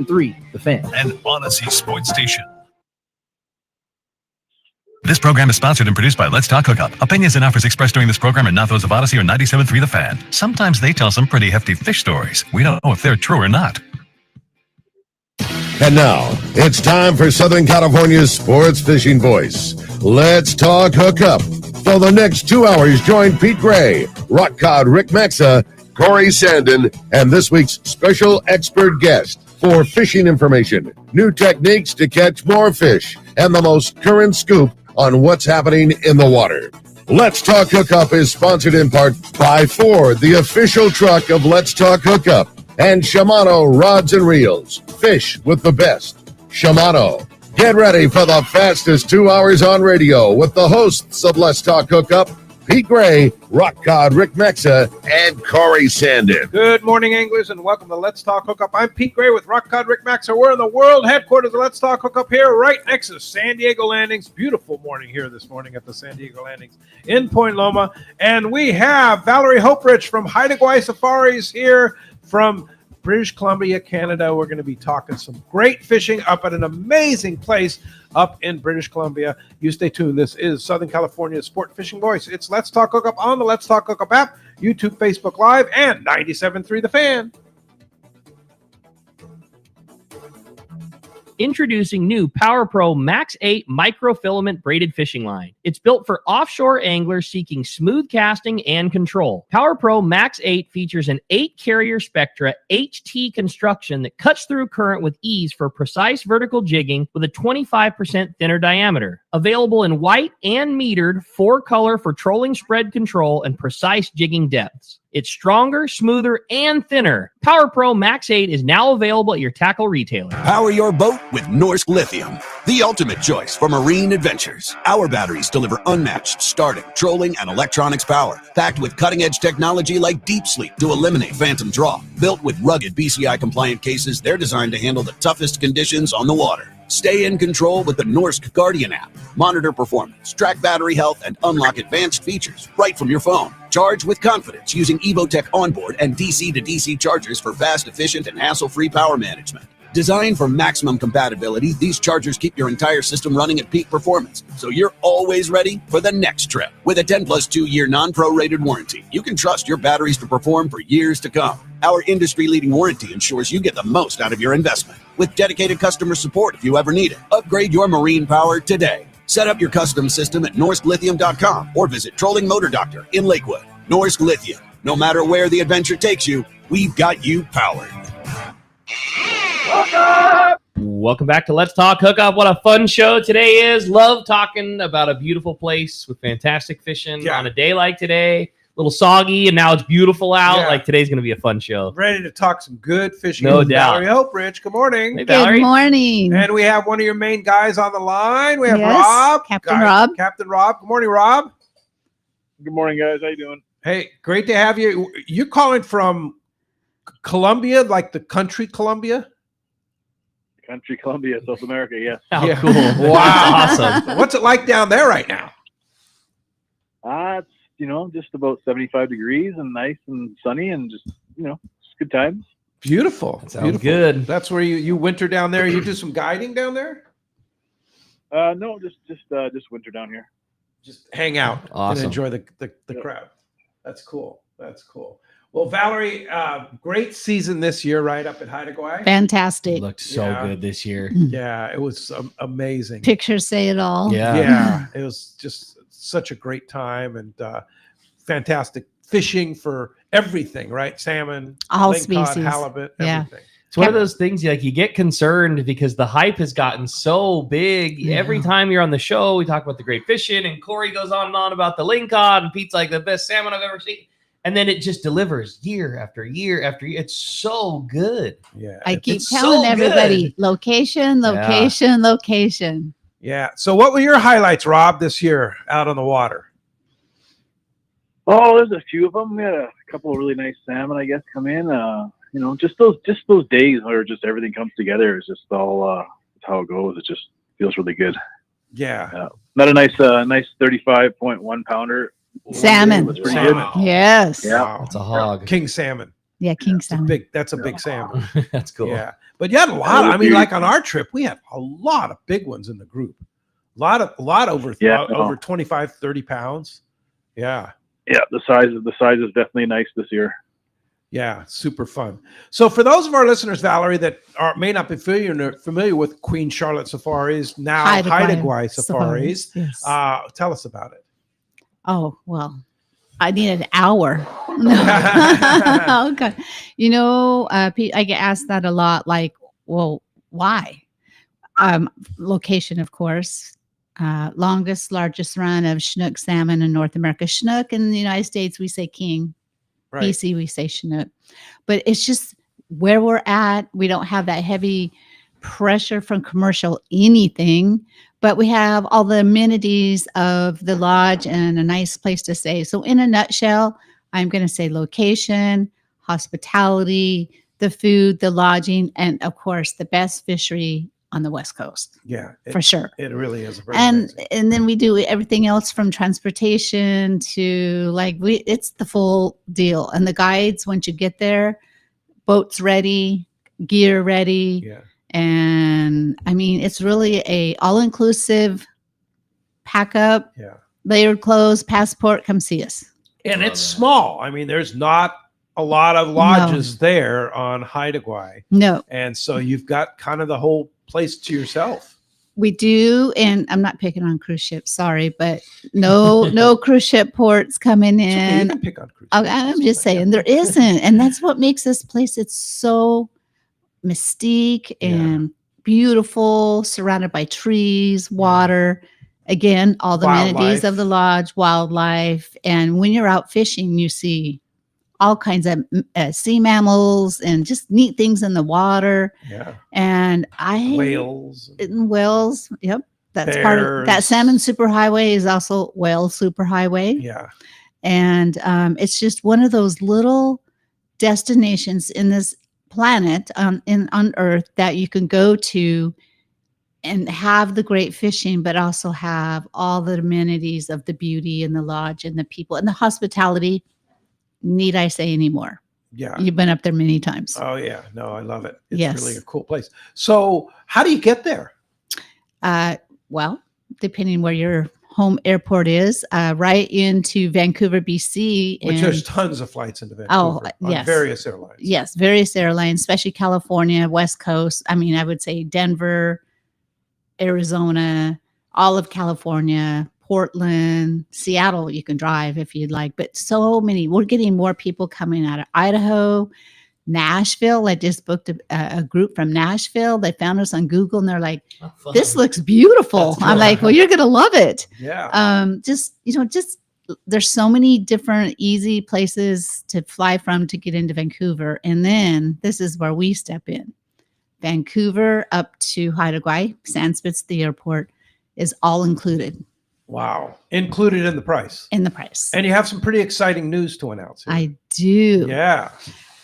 3, The Fan. And Odyssey Sports Station. This program is sponsored and produced by Let's Talk Hookup. Opinions and offers expressed during this program are not those of Odyssey or 97.3 The Fan. Sometimes they tell some pretty hefty fish stories. We don't know if they're true or not. And now, it's time for Southern California's sports fishing voice. Let's Talk Hookup. For the next 2 hours, join Pete Gray, Rock Cod Rick Maxa, Corey Sandin, and this week's special expert guest for fishing information, new techniques to catch more fish, and the most current scoop on what's happening in the water. Let's Talk Hookup is sponsored in part by Ford, the official truck of Let's Talk Hookup, and Shimano Rods and Reels. Fish with the best. Shimano. Get ready for the fastest 2 hours on radio with the hosts of Let's Talk Hookup, Pete Gray, Rock Cod Rick Mexa, and Corey Sandin. Good morning, anglers, and welcome to Let's Talk Hookup. I'm Pete Gray with Rock Cod Rick Mexa. We're in the world headquarters of Let's Talk Hookup here, right next to San Diego Landings. Beautiful morning here this morning at the San Diego Landings in Point Loma. And we have Valerie Hoperich from Haida Gwaii Safaris here from British Columbia, Canada. We're going to be talking some great fishing up at an amazing place up in British Columbia. You stay tuned. This is Southern California's sport fishing voice. It's Let's Talk Hookup on the Let's Talk Hookup app, YouTube, Facebook Live, and 97.3 The Fan. Introducing new Power Pro Max 8 microfilament braided fishing line. It's built for offshore anglers seeking smooth casting and control. Power Pro Max 8 features an 8-carrier Spectra HT construction that cuts through current with ease for precise vertical jigging with a 25% thinner diameter. Available in white and metered 4-color for trolling spread control and precise jigging depths. It's stronger, smoother, and thinner. Power Pro Max 8 is now available at your tackle retailer. Power your boat with Norsk Lithium, the ultimate choice for marine adventures. Our batteries deliver unmatched starting, trolling, and electronics power, packed with cutting-edge technology like Deep Sleep to eliminate phantom draw. Built with rugged BCI-compliant cases, they're designed to handle the toughest conditions on the water. Stay in control with the Norsk Guardian app. Monitor performance, track battery health, and unlock advanced features right from your phone. Charge with confidence using Evotech onboard and DC-to-DC chargers for fast, efficient, and hassle-free power management. Designed for maximum compatibility, these chargers keep your entire system running at peak performance, so you're always ready for the next trip. With a 10-plus 2-year non-prorated warranty, you can trust your batteries to perform for years to come. Our industry-leading warranty ensures you get the most out of your investment. With dedicated customer support if you ever need it. Upgrade your marine power today. Set up your custom system at NorskLithium.com or visit Trolling Motor Doctor in Lakewood. Norsk Lithium. No matter where the adventure takes you, we've got you powered. Welcome back to Let's Talk Hookup. What a fun show today is. Love talking about a beautiful place with fantastic fishing on a day like today. A little soggy, and now it's beautiful out. Yeah. Like, today's going to be a fun show. Ready to talk some good fishing. No with doubt. Valerie Hoperich. Good morning. Hey, Valerie. Good morning. And we have one of your main guys on the line. We have Yes, Rob. Captain Rob. Captain Rob. Good morning, Rob. Good morning, guys. How you doing? Hey, great to have you. You're calling from Colombia, like the country Colombia? Country Columbia, South America, yes. Oh, Yeah. cool. Wow. That's awesome. What's it like down there right now? It's, just about 75 degrees and nice and sunny and just, just good times. Beautiful. Sounds Beautiful. good. That's where you winter down there. You do some guiding down there? No, just winter down here. Just hang out Awesome. and enjoy the crowd. That's cool. That's cool. Well, Valerie, great season this year, right up at Haida Gwaii. Fantastic. It looked so good this year. Yeah, it was amazing. Pictures say it all. Yeah, it was just such a great time and fantastic fishing for everything, right? Salmon, All lingcod, species. halibut, Yeah. everything. It's one of those things you get concerned because the hype has gotten so big. Yeah. Every time you're on the show, we talk about the great fishing, and Corey goes on and on about the lingcod, and Pete's like the best salmon I've ever seen. And then it just delivers year after year after year. It's so good. Yeah. I keep It's telling so everybody, good. location, location, location. Yeah. So what were your highlights, Rob, this year out on the water? Oh, there's a few of them. We had a couple of really nice salmon, I guess, come in. Just those days where just everything comes together. It's just all it's how it goes. It just feels really good. Yeah. Not a nice 35.1 pounder. Salmon. Was pretty Salmon. good. Yes. Yeah. Wow. It's a hog. King salmon. Yeah, king That's a salmon. big salmon. That's cool. Yeah. But you had a lot. I mean, like on our trip, we had a lot of big ones in the group. A lot over over 25, 30 pounds. Yeah. Yeah, the size is definitely nice this year. Yeah, super fun. So for those of our listeners, Valerie, that may not be familiar with Queen Charlotte Safaris, now Haida Gwaii Safaris, yes. Tell us about it. Oh, well, I need an hour. No. Okay. You know, I get asked that a lot, like, well, why? Location, of course. Longest, largest run of Chinook salmon in North America. Chinook in the United States, we say king. Right. BC, we say Chinook. But it's just where we're at. We don't have that heavy pressure from commercial anything, but we have all the amenities of the lodge and a nice place to stay. So in a nutshell, I'm going to say location, hospitality, the food, the lodging, and of course, the best fishery on the West Coast. Yeah, for sure. It really is. And then we do everything else from transportation to it's the full deal. And the guides, once you get there, boats ready, gear ready. Yeah. And I mean, it's really a all-inclusive pack up, layered clothes, passport, come see us. And it's small. I mean, there's not a lot of lodges there on Haida Gwaii. No. And so you've got kind of the whole place to yourself. We do, and I'm not picking on cruise ships, sorry, but no cruise ship ports coming in. Okay, you can pick on cruise ships. I'm just saying there isn't, and that's what makes this place. It's so mystique and beautiful, surrounded by trees, water. Again, all the amenities of the lodge, wildlife, and when you're out fishing, you see all kinds of sea mammals and just neat things in the water. Yeah. And whales. Yep. That's part of that. Salmon Superhighway is also whale superhighway. Yeah. And it's just one of those little destinations in this planet on Earth that you can go to and have the great fishing, but also have all the amenities of the beauty and the lodge and the people and the hospitality. Need I say any more? Yeah. You've been up there many times. Oh, yeah. No, I love it. It's really a cool place. So how do you get there? Well, depending where your home airport is, right into Vancouver, BC. Which there's tons of flights into Vancouver on various airlines. Yes, various airlines, especially California, West Coast. I mean, I would say Denver, Arizona, all of California, Portland, Seattle, you can drive if you'd like, but so many. We're getting more people coming out of Idaho, Nashville. I just booked a group from Nashville. They found us on Google and they're like, this looks beautiful. I'm like, well, you're going to love it. Yeah. Just there's so many different easy places to fly from to get into Vancouver. And then this is where we step in. Vancouver up to Haida Gwaii, Sandspits, the airport, is all included. Wow. Included in the price. In the price. And you have some pretty exciting news to announce here. I do. Yeah.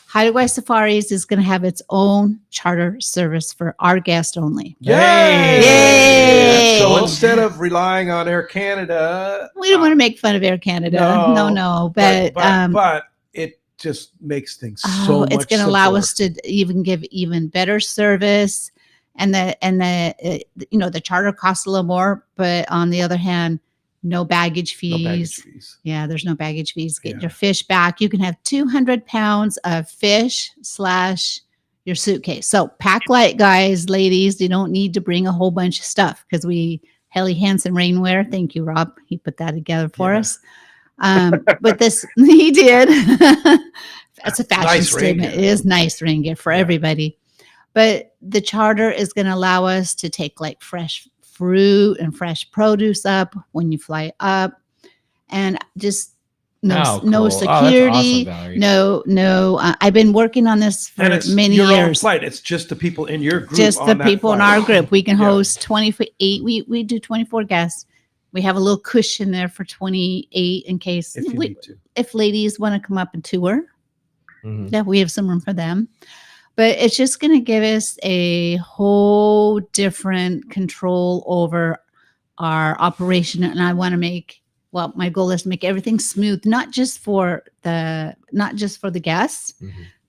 Haida Gwaii Safaris is going to have its own charter service for our guests only. Yay! Yay! So instead of relying on Air Canada, we don't want to make fun of Air Canada. No. But it just makes things so much it's going to allow us to even give even better service. And the charter costs a little more, but on the other hand, no baggage fees. Yeah, there's no baggage fees. Get your fish back. You can have 200 pounds of fish / your suitcase. So pack light, guys, ladies. You don't need to bring a whole bunch of stuff because Helly Hansen rainwear. Thank you, Rob. He put that together for us. But this he did. That's a fashion statement. It is nice rain gear for everybody. But the charter is going to allow us to take like fresh fruit and fresh produce up when you fly up, and just no security, no. I've been working on this for many years. Own flight. It's just the people in your group. Just the people in our group. We can host 28. We do 24 guests. We have a little cushion there for 28 in case if ladies want to come up and tour. Mm-hmm. Yeah, we have some room for them. But it's just going to give us a whole different control over our operation. And I want to my goal is to make everything smooth, not just for the guests,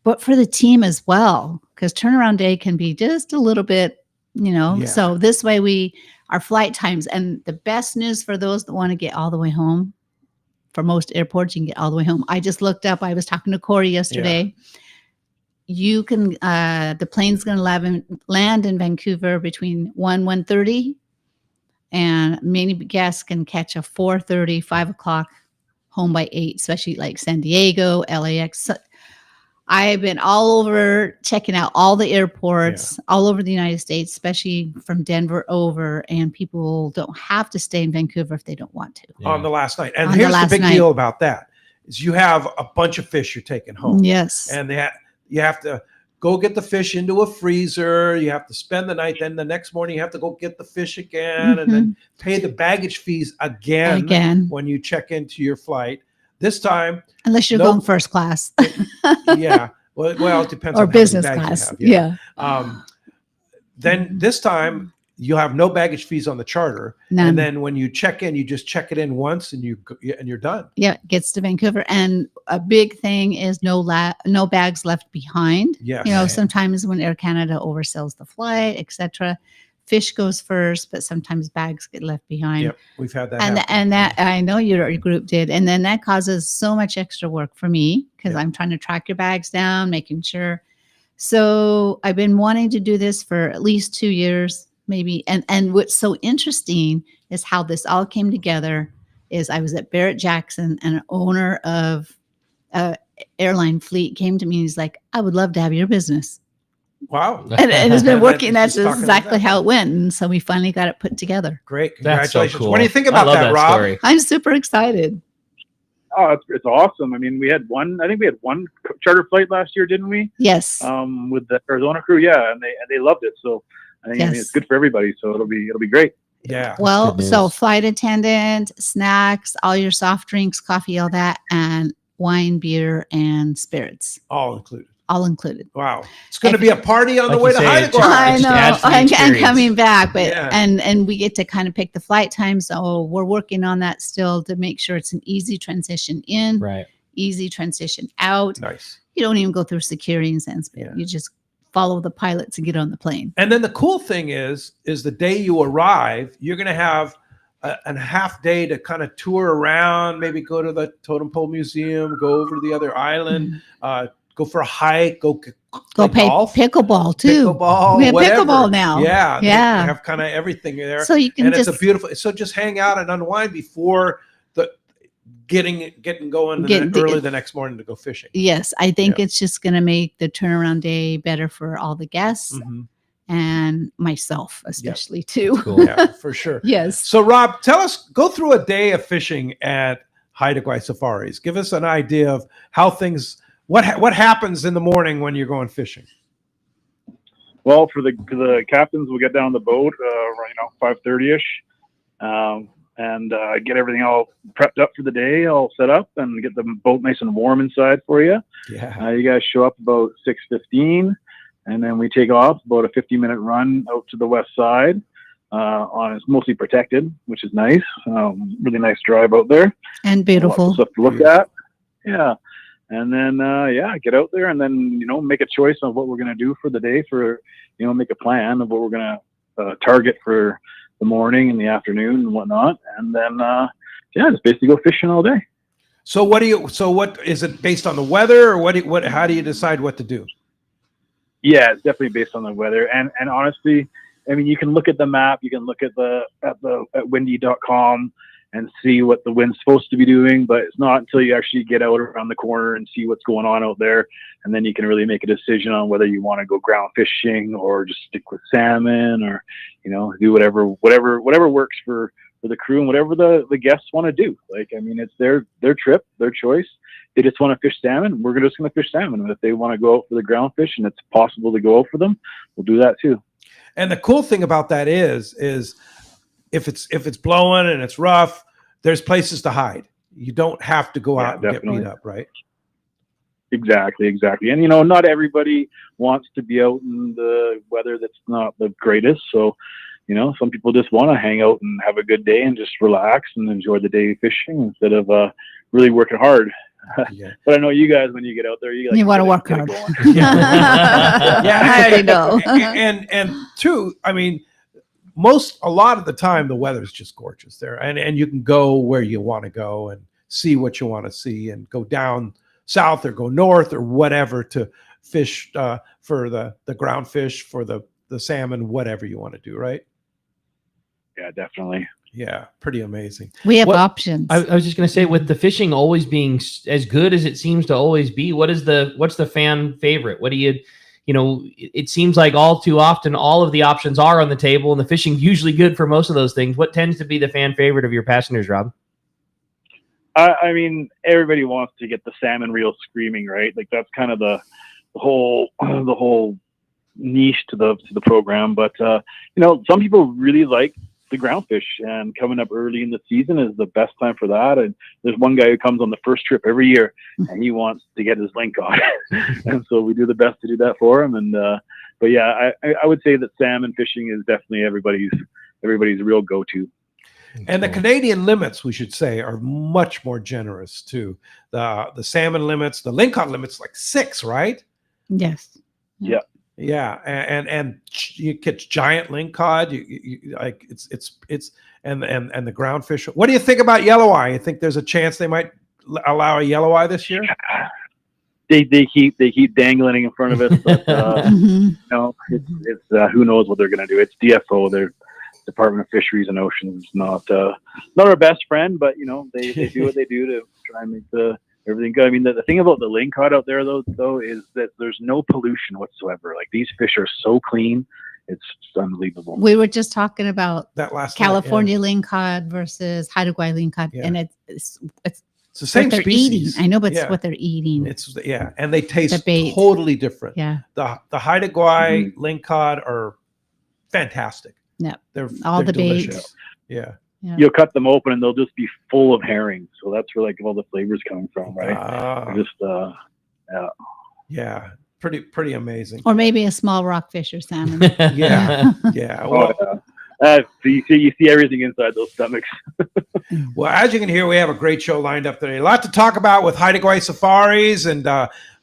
but for the team as well, because turnaround day can be just a little bit, Yeah. So this way our flight times, and the best news for those that want to get all the way home, for most airports, you can get all the way home. I just looked up, I was talking to Corey yesterday. You can, the plane's going to land in Vancouver between 1:30, and many guests can catch a 4:30, 5 o'clock home by 8, especially like San Diego, LAX. So I've been all over checking out all the airports all over the United States, especially from Denver over, and people don't have to stay in Vancouver if they don't want to. On the last night. And On the here's the last big night. deal about that is you have a bunch of fish you're taking home. Yes. And you have to go get the fish into a freezer. You have to spend the night. Then the next morning, you have to go get the fish again and then pay the baggage fees again when you check into your flight. This time, unless you're going first class. yeah. Well, it depends or on business how many bags class. you have. Then this time, you have no baggage fees on the charter. None. And then when you check in, you just check it in once and you're done. Yeah, it gets to Vancouver. And a big thing is no bags left behind. Yes. Sometimes when Air Canada oversells the flight, etc., fish goes first, but sometimes bags get left behind. Yep, we've had that and happen. and that I know your group did, and then that causes so much extra work for me because I'm trying to track your bags down, making sure. So I've been wanting to do this for at least 2 years, maybe. And what's so interesting is how this all came together. Is I was at Barrett Jackson, and an owner of airline fleet came to me and he's like, "I would love to have your business." Wow. And it's been working. That's She's talking exactly about how it went. And so we finally got it put together. Great. That's so Congratulations. cool. What do you think I about love that, Rob? story. I'm super excited. Oh, it's awesome. I mean, I think we had one charter flight last year, didn't we? Yes. With the Arizona crew, and they loved it. So I mean, it's good for everybody. So it'll be great. Yeah. Well, good so news. flight attendant, snacks, all your soft drinks, coffee, all that, and wine, beer, and spirits, All included. all included. Wow. It's going to be a party on Like the way you to say, Haida it's Gwaii. I just know, adds to the and experience. coming back, but Yeah. and we get to kind of pick the flight time. So we're working on that still to make sure it's an easy transition in, Right. easy transition out. Nice. You don't even go through security and sense. Yeah. You just follow the pilots and get on the plane. And then the cool thing is the day you arrive, you're going to have a half day to kind of tour around, maybe go to the Totem Pole Museum, go over to the other island, go for a hike, go play golf, pickleball too. pickleball, We have whatever. pickleball now. Yeah. They Yeah. have kind of everything there. So you can And just it's a beautiful, so just hang out and unwind before the getting going early the next morning to go fishing. Yes, I think it's just going to make the turnaround day better for all the guests Mhm. and myself, especially too. Cool. Yeah, for sure. Yes. So Rob, go through a day of fishing at Haida Gwaii Safaris. Give us an idea of how things, what happens in the morning when you're going fishing. Well, for the captains, we'll get down the boat, 5:30ish, and get everything all prepped up for the day, all set up, and get the boat nice and warm inside for you. Yeah. You guys show up about 6:15, and then we take off about a 50-minute run out to the west side. It's mostly protected, which is nice. Really nice drive out there. And Lots beautiful. of stuff to look at. Yeah. And then, get out there and then, make a choice on what we're going to do for the day make a plan of what we're going to target for the morning and the afternoon and whatnot. And then, just basically go fishing all day. So what is it based on the weather, or how do you decide what to do? Yeah, it's definitely based on the weather. And honestly, I mean, you can look at the map, you can look at windy.com and see what the wind's supposed to be doing, but it's not until you actually get out around the corner and see what's going on out there, and then you can really make a decision on whether you want to go ground fishing or just stick with salmon, or do whatever works for the crew and whatever the guests want to do. Like, I mean, it's their trip, their choice. They just want to fish salmon, we're just going to fish salmon. And if they want to go out for the ground fish and it's possible to go out for them, we'll do that too. And the cool thing about that is if it's blowing and it's rough, there's places to hide. You don't have to go out and definitely. get beat up, right? Exactly. And, not everybody wants to be out in the weather that's not the greatest. So, some people just want to hang out and have a good day and just relax and enjoy the day fishing instead of really working hard. Yeah. But I know you guys, when you get out there, you You want to work get hard. going. I already know. and two, I mean, a lot of the time the weather's just gorgeous there, and you can go where you want to go and see what you want to see, and go down south or go north or whatever to fish for the ground fish, for the salmon, whatever you want to do, right? Yeah, definitely. Yeah, pretty amazing. We have What- options. I was just going to say, with the fishing always being as good as it seems to always be, what's the fan favorite? What do it seems like all too often all of the options are on the table, and the fishing's usually good for most of those things. What tends to be the fan favorite of your passengers, Rob? I mean, everybody wants to get the salmon reel screaming, right? Like that's kind of the whole niche to the program. But some people really like the groundfish, and coming up early in the season is the best time for that. And there's one guy who comes on the first trip every year, and he wants to get his link on, and so we do the best to do that for him. And but yeah, I would say that salmon fishing is definitely everybody's real go-to. And the Canadian limits, we should say, are much more generous too. The salmon limits, the lingcod limits, like 6, right? Yes. Yeah. Yeah, and you catch giant lingcod. You like it's and the groundfish. What do you think about yellow eye? You think there's a chance they might allow a yellow eye this year? They keep dangling in front of us. But, it's who knows what they're going to do. It's DFO, their Department of Fisheries and Oceans, not our best friend, but they do what they do to try and make everything good. I mean, the thing about the lingcod out there, though, is that there's no pollution whatsoever. Like, these fish are so clean, it's unbelievable. We were just talking about That last California lingcod versus Haida Gwaii lingcod, Yeah. and it's the same what they're species. eating. I know, but Yeah. it's what they're eating. And they taste bait. totally different. Yeah. The Haida Gwaii lingcod are fantastic. Yeah. They're All the bait. delicious. Yeah. Yeah. You'll cut them open and they'll just be full of herring. So that's where all the flavors coming from, right? They're just Yeah. Pretty amazing. Or maybe a small rockfish or salmon. Yeah. Yeah. Well, so you see everything inside those stomachs. Well, as you can hear, we have a great show lined up today. A lot to talk about with Haida Gwaii Safaris and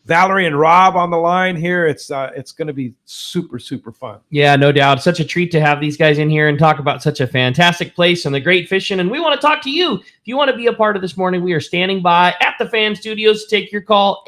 Valerie and Rob on the line here. It's going to be super, super fun. Yeah, no doubt. Such a treat to have these guys in here and talk about such a fantastic place and the great fishing. And we want to talk to you. If you want to be a part of this morning, we are standing by at the Fan Studios to take your call.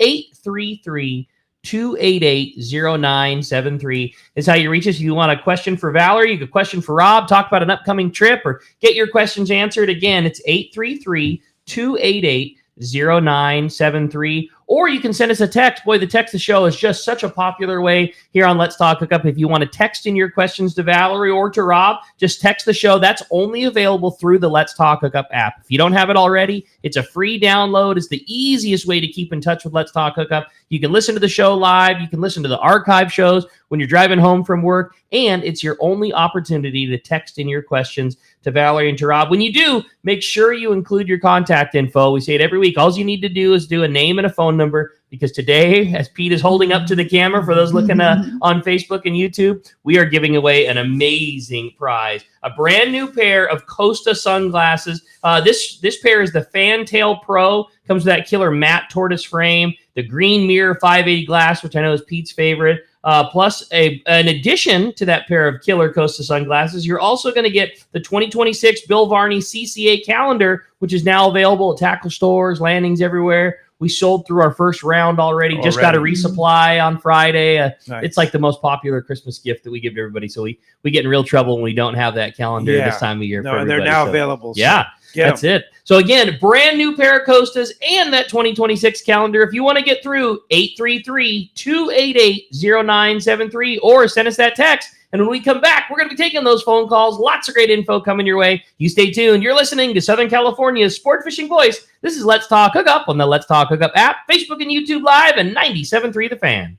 833-288-0973 is how you reach us. If you want a question for Valerie, you have a question for Rob, talk about an upcoming trip, or get your questions answered. Again, it's 833-288-0973. Or you can send us a text. Boy, the text to show is just such a popular way here on Let's Talk Hookup. If you want to text in your questions to Valerie or to Rob, just text the show. That's only available through the Let's Talk Hookup app. If you don't have it already, it's a free download. It's the easiest way to keep in touch with Let's Talk Hookup. You can listen to the show live. You can listen to the archive shows when you're driving home from work. And it's your only opportunity to text in your questions to Valerie and to Rob. When you do, make sure you include your contact info. We say it every week. All you need to do is do a name and a phone number, because today, as Pete is holding up to the camera for those looking on Facebook and YouTube, we are giving away an amazing prize, a brand new pair of Costa sunglasses. This pair is the Fantail Pro, comes with that killer matte tortoise frame, the green mirror 580 glass, which I know is Pete's favorite. Plus, an addition to that pair of killer Costa sunglasses, you're also going to get the 2026 Bill Varney CCA calendar, which is now available at tackle stores, landings everywhere. We sold through our first round already. Just got a resupply on Friday. Nice. It's like the most popular Christmas gift that we give to everybody. So we get in real trouble when we don't have that calendar this time of year. No, and they're now available. Yeah, that's it. So again, brand new pair of Costas and that 2026 calendar. If you want to get through, 833-288-0973, or send us that text. And when we come back, we're going to be taking those phone calls. Lots of great info coming your way. You stay tuned. You're listening to Southern California's sport fishing voice. This is Let's Talk Hookup on the Let's Talk Hookup app, Facebook and YouTube Live, and 97.3 The Fan.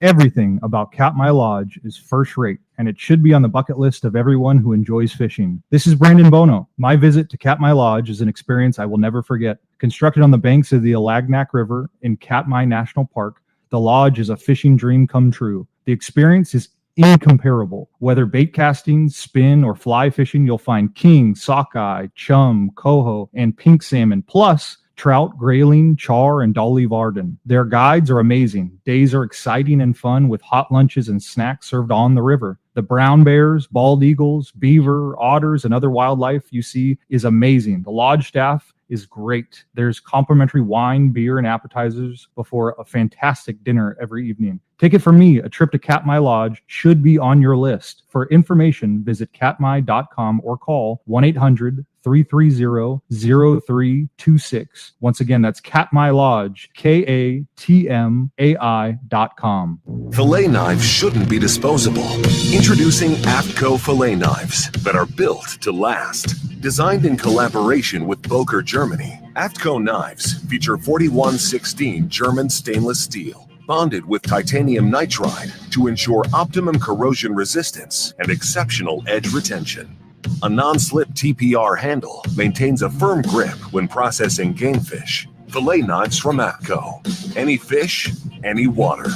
Everything about Katmai Lodge is first rate, and it should be on the bucket list of everyone who enjoys fishing. This is Brandon Bono. My visit to Katmai Lodge is an experience I will never forget. Constructed on the banks of the Alagnak River in Katmai National Park, the lodge is a fishing dream come true. The experience is incomparable. Whether bait casting, spin, or fly fishing, you'll find king, sockeye, chum, coho, and pink salmon, plus trout, grayling, char, and dolly varden. Their guides are amazing. Days are exciting and fun with hot lunches and snacks served on the river. The brown bears, bald eagles, beaver, otters, and other wildlife you see is amazing. The lodge staff is great. There's complimentary wine, beer, and appetizers before a fantastic dinner every evening. Take it from me, a trip to Katmai Lodge should be on your list. For information, visit katmai.com or call 1-800-330-0326. Once again, that's Katmai Lodge, KATMAI.com. Fillet knives shouldn't be disposable. Introducing AFTCO fillet knives that are built to last. Designed in collaboration with Boker, Germany, AFTCO knives feature 4116 German stainless steel, bonded with titanium nitride to ensure optimum corrosion resistance and exceptional edge retention. A non-slip TPR handle maintains a firm grip when processing game fish. Fillet knives from AFTCO. Any fish, any water.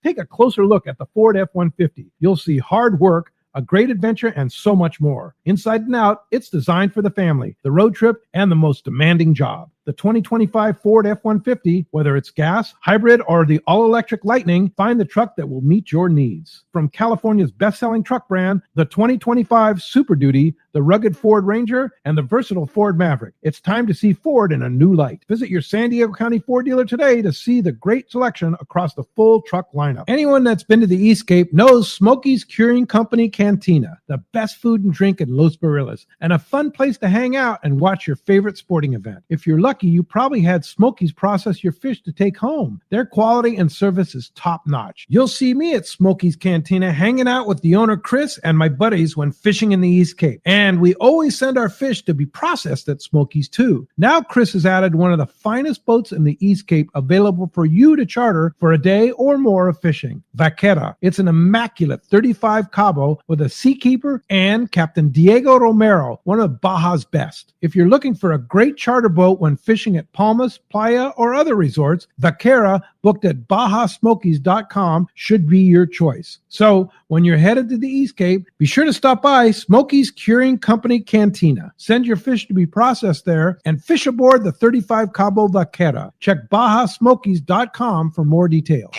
Take a closer look at the Ford F-150. You'll see hard work, a great adventure, and so much more. Inside and out, it's designed for the family, the road trip, and the most demanding job. The 2025 Ford F-150, whether it's gas, hybrid, or the all-electric Lightning, find the truck that will meet your needs. From California's best-selling truck brand, the 2025 Super Duty, the rugged Ford Ranger, and the versatile Ford Maverick. It's time to see Ford in a new light. Visit your San Diego County Ford dealer today to see the great selection across the full truck lineup. Anyone that's been to the Eastcape knows Smokey's Curing Company Cantina, the best food and drink in Los Barriles, and a fun place to hang out and watch your favorite sporting event. If you're lucky, you probably had Smokey's process your fish to take home. Their quality and service is top-notch. You'll see me at Smokey's Cantina hanging out with the owner, Chris, and my buddies when fishing in the East Cape. And we always send our fish to be processed at Smokey's too. Now Chris has added one of the finest boats in the East Cape available for you to charter for a day or more of fishing. Vaquera. It's an immaculate 35 Cabo with a seakeeper and Captain Diego Romero, one of Baja's best. If you're looking for a great charter boat when fishing at Palmas, Playa, or other resorts, Vaquera, booked at BajaSmokies.com, should be your choice. So when you're headed to the East Cape, be sure to stop by Smokey's Curing Company Cantina. Send your fish to be processed there and fish aboard the 35 Cabo Vaquera. Check BajaSmokies.com for more details.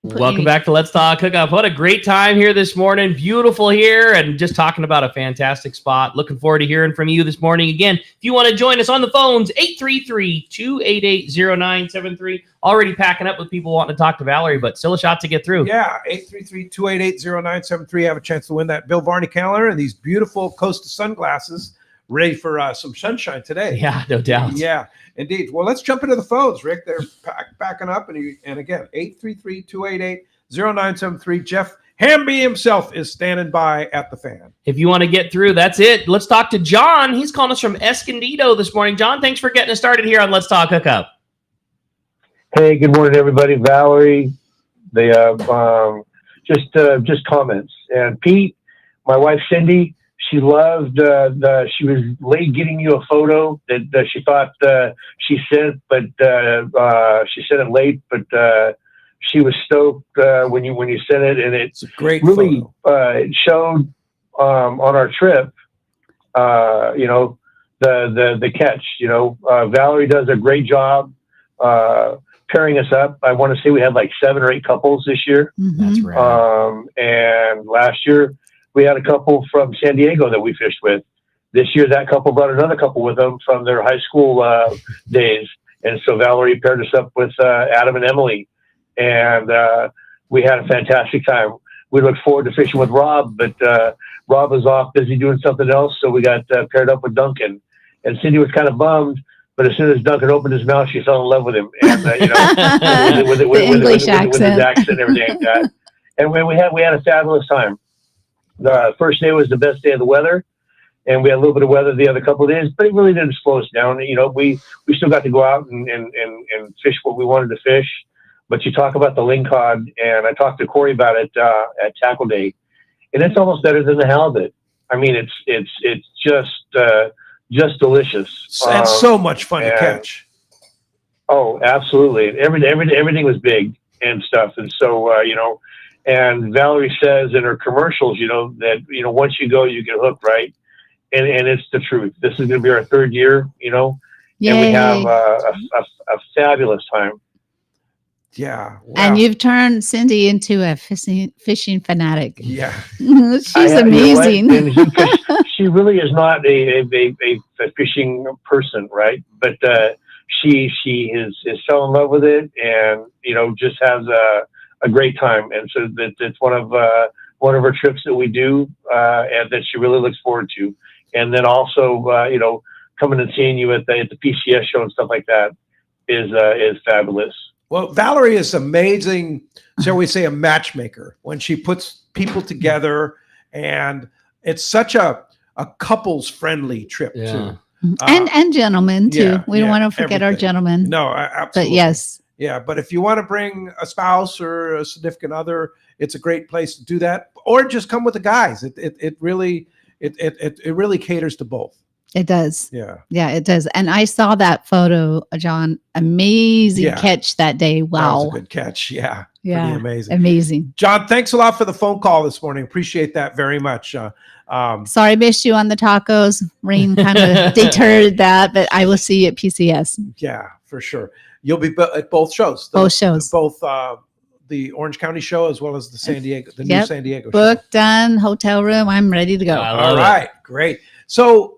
Welcome back to Let's Talk Hookup. What a great time here this morning. Beautiful here, and just talking about a fantastic spot. Looking forward to hearing from you this morning. Again, if you want to join us on the phones, 833-288-0973. Already packing up with people wanting to talk to Valerie, but still a shot to get through. Yeah, 833-288-0973. Have a chance to win that Bill Varney calendar and these beautiful Costa sunglasses. Ready for some sunshine today. Yeah, no doubt. Yeah, indeed. Well, let's jump into the phones, Rick. They're backing up. And again, 833-288-0973. Jeff Hamby himself is standing by at the fan. If you want to get through, that's it. Let's talk to John. He's calling us from Escondido this morning. John, thanks for getting us started here on Let's Talk Hookup. Hey, good morning, everybody. Valerie, just comments. And Pete, my wife, Cindy, she loved she was late getting you a photo that she thought she sent, but she sent it late, but she was stoked when you sent it, and it's a great really photo. It showed on our trip, the catch. Valerie does a great job pairing us up. I want to say we had like 7 or 8 couples this year. Mm-hmm. That's right. And last year we had a couple from San Diego that we fished with. This year, that couple brought another couple with them from their high school days. And so Valerie paired us up with Adam and Emily. And we had a fantastic time. We look forward to fishing with Rob, but Rob was off busy doing something else. So we got paired up with Duncan. And Cindy was kind of bummed. But as soon as Duncan opened his mouth, she fell in love with him. And, with his accent and everything like that. And we had a fabulous time. The first day was the best day of the weather, and we had a little bit of weather the other couple of days, but it really didn't slow us down. We still got to go out and fish what we wanted to fish. But you talk about the lingcod, and I talked to Corey about it at Tackle Day, and it's almost better than the halibut. I mean, it's just delicious. And so much fun to catch. Oh, absolutely! Everything was big and stuff, and so and Valerie says in her commercials, that once you go, you get hooked, right? and it's the truth. This is going to be our 3rd year, and we Yay. have a fabulous time. Yeah. Wow. And you've turned Cindy into a fishing fanatic. Yeah. She's You know what? amazing. And she really is not a fishing person, right? But she is fell in love with it, and just has a great time. And so it's one of our trips that we do, and that she really looks forward to. And then also, coming and seeing you at the PCS show and stuff like that is fabulous. Well, Valerie is amazing, shall we say, a matchmaker when she puts people together, and it's such a couples friendly trip too. And gentlemen too. yeah, We don't yeah, want to forget our everything. gentlemen. No, absolutely. But yes, Yeah, but if you want to bring a spouse or a significant other, it's a great place to do that. Or just come with the guys. It really caters to both. it does. Yeah. Yeah, it does. And I saw that photo, John. Amazing Yeah. catch that day. That was Wow. a good catch. Yeah. Yeah. Pretty amazing. Amazing. John, thanks a lot for the phone call this morning. Appreciate that very much. Sorry, I missed you on the tacos. Rain kind of deterred that, but I will see you at PCS. Yeah, for sure. You'll be at both shows. Both shows. Both the Orange County show as well as the San Diego, new Yep. San Diego show. Book done, hotel room. I'm ready to go. I All love it. right, great. So,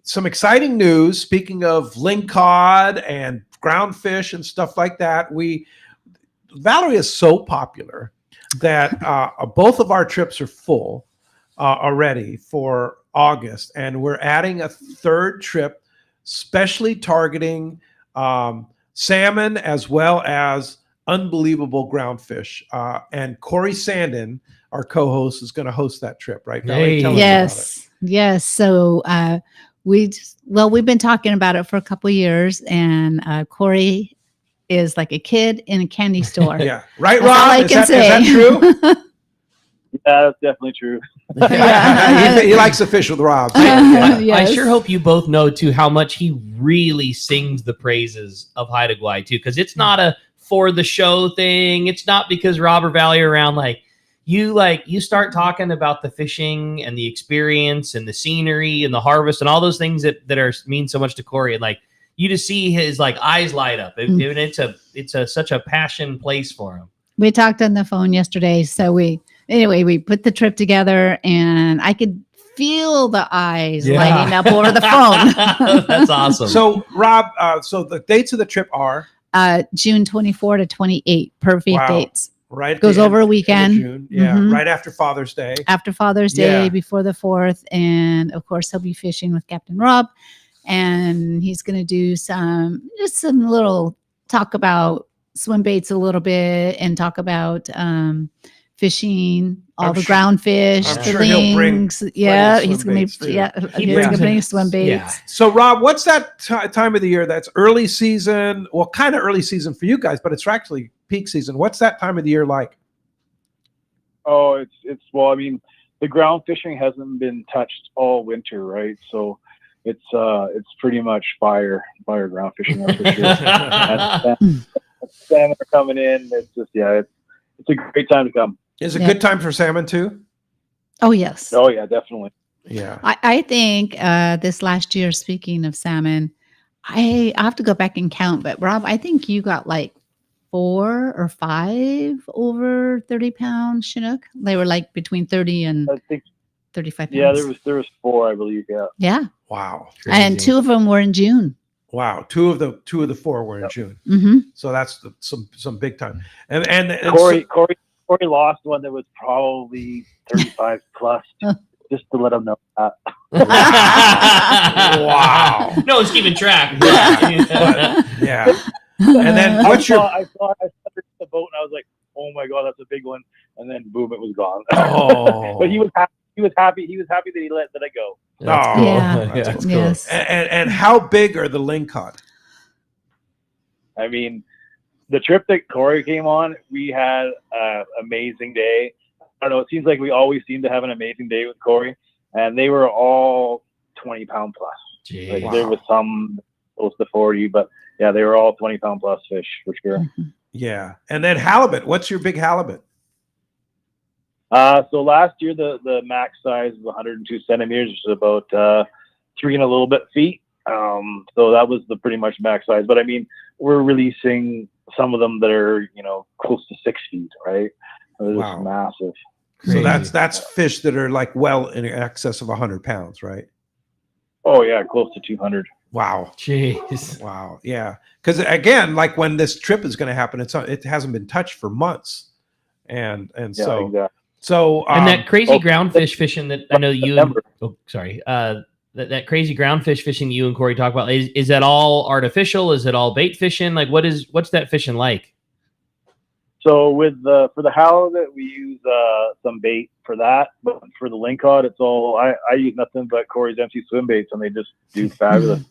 some exciting news. Speaking of lingcod and groundfish and stuff like that, Valerie is so popular that both of our trips are full already for August, and we're adding a 3rd trip, specially targeting salmon as well as unbelievable groundfish. And Corey Sandin, our co-host, is going to host that trip, right? Valerie, Hey. tell us about it. Yes. So we've been talking about it for a couple of years, and Corey is like a kid in a candy store. Yeah, right, That's all Rob? I Is can that say. true? Yeah, that's definitely true. he likes to fish with Rob. I Yes. sure hope you both know too how much he really sings the praises of Haida Gwaii too, because it's not a for the show thing. It's not because Rob or Valley are around. You start talking about the fishing and the experience and the scenery and the harvest and all those things that mean so much to Corey, and you just see his eyes light up. And it's such a passion place for him. We talked on the phone yesterday. So we put the trip together, and I could feel the eyes lighting up over the phone. That's awesome. So, Rob, so the dates of the trip are June 24 to 28. Perfect Wow. dates. right at Goes the over a end of weekend. June. Yeah, Mhm. right after Father's Day. After Father's Day, Yeah. before the 4th. And of course, he'll be fishing with Captain Rob. And he's going to do some little talk about swim baits a little bit, and talk about fishing, all I'm the sure- ground fish, I'm the sure he'll bring links. Yeah, plenty of he's swim going baits, to too. He he's brings going to bring in- swim baits. yeah. So, Rob, what's that time of the year? That's early season. Well, kind of early season for you guys, but it's actually peak season. What's that time of the year like? Oh, it's well, I mean, the ground fishing hasn't been touched all winter, right? So it's pretty much fire ground fishing, that's for sure. And salmon are coming in. It's just it's a great time to come. Is it a Yeah. good time for salmon too? Oh, yes. Oh yeah, definitely. Yeah. I think this last year, speaking of salmon, I have to go back and count, but Rob, I think you got 4 or 5 over 30-pound Chinook. They were between 30 and I think 35 pounds. yeah, there was 4, I believe. Yeah. Yeah. Wow. And 2 of them were in June. Wow. Two of the 4 were in June. Mm-hmm. So that's some big time. And Corey lost one that was probably 35 plus, just to let him know that. Wow. No one's keeping track. Yeah. And then I what's saw the boat and I was like, oh my god, that's a big one. And then boom, it was gone. Oh. But he was happy. He was happy that he let it go. That's Oh. cool. Yeah. That's cool. Yes. And how big are the lingcod? I mean, the trip that Corey came on, we had an amazing day. I don't know. It seems like we always seem to have an amazing day with Corey, and they were all 20-pound plus. Gee. Like Wow. there was some close to 40, but yeah, they were all 20-pound plus fish for sure. Yeah. And then halibut. What's your big halibut? So last year the max size was 102 centimeters, which is about 3 and a little bit feet. So that was the pretty much max size. But I mean, we're releasing some of them that are close to 6 feet, right? They're just massive. So that's fish that are like well in excess of 100 pounds, right? Oh yeah, close to 200. Wow. Jeez. Wow. Yeah. Because again, like when this trip is going to happen, it hasn't been touched for months, and Yeah, so exactly. so And that crazy groundfish fishing that I know you and that crazy groundfish fishing you and Corey talk about, is that all artificial? Is it all bait fishing? Like what's that fishing like? So for the halibut, we use some bait for that, but for the lingcod, it's all I use nothing but Corey's empty swim baits, and they just do fabulous.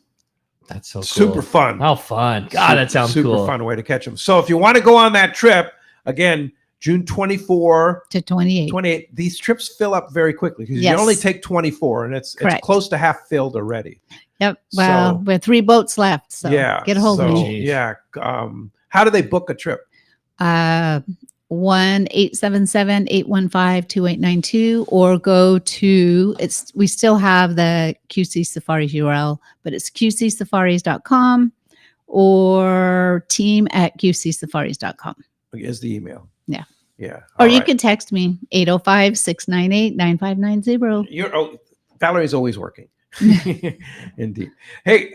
That's so cool. super fun. How fun. God, that sounds super cool. fun way to catch them. So if you want to go on that trip, again, June 24 to 28. 28, these trips fill up very quickly because Yes. you only take 24 and it's Correct. close to half filled already. Yep. Well, So- with 3 boats left. So yeah. get a hold of so, me. Yeah. How do they book a trip? 1-877-815-2892 or go to we still have the QC Safaris URL, but it's qcsafaris.com or team@qcsafaris.com. Is the email. Yeah. Yeah. Or All you right. can text me 805-698-9590. Valerie's always working. Indeed. Hey,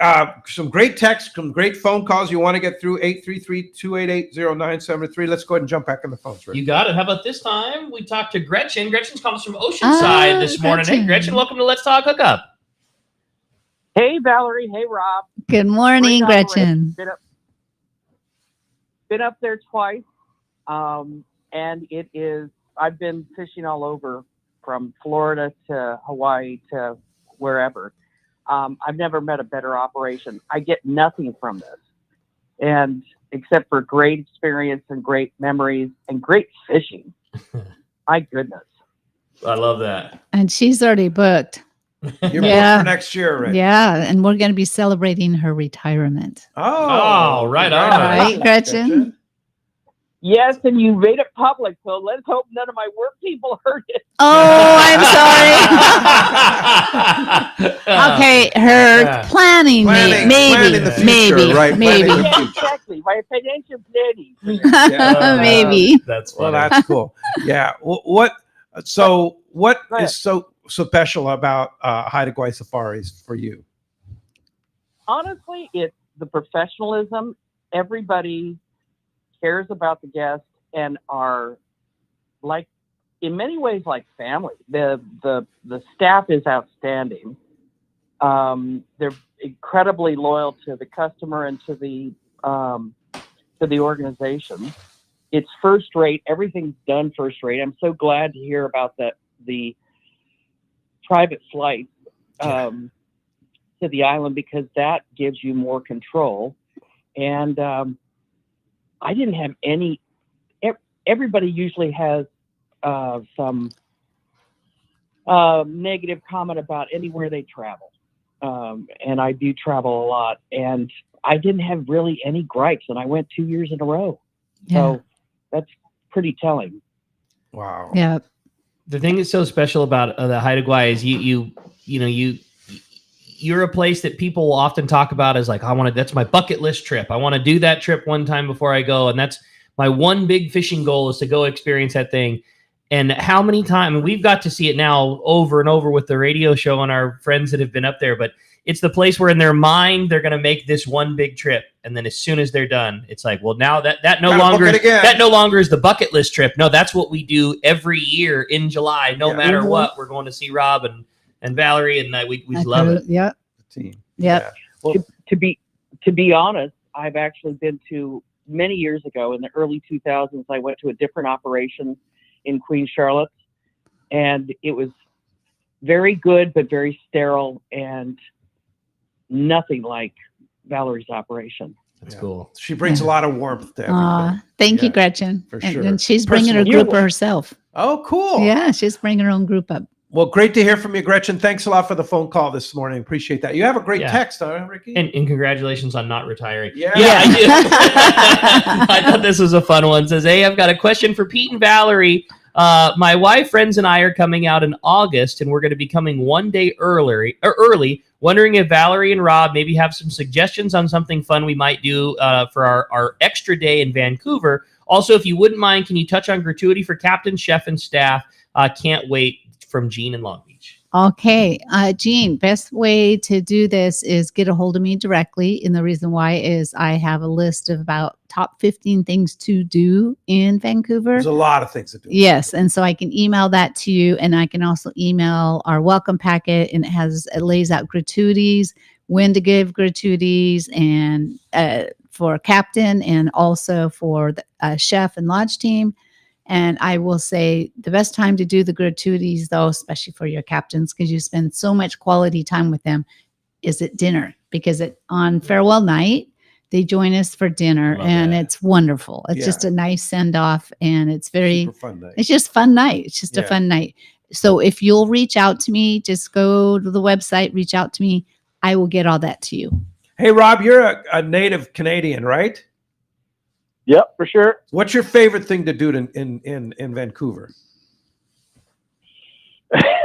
some great texts, some great phone calls you want to get through 833-288-0973. Let's go ahead and jump back on the phones. Rick. You got it. How about this time? We talked to Gretchen. Gretchen's calling us from Oceanside this morning. Hey, Gretchen, welcome to Let's Talk Hookup. Hey, Valerie. Hey, Rob. Good morning, Great Gretchen. operation. Been up there twice, and I've been fishing all over from Florida to Hawaii to wherever. I've never met a better operation. I get nothing from this, and except for great experience and great memories and great fishing. My goodness. I love that. And she's already booked. You're Yeah. booked for next year already. Yeah, and we're going to be celebrating her retirement. Oh, right on. Right, Gretchen? Yes, and you made it public, so let's hope none of my work people heard it. Oh, I'm sorry. Okay, her planning Planning the future, maybe, right? maybe. Planning the Yeah, future. exactly. My financial planning. Maybe. That's Well, funny. that's cool. Yeah. What is Go ahead. so special about Haida Gwaii Safaris for you? Honestly, it's the professionalism. Everybody cares about the guests and are like, in many ways, like family. The staff is outstanding. They're incredibly loyal to the customer and to the organization. It's first rate. Everything's done first rate. I'm so glad to hear about the private flight to the island, because that gives you more control. And I didn't have any. Everybody usually has some negative comment about anywhere they travel, and I do travel a lot, and I didn't have really any gripes, and I went 2 years in a row. Yeah. So that's pretty telling. Wow. Yeah. The thing that's so special about the Haida Gwaii is you're a place that people will often talk about as like, that's my bucket list trip. I want to do that trip one time before I go. And that's my one big fishing goal, is to go experience that thing. And how many times, and we've got to see it now over and over with the radio show and our friends that have been up there, but it's the place where in their mind, they're going to make this one big trip. And then as soon as they're done, it's like, well, now that no longer is the bucket list trip. No, that's what we do every year in July. No matter what, we're going to see Rob and Valerie, and we love it. Yeah. Team. Yeah. Well, To be honest, I've actually been to, many years ago in the early 2000s, I went to a different operation in Queen Charlotte, and it was very good, but very sterile, and nothing like Valerie's operation. That's cool. She brings a lot of warmth to everything. Thank you, Yeah, Gretchen. for And- sure. And she's bringing her Personal- group herself. Oh, cool. Yeah, she's bringing her own group up. Well, great to hear from you, Gretchen. Thanks a lot for the phone call this morning. Appreciate that. You have a great Yeah. text, huh, Ricky? And congratulations on not retiring. Yeah. I do. I thought this was a fun one. It says, hey, I've got a question for Pete and Valerie. My wife, friends, and I are coming out in August, and we're going to be coming one day early. Wondering if Valerie and Rob maybe have some suggestions on something fun we might do for our extra day in Vancouver. Also, if you wouldn't mind, can you touch on gratuity for captain, chef, and staff? Can't wait, from Jean in Long Beach. Okay, Jean, best way to do this is get a hold of me directly. And the reason why is I have a list of about top 15 things to do in Vancouver. There's a lot of things to do. Yes. And so I can email that to you, and I can also email our welcome packet, and it lays out gratuities, when to give gratuities, and for captain, and also for the chef and lodge team. And I will say the best time to do the gratuities, though, especially for your captains, because you spend so much quality time with them, is at dinner. Because on farewell night, they join us for dinner, and it's wonderful. It's just a nice send off, and it's Super fun night. it's just fun night. It's just a fun night. So if you'll reach out to me, just go to the website, reach out to me. I will get all that to you. Hey, Rob, you're a native Canadian, right? Yep, for sure. What's your favorite thing to do in Vancouver?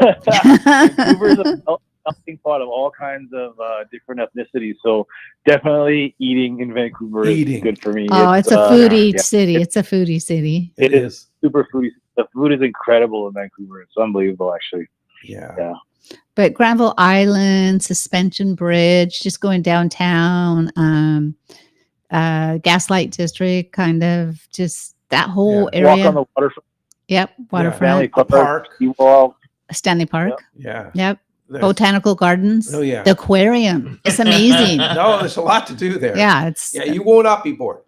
Vancouver is a melting pot of all kinds of different ethnicities. So definitely eating in Vancouver is good for me. Oh, it's a foodie city. It's a foodie city. It is super foodie. The food is incredible in Vancouver. It's unbelievable, actually. Yeah. But Granville Island, Suspension Bridge, just going downtown, Gaslight District, kind of just that whole area. Walk on the waterfront. Yep, waterfront. Stanley Park. Stanley Park. Yeah. Yep. Botanical Gardens. Oh, yeah. The aquarium. It's amazing. No, there's a lot to do there. Yeah, you will not be bored.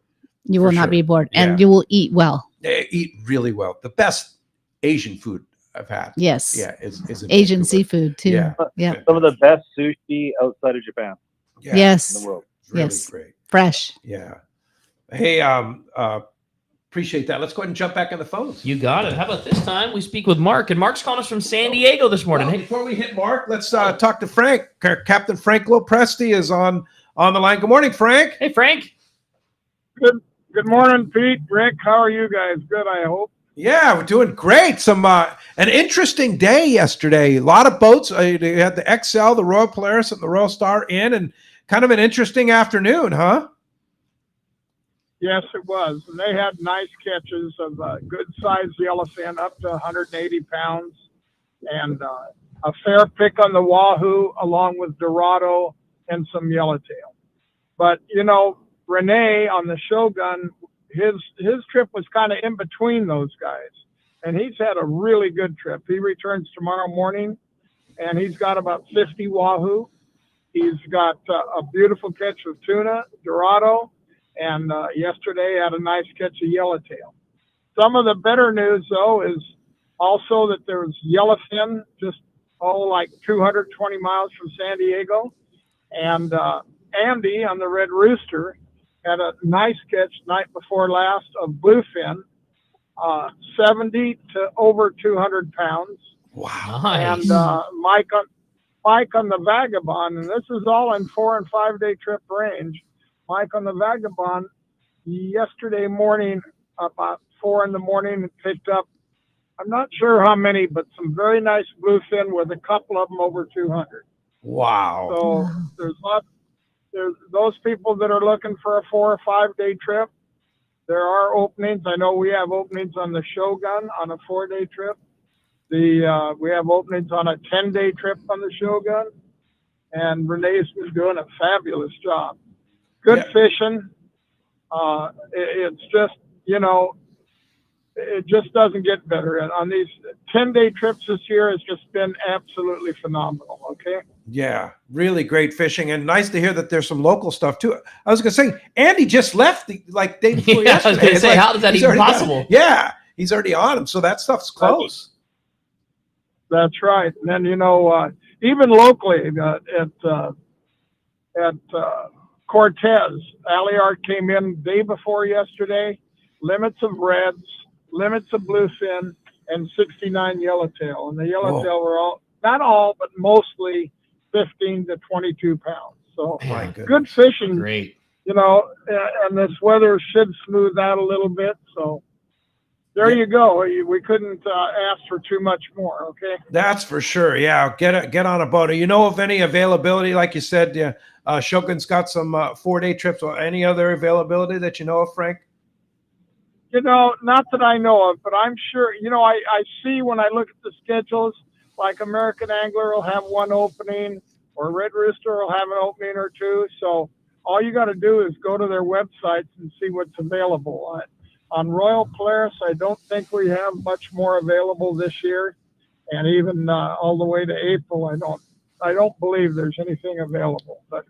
You will not be bored, and you will eat well. They eat really well. The best Asian food I've had. Yes. Yeah, is in Asian Vancouver. seafood too. Yeah. Some of the best sushi outside of Japan. Yeah. Yes. In the world. Really yes. great. Fresh. Yeah. Hey, appreciate that. Let's go ahead and jump back on the phones. You got it. How about this time we speak with Mark, and Mark's calling us from San Diego this morning. Well, before we hit Mark, let's talk to Frank. Captain Frank Lopresti is on the line. Good morning, Frank. Hey, Frank. Good morning, Pete. Rick, how are you guys? Good, I hope. Yeah, we're doing great. An interesting day yesterday. A lot of boats. They had the XL, the Royal Polaris, and the Royal Star in, and kind of an interesting afternoon, huh? Yes, it was. And they had nice catches of good-sized yellowfin up to 180 pounds, and a fair pick on the wahoo, along with Dorado and some yellowtail. But Renee on the Shogun, his trip was kind of in between those guys, and he's had a really good trip. He returns tomorrow morning, and he's got about 50 wahoo. He's got a beautiful catch of tuna, Dorado, and yesterday had a nice catch of yellowtail. Some of the better news, though, is also that there's yellowfin just like 220 miles from San Diego, and Andy on the Red Rooster had a nice catch night before last of bluefin, 70 to over 200 pounds. Wow. And Mike on the Vagabond, and this is all in 4 and 5 day trip range. Mike on the Vagabond yesterday morning, about 4 a.m, picked up, I'm not sure how many, but some very nice bluefin with a couple of them over 200. Wow. So there's those people that are looking for a 4 or 5 day trip. There are openings. I know we have openings on the Shogun on a 4-day trip. We have openings on a 10-day trip on the Shogun, and Renee's been doing a fabulous job. Good fishing. It's just, it just doesn't get better. And on these 10-day trips this year, it's just been absolutely phenomenal. Okay. Yeah, really great fishing, and nice to hear that there's some local stuff too. I was going to say, Andy just left day before yesterday. I was going to say, how is that even possible? Yeah, he's already on him, so that stuff's close. That's right. And then even locally at Cortez, Alliart came in day before yesterday. Limits of reds, limits of bluefin, and 69 yellowtail. And the yellowtail were all, not all, but mostly 15 to 22 pounds. So good fishing. Great. And this weather should smooth out a little bit. So there you go. We couldn't ask for too much more. Okay. That's for sure. Yeah, get on a boat. You know of any availability? Like you said, Shogun's got some 4-day trips. Or any other availability that you know of, Frank? Not that I know of, but I'm sure. I see when I look at the schedules, like American Angler will have one opening, or Red Rooster will have an opening or two. So all you got to do is go to their websites and see what's available. On Royal Polaris, I don't think we have much more available this year, and even all the way to April, I don't believe there's anything available. But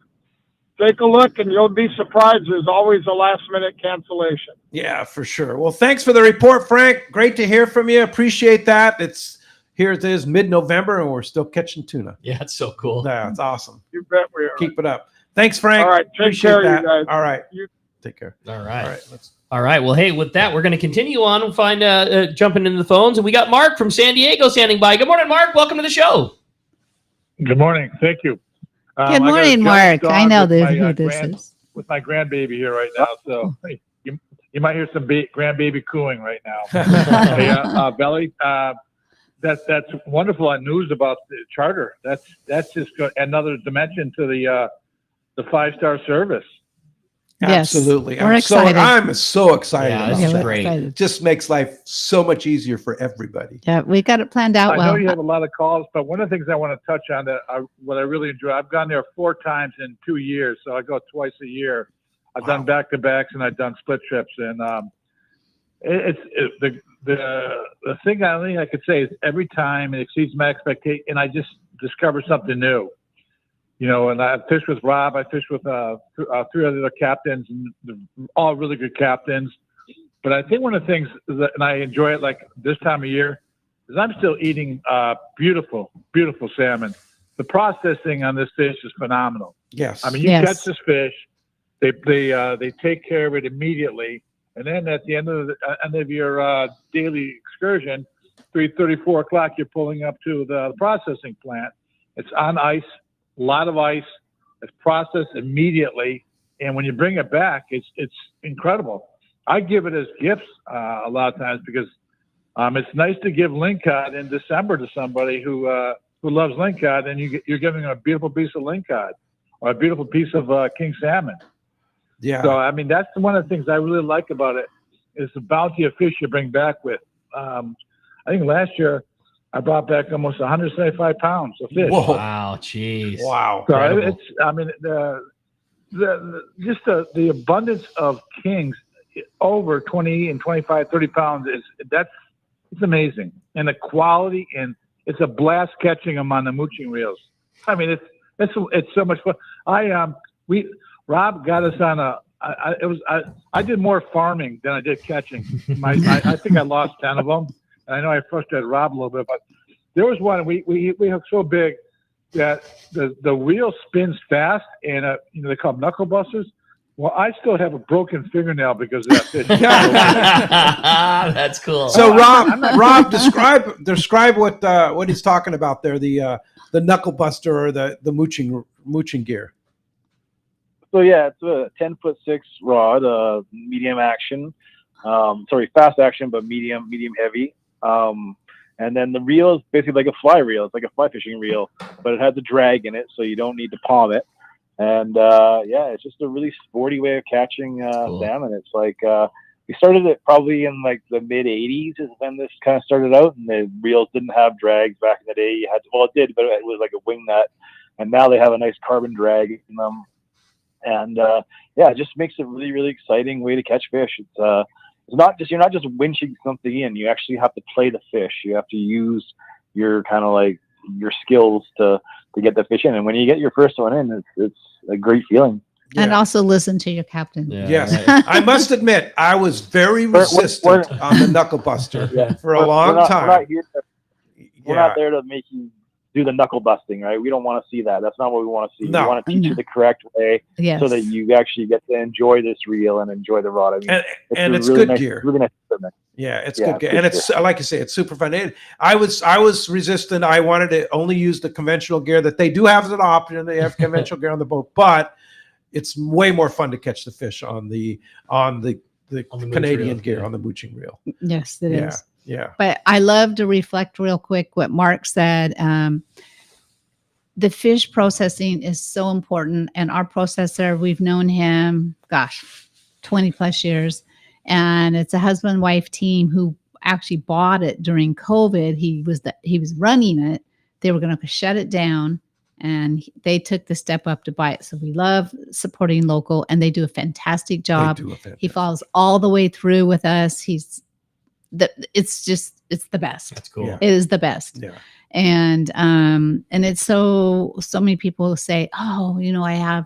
take a look, and you'll be surprised. There's always a last-minute cancellation. Yeah, for sure. Well, thanks for the report, Frank. Great to hear from you. Appreciate that. Here it is, mid-November, and we're still catching tuna. Yeah, it's so cool. Yeah, it's awesome. You bet we are. Keep it up. Thanks, Frank. All right, take care, you guys. All right, take care. All right. All right. All right. Well, hey, with that, we're going to continue on and find jumping into the phones, and we got Mark from San Diego standing by. Good morning, Mark. Welcome to the show. Good morning. Thank you. Good morning, Mark. I know who this is. With my grandbaby here right now, so you might hear some grandbaby cooing right now. Hey, Valerie, that's wonderful news about the charter. That's just another dimension to the 5-star service. Yes, absolutely. We're excited. I'm so excited. Yeah, about this is that. great. It just makes life so much easier for everybody. Yeah, we got it planned out I well. know you have a lot of calls, but one of the things I want to touch on what I really enjoy, I've gone there 4 times in 2 years, so I go twice a year. I've done back-to-backs and I've done split trips, and the thing I could say is every time it exceeds my expectation, and I just discover something new. And I fished with Rob. I fished with 3 other captains, and they're all really good captains. But I think one of the things that, and I enjoy it like this time of year, is I'm still eating beautiful, beautiful salmon. The processing on this fish is phenomenal. Yes. I mean, you catch this fish, they take care of it immediately, and then at the end of your daily excursion, 3:30, 4 o'clock, you're pulling up to the processing plant. It's on ice. A lot of ice. It's processed immediately, and when you bring it back, it's incredidible. I give it as gifts a lot of times because it's nice to give lingcod in December to somebody who loves lingcod, and you're giving them a beautiful piece of lingcod or a beautiful piece of king salmon. Yeah. So I mean, that's one of the things I really like about it is the bounty of fish you bring back with. I think last year I brought back almost 175 pounds of fish. Whoa. Wow, jeez. Wow. So the abundance of kings over 20 and 25, 30 pounds it's amazing. And the quality, and it's a blast catching them on the mooching reels. I mean, it's so much fun. Rob got us on I did more farming than I did catching. I think I lost 10 of them. I know I frustrated Rob a little bit, but there was one we have so big that the wheel spins fast, and they call them knuckle busters. Well, I still have a broken fingernail because of that fish. That's cool. So Rob, describe what he's talking about there, the knuckle buster or the mooching gear. So yeah, it's a 10'6" rod, medium action. Fast action, but medium heavy. And then the reel is basically like a fly reel. It's like a fly fishing reel, but it has a drag in it, so you don't need to palm it. And it's just a really sporty way of catching salmon. It's like we started it probably in like the mid '80s is when this kind of started out, and the reels didn't have drags back in the day. It did, but it was like a wing nut, and now they have a nice carbon drag in them. And it just makes it a really, really exciting way to catch fish. It's not just, you're not just winching something in. You actually have to play the fish. You have to use your kind of like your skills to get the fish in. And when you get your first one in, it's a great feeling. And also listen to your captain. Yeah, yes. I must admit, I was very resistant on the knuckle buster for a long time. We're not there to make you do the knuckle busting, right? We don't want to see that. That's not what we want to see. No. We want to teach you the correct way so that you actually get to enjoy this reel and enjoy the rod. I mean, it's really good gear. Really nice equipment. Yeah, it's good gear. And it's like you say, it's super fun. I was resistant. I wanted to only use the conventional gear that they do have as an option. They have conventional gear on the boat, but it's way more fun to catch the fish on the On the mooch Canadian reel, gear yeah. on the mooching reel. Yes, it is. Yeah. But I love to reflect real quick what Mark said. The fish processing is so important. And our processor, we've known him, 20 plus years. And it's a husband-wife team who actually bought it during COVID. He was running it. They were going to shut it down. And they took the step up to buy it. So we love supporting local, and they do a fantastic job. He follows all the way through with us. It's the best. That's cool. Yeah. It is the best. Yeah. And it's so many people say, oh, I have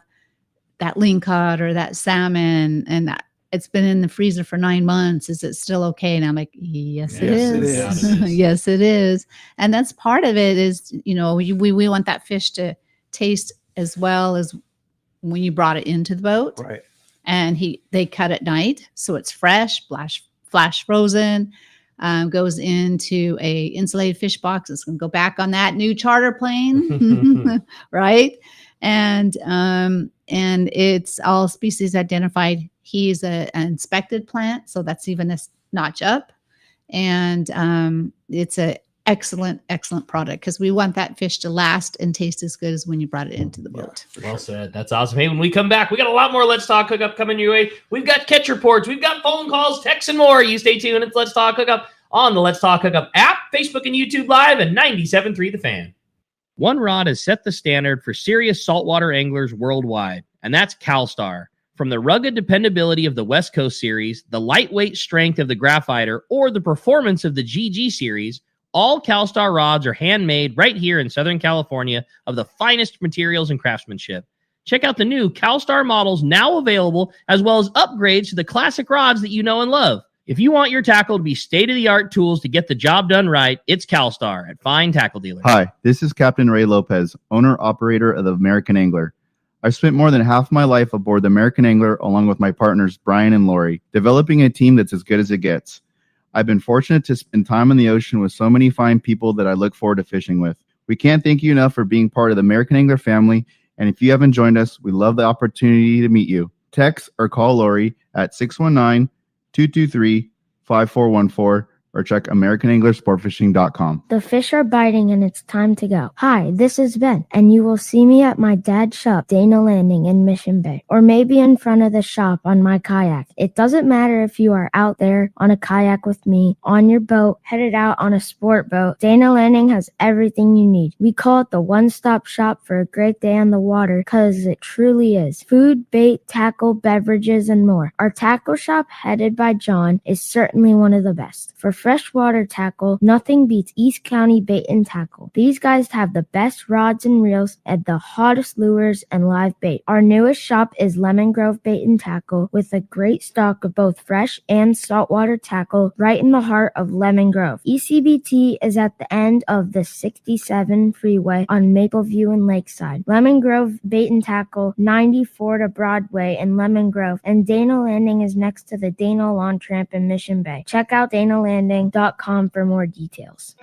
that lingcod or that salmon, and it's been in the freezer for 9 months. Is it still okay? And I'm like, yes, it is. Yes, it is. And that's part of it is, we want that fish to taste as well as when you brought it into the boat. Right. And they cut at night. So it's fresh, flash frozen, goes into a insulated fish box. It's going to go back on that new charter plane. Right. And it's all species identified. He's an inspected plant, so that's even a notch up. And it's a excellent product because we want that fish to last and taste as good as when you brought it into the boat. Well said. That's awesome. Hey, when we come back, we got a lot more Let's Talk Hookup coming your way. We've got catch reports. We've got phone calls, texts, and more. You stay tuned. It's Let's Talk Hookup on the Let's Talk Hookup app, Facebook and YouTube Live, and 97.3 The Fan. One rod has set the standard for serious saltwater anglers worldwide, and that's CalStar. From the rugged dependability of the West Coast series, the lightweight strength of the Graphiter, or the performance of the GG series, all CalStar rods are handmade right here in Southern California of the finest materials and craftsmanship. Check out the new CalStar models now available, as well as upgrades to the classic rods that you know and love. If you want your tackle to be state-of-the-art tools to get the job done right, it's CalStar at Fine Tackle Dealer. Hi, this is Captain Ray Lopez, owner-operator of the American Angler. I've spent more than half my life aboard the American Angler along with my partners Brian and Lori, developing a team that's as good as it gets. I've been fortunate to spend time in the ocean with so many fine people that I look forward to fishing with. We can't thank you enough for being part of the American Angler family, and if you haven't joined us, we love the opportunity to meet you. Text or call Lori at 619-223-5414 or check AmericanAnglerSportFishing.com. The fish are biting and it's time to go. Hi, this is Ben, and you will see me at my dad's shop, Dana Landing in Mission Bay, or maybe in front of the shop on my kayak. It doesn't matter if you are out there on a kayak with me, on your boat, headed out on a sport boat. Dana Landing has everything you need. We call it the one-stop shop for a great day on the water because it truly is. Food, bait, tackle, beverages, and more. Our tackle shop, headed by John, is certainly one of the best. For freshwater tackle, nothing beats East County Bait and Tackle. These guys have the best rods and reels and the hottest lures and live bait. Our newest shop is Lemon Grove Bait and Tackle with a great stock of both fresh and saltwater tackle right in the heart of Lemon Grove. ECBT is at the end of the 67 freeway on Mapleview and Lakeside. Lemon Grove Bait and Tackle, 94 to Broadway in Lemon Grove, and Dana Landing is next to the Dana Lawn Tramp in Mission Bay. Check out DanaLanding.com for more details.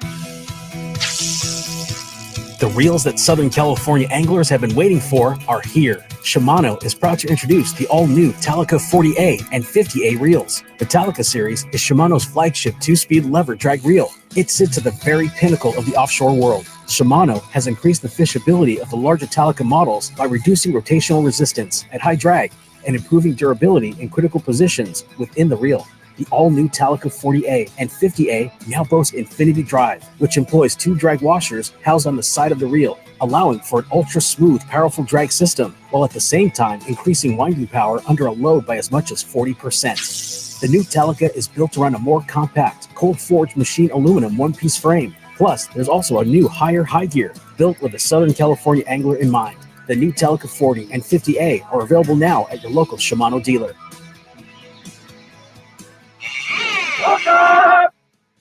The reels that Southern California anglers have been waiting for are here. Shimano is proud to introduce the all-new Talica 40A and 50A reels. The Talica series is Shimano's flagship 2-speed lever drag reel. It sits at the very pinnacle of the offshore world. Shimano has increased the fishability of the larger Talica models by reducing rotational resistance at high drag and improving durability in critical positions within the reel. The all-new Talica 40A and 50A now boast Infinity Drive, which employs 2 drag washers housed on the side of the reel, allowing for an ultra-smooth, powerful drag system, while at the same time increasing winding power under a load by as much as 40%. The new Talica is built around a more compact, cold-forged machine aluminum one-piece frame. Plus, there's also a new higher high gear, built with the Southern California angler in mind. The new Talica 40 and 50A are available now at your local Shimano dealer.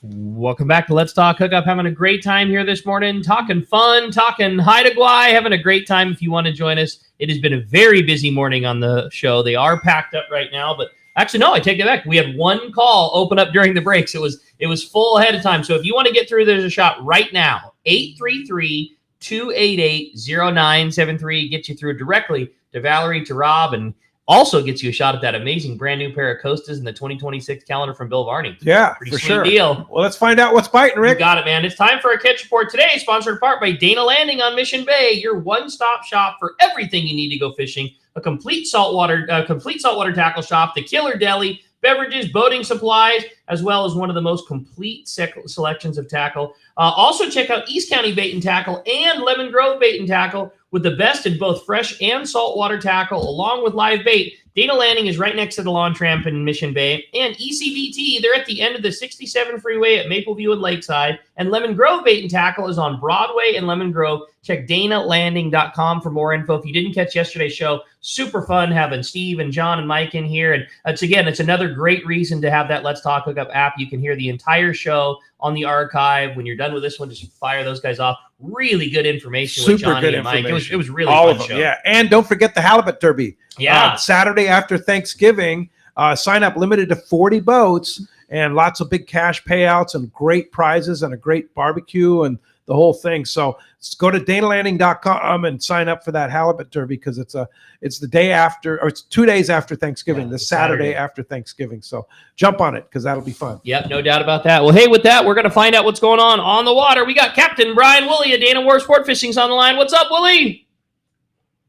Welcome back to Let's Talk Hookup. Having a great time here this morning, talking fun, talking Haida Gwaii, having a great time. If you want to join us, it has been a very busy morning on the show. They are packed up right now, but actually, no, I take it back. We had one call open up during the breaks. It was full ahead of time. So if you want to get through, there's a shot right now. 833-288-0973 gets you through directly to Valerie, to Rob, and Also gets you a shot at that amazing brand new pair of Costas in the 2026 calendar from Bill Varney. Yeah, Pretty for sweet sure. deal. Well, let's find out what's biting, Rick. You got it, man. It's time for a catch report today, sponsored in part by Dana Landing on Mission Bay, your one-stop shop for everything you need to go fishing. A complete saltwater tackle shop, the killer deli, beverages, boating supplies, as well as one of the most complete selections of tackle. Also, check out East County Bait and Tackle and Lemon Grove Bait and Tackle with the best in both fresh and saltwater tackle, along with live bait. Dana Landing is right next to the lawn tramp in Mission Bay. And ECBT, they're at the end of the 67 freeway at Mapleview and Lakeside. And Lemon Grove Bait and Tackle is on Broadway and Lemon Grove. Check danalanding.com for more info. If you didn't catch yesterday's show, super fun having Steve and John and Mike in here. And it's another great reason to have that Let's Talk Hookup app. You can hear the entire show on the archive. When you're done with this one, just fire those guys off. Really good information with Johnny and Mike. It was really all fun of them, show. yeah. And don't forget the Halibut Derby. Yeah. Saturday after Thanksgiving. Sign up limited to 40 boats and lots of big cash payouts and great prizes and a great barbecue and the whole thing. So go to danalanding.com and sign up for that Halibut Derby because it's the day after, or it's 2 days after Thanksgiving, the Saturday after Thanksgiving. So jump on it because that'll be fun. Yep, no doubt about that. Well, hey, with that, we're going to find out what's going on the water. We got Captain Brian Woolley of Dana War Sport Fishing's on the line. What's up, Woolley?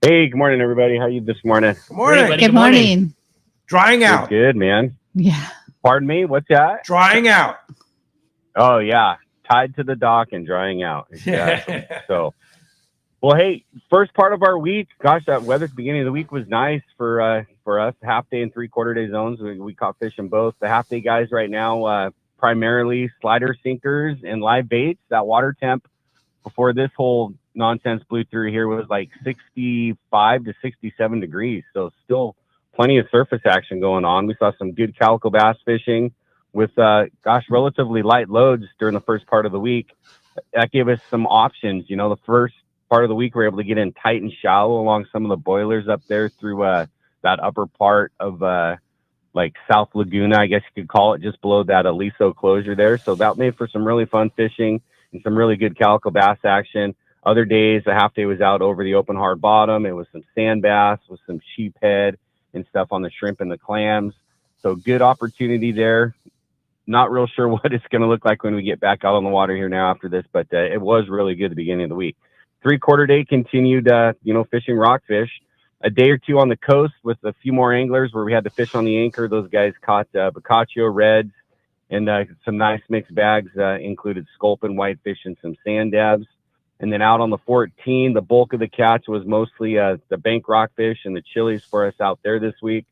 Hey, good morning, everybody. How are you this morning? Good morning. Hey, buddy. Good morning. Drying out. Good, man. Yeah. Pardon me? What's that? Drying out. Oh, yeah. Tied to the dock and drying out. Exactly. So, well, hey, first part of our week, gosh, that weather at the beginning of the week was nice for us. Half day and 3/4 day zones. We caught fish in both. The half day guys right now, primarily slider sinkers and live baits. That water temp before this whole nonsense blew through here was like 65 to 67 degrees. So still plenty of surface action going on. We saw some good calico bass fishing with, relatively light loads during the first part of the week. That gave us some options. You know, the first part of the week, we were able to get in tight and shallow along some of the boilers up there through that upper part of like South Laguna, I guess you could call it, just below that Aliso closure there. So that made for some really fun fishing and some really good calico bass action. Other days, the half day was out over the open hard bottom. It was some sand bass with some sheephead and stuff on the shrimp and the clams. So good opportunity there. Not real sure what it's going to look like when we get back out on the water here now after this, but it was really good at the beginning of the week. 3/4 day continued, fishing rockfish. A day or two on the coast with a few more anglers where we had to fish on the anchor. Those guys caught Boccaccio reds and some nice mixed bags, included sculpin, whitefish, and some sand dabs. And then out on the 14, the bulk of the catch was mostly the bank rockfish and the chilies for us out there this week.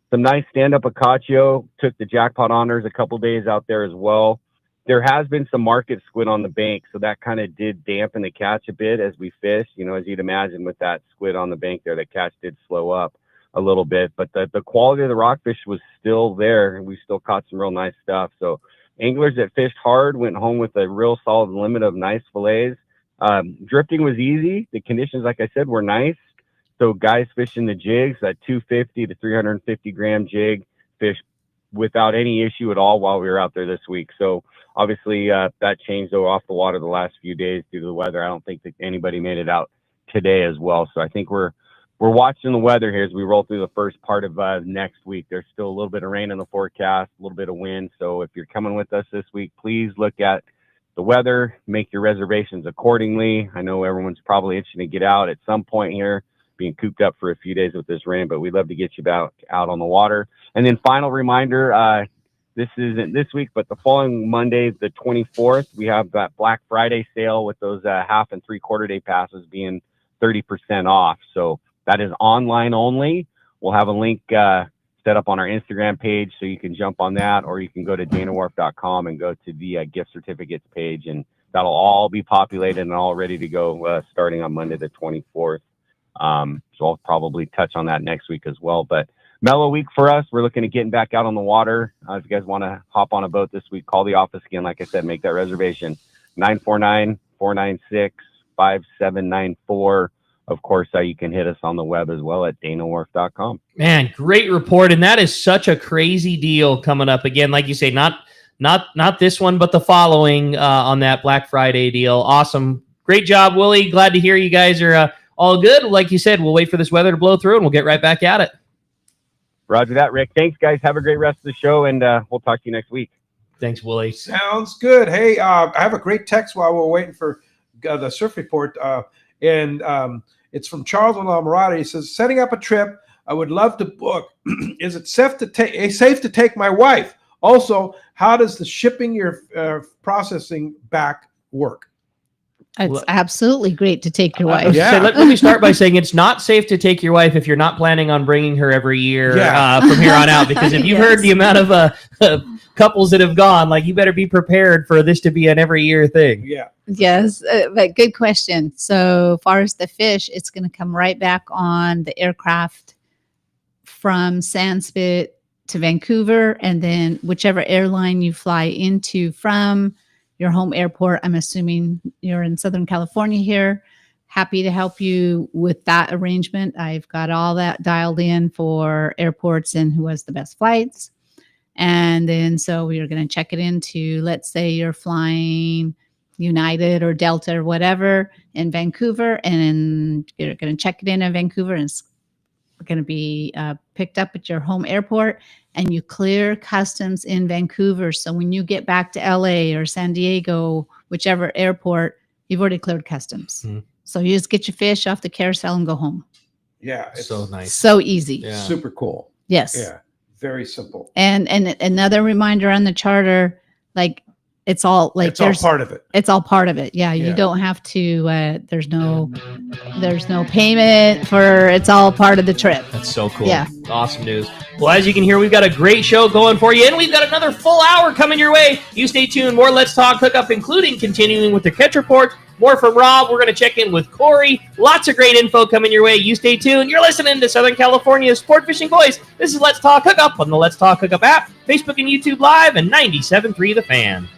Some nice stand-up Boccaccio. Took the jackpot honors a couple days out there as well. There has been some market squid on the bank, so that kind of did dampen the catch a bit as we fished. You know, as you'd imagine with that squid on the bank there, the catch did slow up a little bit. But the quality of the rockfish was still there, and we still caught some real nice stuff. So anglers that fished hard went home with a real solid limit of nice fillets. Drifting was easy. The conditions, like I said, were nice. So guys fishing the jigs, that 250 to 350 gram jig, fish without any issue at all while we were out there this week. So obviously that changed though off the water the last few days due to the weather. I don't think that anybody made it out today as well. So I think we're watching the weather here as we roll through the first part of next week. There's still a little bit of rain in the forecast, a little bit of wind. So if you're coming with us this week, please look at the weather, make your reservations accordingly. I know everyone's probably itching to get out at some point here, being cooped up for a few days with this rain, but we'd love to get you back out on the water. And then final reminder, this isn't this week, but the following Monday, the 24th, we have that Black Friday sale with those half and 3/4 day passes being 30% off. So that is online only. We'll have a link set up on our Instagram page so you can jump on that, or you can go to danawharf.com and go to the gift certificates page, and that'll all be populated and all ready to go starting on Monday the 24th. So I'll probably touch on that next week as well. But mellow week for us. We're looking at getting back out on the water. If you guys want to hop on a boat this week, call the office again. Like I said, make that reservation. 949-496-5794. Of course, you can hit us on the web as well at danawharf.com. Man, great report. And that is such a crazy deal coming up again. Like you say, not this one, but the following on that Black Friday deal. Awesome. Great job, Willie. Glad to hear you guys are all good. Like you said, we'll wait for this weather to blow through and we'll get right back at it. Roger that, Rick. Thanks, guys. Have a great rest of the show, and we'll talk to you next week. Thanks, Willie. Sounds good. Hey, I have a great text while we're waiting for the surf report, and it's from Charles Lamarada. He says, setting up a trip I would love to book. Is it safe to take my wife? Also, how does the shipping your processing back work? It's absolutely great to take your wife. So let me start by saying it's not safe to take your wife if you're not planning on bringing her every year from here on out. Because if you've heard the amount of couples that have gone, like, you better be prepared for this to be an every year thing. Yeah. Yes, but good question. So far as the fish, it's going to come right back on the aircraft from Sandspit to Vancouver, and then whichever airline you fly into from your home airport. I'm assuming you're in Southern California here. Happy to help you with that arrangement. I've got all that dialed in for airports and who has the best flights. And then so we are going to check it into, let's say you're flying United or Delta or whatever in Vancouver, and you're going to check it in Vancouver, and it's going to be picked up at your home airport, and you clear customs in Vancouver. So when you get back to LA or San Diego, whichever airport, you've already cleared customs. So you just get your fish off the carousel and go home. Yeah. It's so nice. So easy. Super cool. Yes. Yeah. Very simple. And another reminder on the charter, like, it's all like It's all part of it. It's all part of it. Yeah. You don't have to, there's no payment for, it's all part of the trip. That's so cool. Yeah. Awesome news. Well, as you can hear, we've got a great show going for you, and we've got another full hour coming your way. You stay tuned. More Let's Talk Hookup, including continuing with the catch report. More from Rob. We're going to check in with Corey. Lots of great info coming your way. You stay tuned. You're listening to Southern California's Sport Fishing Voice. This is Let's Talk Hookup on the Let's Talk Hookup app, Facebook and YouTube Live, and 97.3 The Fan.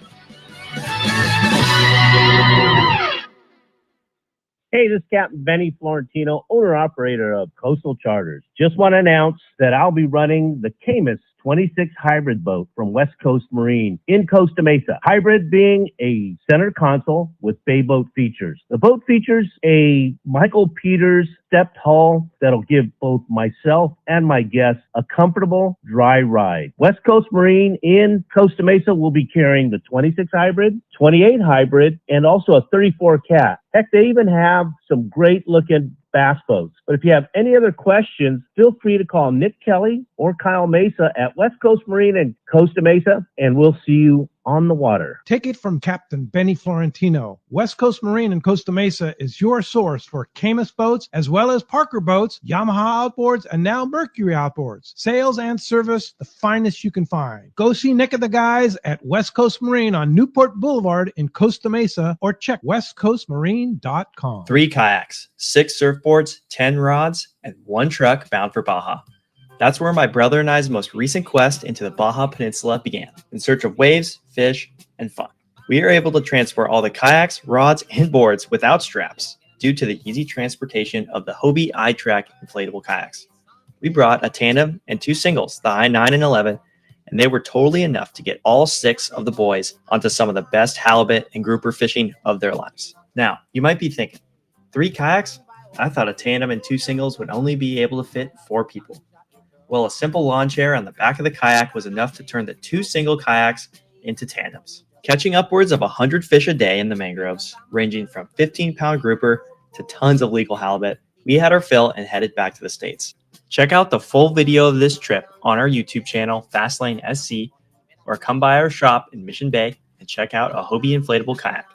Hey, this is Captain Benny Florentino, owner-operator of Coastal Charters. Just want to announce that I'll be running the Camus 26 hybrid boat from West Coast Marine in Costa Mesa. Hybrid being a center console with bay boat features. The boat features a Michael Peters stepped hull that'll give both myself and my guests a comfortable dry ride. West Coast Marine in Costa Mesa will be carrying the 26 hybrid, 28 hybrid, and also a 34 cat. Heck, they even have some great looking bass boats. But if you have any other questions, feel free to call Nick Kelly or Kyle Mesa at West Coast Marine in Costa Mesa, and we'll see you on the water. Take it from Captain Benny Florentino. West Coast Marine in Costa Mesa is your source for Camus boats, as well as Parker boats, Yamaha outboards, and now Mercury outboards. Sales and service, the finest you can find. Go see Nick and the guys at West Coast Marine on Newport Boulevard in Costa Mesa, or check westcoastmarine.com. 3 kayaks, 6 surfboards, 10 rods, and 1 truck bound for Baja. That's where my brother and I's most recent quest into the Baja Peninsula began, in search of waves, fish, and fun. We are able to transport all the kayaks, rods, and boards without straps due to the easy transportation of the Hobie iTrack inflatable kayaks. We brought a tandem and 2 singles, the I-9 and 11, and they were totally enough to get all 6 of the boys onto some of the best halibut and grouper fishing of their lives. Now, you might be thinking, 3 kayaks? I thought a tandem and 2 singles would only be able to fit 4 people. Well, a simple lawn chair on the back of the kayak was enough to turn the 2 single kayaks into tandems. Catching upwards of 100 fish a day in the mangroves, ranging from 15-pound grouper to tons of legal halibut, we had our fill and headed back to the States. Check out the full video of this trip on our YouTube channel, Fastlane SC, or come by our shop in Mission Bay and check out a Hobie inflatable kayak.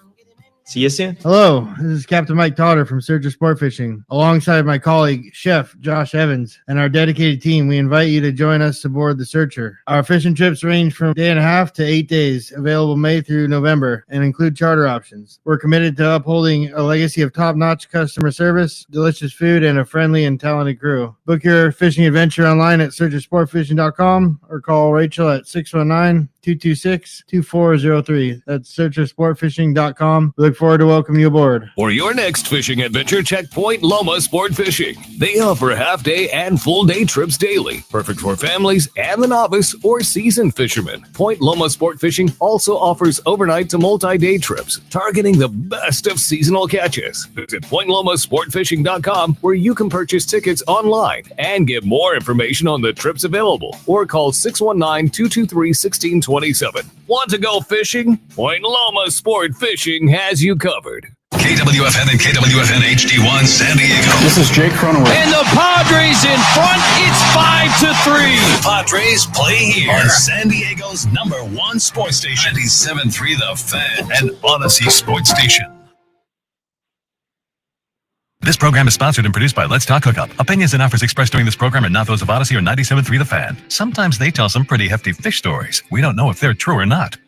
See you soon. Hello, this is Captain Mike Totter from Surger Sport Fishing. Alongside my colleague, Chef Josh Evans, and our dedicated team, we invite you to join us aboard the Searcher. Our fishing trips range from 1.5 to 8 days, available May through November, and include charter options. We're committed to upholding a legacy of top-notch customer service, delicious food, and a friendly and talented crew. Book your fishing adventure online at searchersportfishing.com or call Rachel at 619-226-2403. That's searchersportfishing.com. We look forward to welcome you aboard. For your next fishing adventure, check Point Loma Sport Fishing. They offer half-day and full-day trips daily, perfect for families and the novice or seasoned fishermen. Point Loma Sport Fishing also offers overnight to multi-day trips, targeting the best of seasonal catches. Visit PointLomaSportFishing.com, where you can purchase tickets online and get more information on the trips available, or call 619-223-1627. Want to go fishing? Point Loma Sport Fishing has you covered. KWFN and KWFN HD1 San Diego. This is Jake Cronenworth. And the Padres in front. It's 5-3. The Padres play here on San Diego's #1 sports station, 97.3 The Fan and Odyssey Sports Station. This program is sponsored and produced by Let's Talk Hookup. Opinions and offers expressed during this program are not those of Odyssey or 97.3 The Fan. Sometimes they tell some pretty hefty fish stories. We don't know if they're true or not.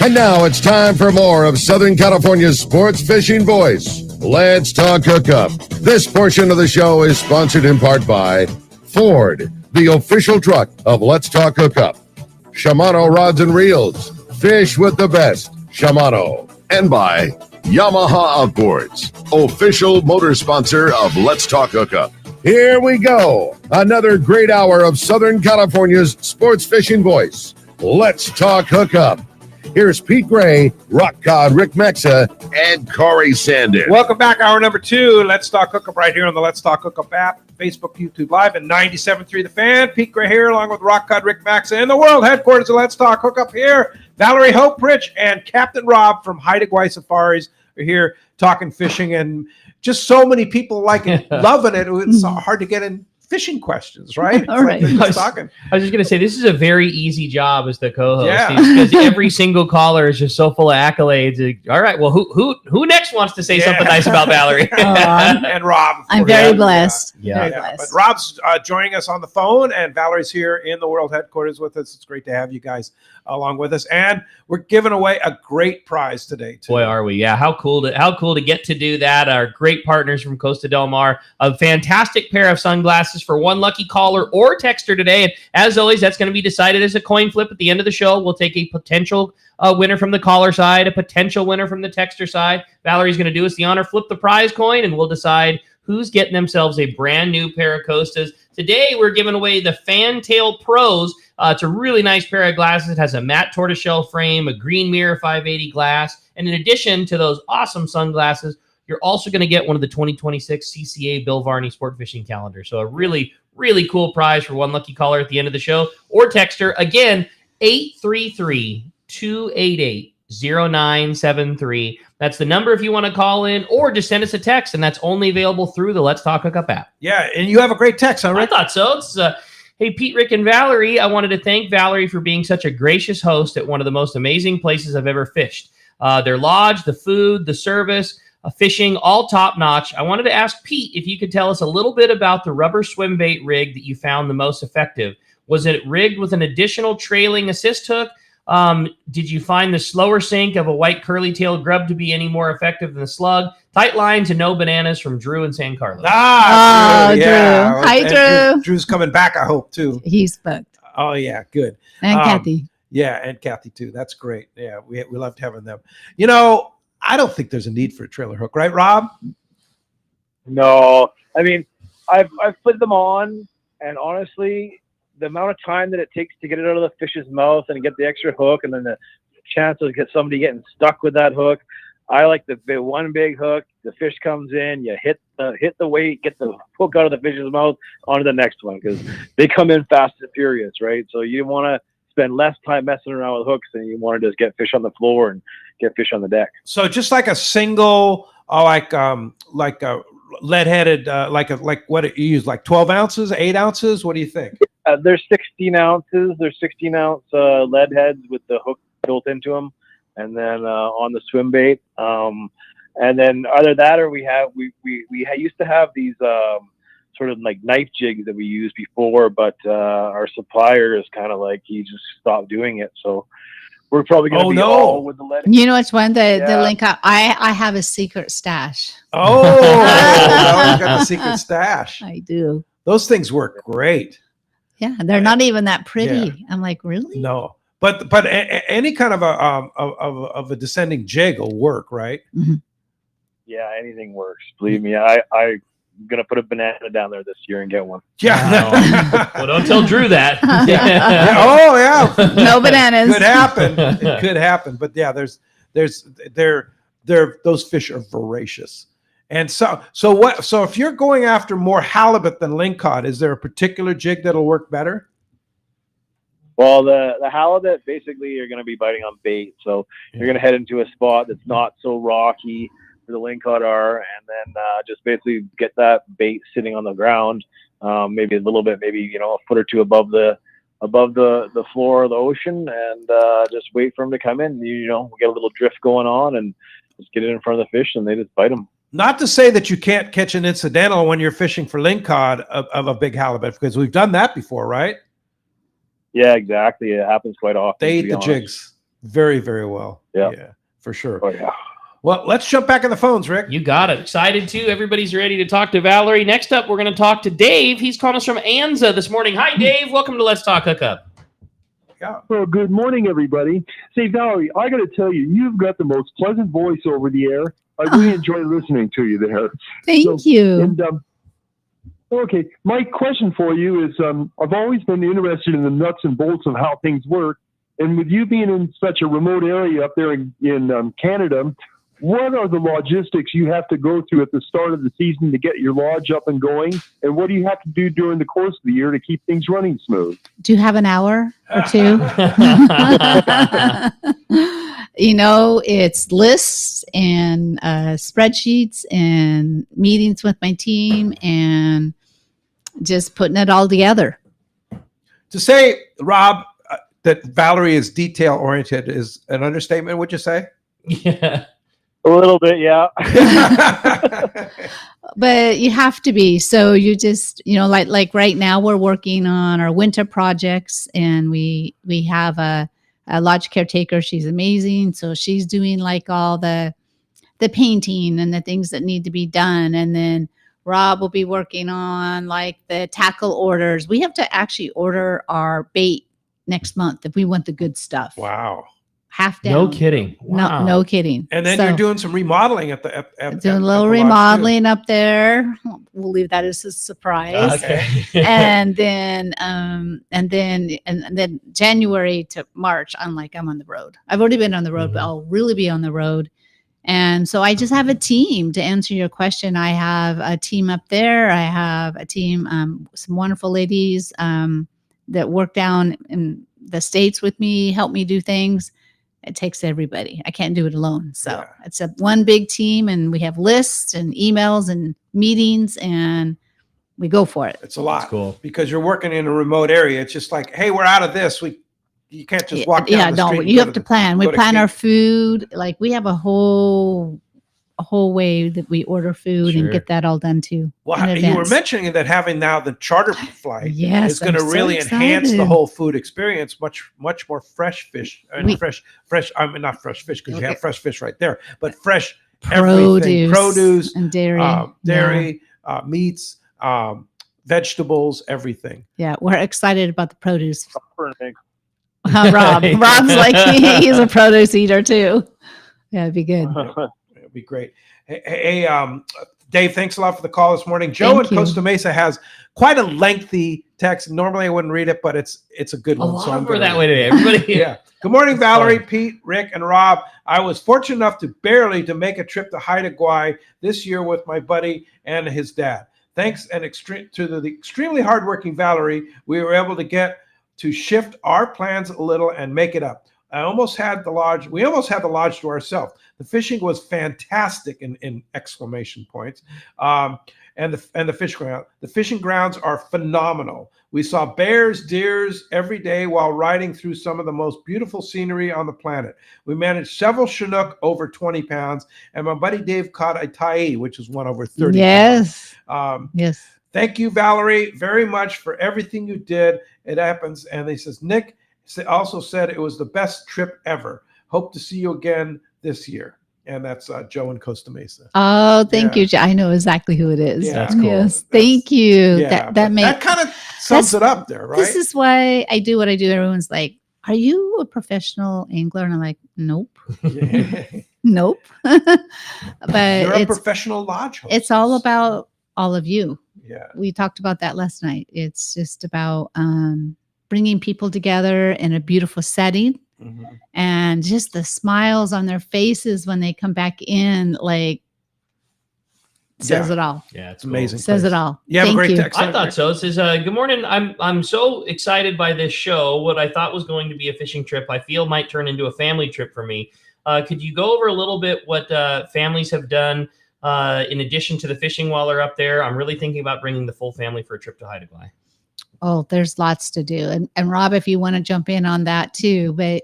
And now it's time for more of Southern California's sports fishing voice. Let's Talk Hookup. This portion of the show is sponsored in part by Ford, the official truck of Let's Talk Hookup. Shimano Rods and Reels. Fish with the best. Shimano. And by Yamaha Outboards, official motor sponsor of Let's Talk Hookup. Here we go. Another great hour of Southern California's sports fishing voice. Let's Talk Hookup. Here's Pete Gray, Rock Cod, Rick Mexa, and Corey Sandin. Welcome back. Hour number 2. Let's Talk Hookup right here on the Let's Talk Hookup app, Facebook, YouTube Live, and 97.3 The Fan. Pete Gray here, along with Rock Cod, Rick Mexa, and the world headquarters of Let's Talk Hookup here. Valerie Hoperich and Captain Rob from Haida Gwaii Safaris are here talking fishing, and just so many people like it, loving it. It's hard to get in fishing questions, right? All right. Like I was just going to say, this is a very easy job as the co-host. Yeah. Because every single caller is just so full of accolades. All right, well, who next wants to say something nice about Valerie? And Rob. I'm very blessed. Yeah. Very But blessed. Rob's joining us on the phone, and Valerie's here in the world headquarters with us. It's great to have you guys along with us, and we're giving away a great prize today too. Boy, are we? Yeah, how cool to get to do that. Our great partners from Costa Del Mar, a fantastic pair of sunglasses for one lucky caller or texter today. And as always, that's going to be decided as a coin flip at the end of the show. We'll take a potential winner from the caller side, a potential winner from the texter side. Valerie's going to do us the honor, flip the prize coin, and we'll decide who's getting themselves a brand new pair of Costas. Today, we're giving away the Fantail Pros. It's a really nice pair of glasses. It has a matte tortoiseshell frame, a green mirror 580 glass. And in addition to those awesome sunglasses, you're also going to get one of the 2026 CCA Bill Varney Sport Fishing Calendar. So a really, really cool prize for one lucky caller at the end of the show. Or texter, again, 833-288-0973. That's the number if you want to call in, or just send us a text, and that's only available through the Let's Talk Hookup app. Yeah, and you have a great text, huh, Rick? I thought so. It's hey, Pete, Rick, and Valerie. I wanted to thank Valerie for being such a gracious host at one of the most amazing places I've ever fished. Their lodge, the food, the service, fishing, all top notch. I wanted to ask Pete if you could tell us a little bit about the rubber swim bait rig that you found the most effective. Was it rigged with an additional trailing assist hook? Did you find the slower sink of a white curly-tailed grub to be any more effective than the slug? Tight lines and no bananas from Drew in San Carlos. Drew. Yeah. Hi, And Drew. Drew's coming back, I hope, too. He's booked. Oh, yeah, good. And Kathy. Yeah, and Kathy, too. That's great. Yeah, we loved having them. You know, I don't think there's a need for a trailer hook, right, Rob? No, I mean, I've put them on, and honestly, the amount of time that it takes to get it out of the fish's mouth and get the extra hook, and then the chance of somebody getting stuck with that hook, I like the one big hook. The fish comes in, you hit the weight, get the hook out of the fish's mouth, onto the next one, because they come in fast and furious, right? So you want to spend less time messing around with hooks, and you want to just get fish on the floor and get fish on the deck. So just like a single, like a lead-headed, like what you use, like 12 ounces, 8 ounces? What do you think? They're 16 ounces. They're 16-ounce lead heads with the hook built into them, and then on the swim bait. And then either that, or we used to have these sort of like knife jigs that we used before, but our supplier is kind of like, he just stopped doing it. So we're probably going to be all with the lead. You know which one? The link up. I have a secret stash. Oh, well, got the secret stash. I do. Those things work great. Yeah, they're not even that pretty. Yeah. I'm like, really? No, But any kind of a descending jig will work, right? Mm-hmm. Yeah, anything works. Believe me, I'm gonna put a banana down there this year and get one. Yeah. Well, don't tell Drew that. Yeah. Oh yeah. No bananas. Could happen. It could happen. But yeah, those fish are voracious. And so if you're going after more halibut than lingcod, is there a particular jig that'll work better? Well, the halibut basically you're going to be biting on bait, so you're going to head into a spot that's not so rocky where the lingcod are, and then just basically get that bait sitting on the ground, maybe a little bit, maybe a foot or two above the floor of the ocean, and just wait for them to come in. We get a little drift going on, and just get it in front of the fish, and they just bite them. Not to say that you can't catch an incidental when you're fishing for lingcod of a big halibut, because we've done that before, right? Yeah, exactly. It happens quite often. They eat the jigs very, very well. Yeah, for sure. Oh, yeah. Well, let's jump back in the phones, Rick. You got it. Excited too. Everybody's ready to talk to Valerie. Next up, we're going to talk to Dave. He's calling us from Anza this morning. Hi, Dave. Welcome to Let's Talk Hookup. Yeah. Well, good morning, everybody. Say, Valerie, I got to tell you, you've got the most pleasant voice over the air. I really enjoy listening to you there. Thank you. And, okay, my question for you is, I've always been interested in the nuts and bolts of how things work. And with you being in such a remote area up there in Canada, what are the logistics you have to go through at the start of the season to get your lodge up and going? And what do you have to do during the course of the year to keep things running smooth? Do you have an hour or two? It's lists and spreadsheets and meetings with my team and just putting it all together. To say, Rob, that Valerie is detail oriented is an understatement, would you say? Yeah. A little bit, yeah. But you have to be. So you just, like right now we're working on our winter projects, and we have a lodge caretaker. She's amazing. So she's doing like all the painting and the things that need to be done. And then Rob will be working on like the tackle orders. We have to actually order our bait next month if we want the good stuff. Wow. Half down. No kidding. Wow. No kidding. And then you're doing some remodeling at doing a little remodeling up there. We'll leave that as a surprise. Okay. and then January to March, I'm on the road. I've already been on the road, but I'll really be on the road. And so I just have a team. To answer your question, I have a team up there. I have a team, some wonderful ladies that work down in the States with me, help me do things. It takes everybody. I can't do it alone. So it's one big team, and we have lists and emails and meetings, and we go for it. It's a lot. That's cool. Because you're working in a remote area. It's just like, hey, we're out of this. You can't just walk down the street. You have to plan. We plan our food. Like we have a whole way that we order food and get that all done too. Well, you were mentioning that having now the charter flight yes, is going to really enhance the whole food experience. Much more fresh fish and fresh. I mean, not fresh fish because you have fresh fish right there, but fresh produce and dairy, meats, vegetables, everything. Yeah, we're excited about the produce. Rob. Rob's like he's a produce eater too. Yeah, it'd be good. It'd be great. Hey, Dave, thanks a lot for the call this morning. Joe in Costa Mesa has quite a lengthy text. Normally I wouldn't read it, but it's a good one. So I'm that way today. Everybody. Yeah. Good morning, Valerie, Pete, Rick, and Rob. I was fortunate enough to make a trip to Haida Gwaii this year with my buddy and his dad. Thanks to the extremely hardworking Valerie, we were able to get to shift our plans a little and make it up. We almost had the lodge to ourselves. The fishing was fantastic in exclamation points. And the fish ground. The fishing grounds are phenomenal. We saw bears, deers every day while riding through some of the most beautiful scenery on the planet. We managed several Chinook over 20 pounds, and my buddy Dave caught a tai, which is one over 30 pounds. Yes. Thank you, Valerie, very much for everything you did. It happens. And he says, Nick also said it was the best trip ever. Hope to see you again this year. And that's Joe in Costa Mesa. Oh, thank you, Joe. I know exactly who it is. Yeah, that's cool. Yes, thank you. Yeah, that kind of sums it up there, right? This is why I do what I do. Everyone's like, are you a professional angler? And I'm like, nope. Nope. But You're a it's professional lodge host. it's all about all of you. Yeah. We talked about that last night. It's just about bringing people together in a beautiful setting. Mm-hmm. And just the smiles on their faces when they come back in, like, says it all. Yeah, it's amazing. Says it all. You have Thank a great you. text. I thought so. It says, good morning. I'm so excited by this show. What I thought was going to be a fishing trip, I feel might turn into a family trip for me. Could you go over a little bit what families have done in addition to the fishing while they're up there? I'm really thinking about bringing the full family for a trip to Haida Gwaii. Oh, there's lots to do. And Rob, if you want to jump in on that too, but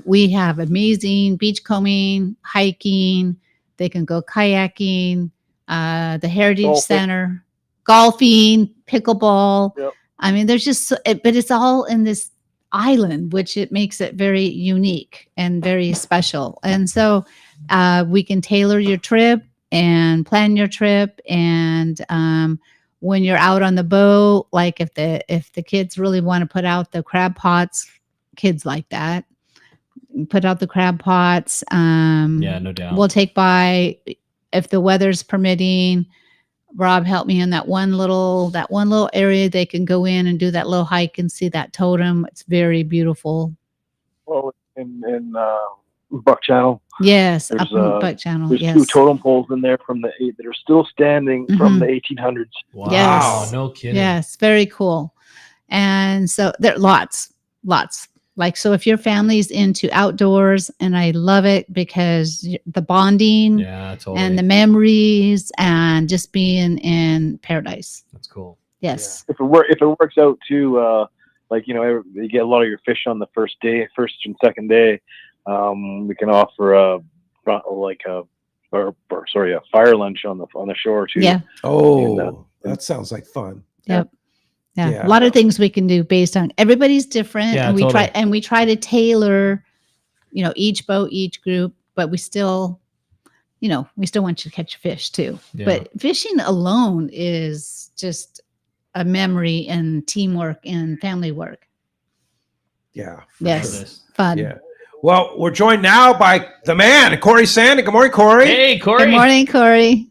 we have amazing beachcombing, hiking. They can go kayaking, the Heritage Center, golfing, pickleball. Yep. I mean, there's just, but it's all in this island, which it makes it very unique and very special. And so we can tailor your trip and plan your trip. And when you're out on the boat, like if the kids really want to put out the crab pots, kids like that, put out the crab pots. Yeah, no doubt. We'll take by, if the weather's permitting. Rob helped me in that one little area. They can go in and do that little hike and see that totem. It's very beautiful. Well, in Buck Channel. Yes, There's, up in Buck Channel. There's Yes. 2 totem poles in there that are still standing from the 1800s. Wow, Yes. no kidding. Yes, very cool. And so there are lots. Like, so if your family's into outdoors, and I love it because the bonding Yeah, totally. and the memories and just being in paradise. That's cool. Yes. If it works out too, like, you know, you get a lot of your fish on the first and second day. We can offer a fire lunch on the shore too. Yeah. Oh, And, that sounds like fun. Yep. Yeah. Yeah. A lot of things we can do based on everybody's different. Yeah, and we totally. try to tailor, you know, each boat, each group, but we still want you to catch fish too. Yeah. But fishing alone is just a memory and teamwork and family work. Yeah. Yes. Fun. Yeah. Well, we're joined now by the man, Corey Sandy. Good morning, Corey. Hey, Corey. Good morning, Corey.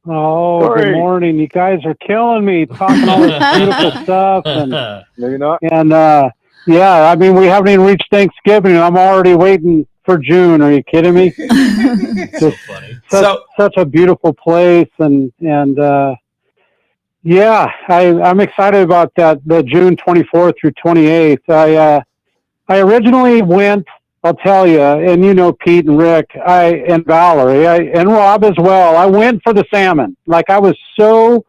Oh, Corey. good morning. You guys are killing me talking all this beautiful stuff. And, No, you're not. and yeah, I mean, we haven't even reached Thanksgiving, and I'm already waiting for June. Are you kidding me? So funny. Such a beautiful place. And yeah, I'm excited about that, the June 24th through 28th. I originally went, I'll tell you, and you know Pete and Rick, and Valerie, and Rob as well. I went for the salmon. Like, I was so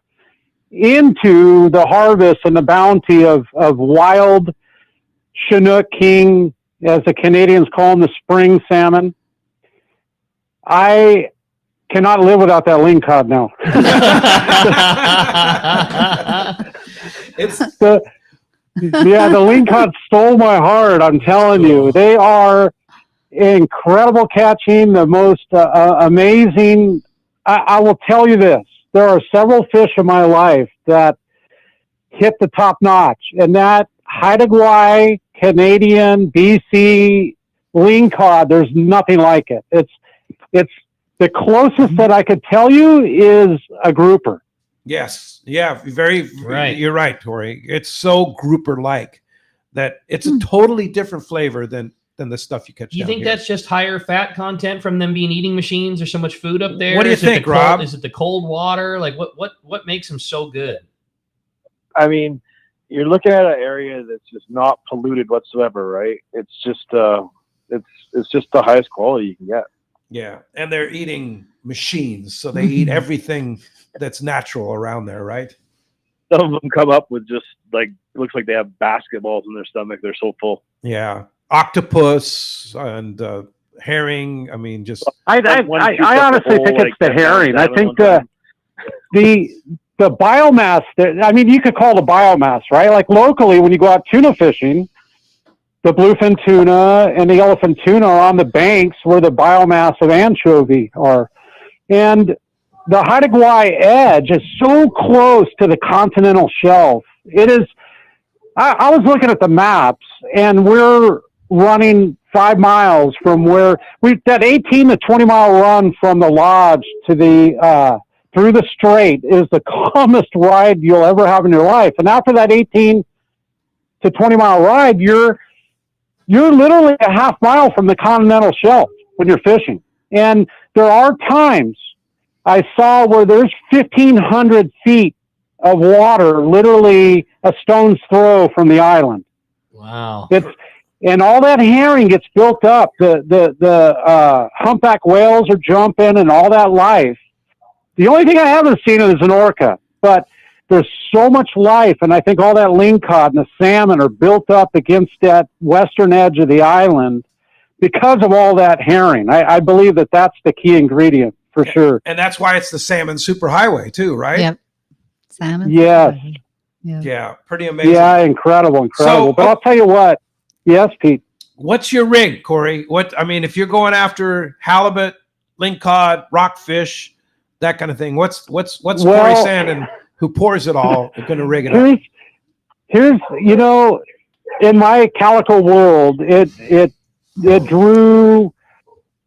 into the harvest and the bounty of wild Chinook king, as the Canadians call them, the spring salmon. I cannot live without that ling cod now. The ling cod stole my heart. I'm telling you, they are incredible catching, the most amazing. I will tell you this: there are several fish in my life that hit the top notch, and that Haida Gwaii, Canadian, BC ling cod. There's nothing like it. It's the closest that I could tell you is a grouper. Yes. Yeah. Very right. You're right, Corey. It's so grouper-like that it's a totally different flavor than the stuff you catch. Do you down think here. that's just higher fat content from them being eating machines? There's so much food up there. What do you think, Rob? Is it the cold water? Like what makes them so good? I mean, you're looking at an area that's just not polluted whatsoever, right? It's just it's just the highest quality you can get. Yeah, and they're eating machines, so they eat everything that's natural around there, right? Some of them come up with just like, it looks like they have basketballs in their stomach. They're so full. Yeah, octopus and herring. I mean, just I honestly think it's the herring. I think the biomass that, I mean, you could call it a biomass, right? Like locally, when you go out tuna fishing, the bluefin tuna and the yellowfin tuna are on the banks where the biomass of anchovy are. And the Haida Gwaii edge is so close to the continental shelf. It is, I was looking at the maps, and we're running 5 miles from where that 18 to 20 mile run from the lodge to the through the strait is the calmest ride you'll ever have in your life. And after that 18 to 20 mile ride, you're literally a half mile from the continental shelf when you're fishing. And there are times I saw where there's 1,500 feet of water, literally a stone's throw from the island. Wow. And all that herring gets built up. The humpback whales are jumping and all that life. The only thing I haven't seen is an orca, but there's so much life, and I think all that lingcod and the salmon are built up against that western edge of the island because of all that herring. I believe that that's the key ingredient for sure. And that's why it's the salmon superhighway too, right? Yep. Salmon. Yes. Yeah, pretty amazing. Yeah, incredible. So, but I'll tell you what. Yes, Pete. What's your rig, Corey? If you're going after halibut, lingcod, rockfish, that kind of thing, what's Corey Sandin, who pours it all, going to rig it up? Here's in my calico world, it drew,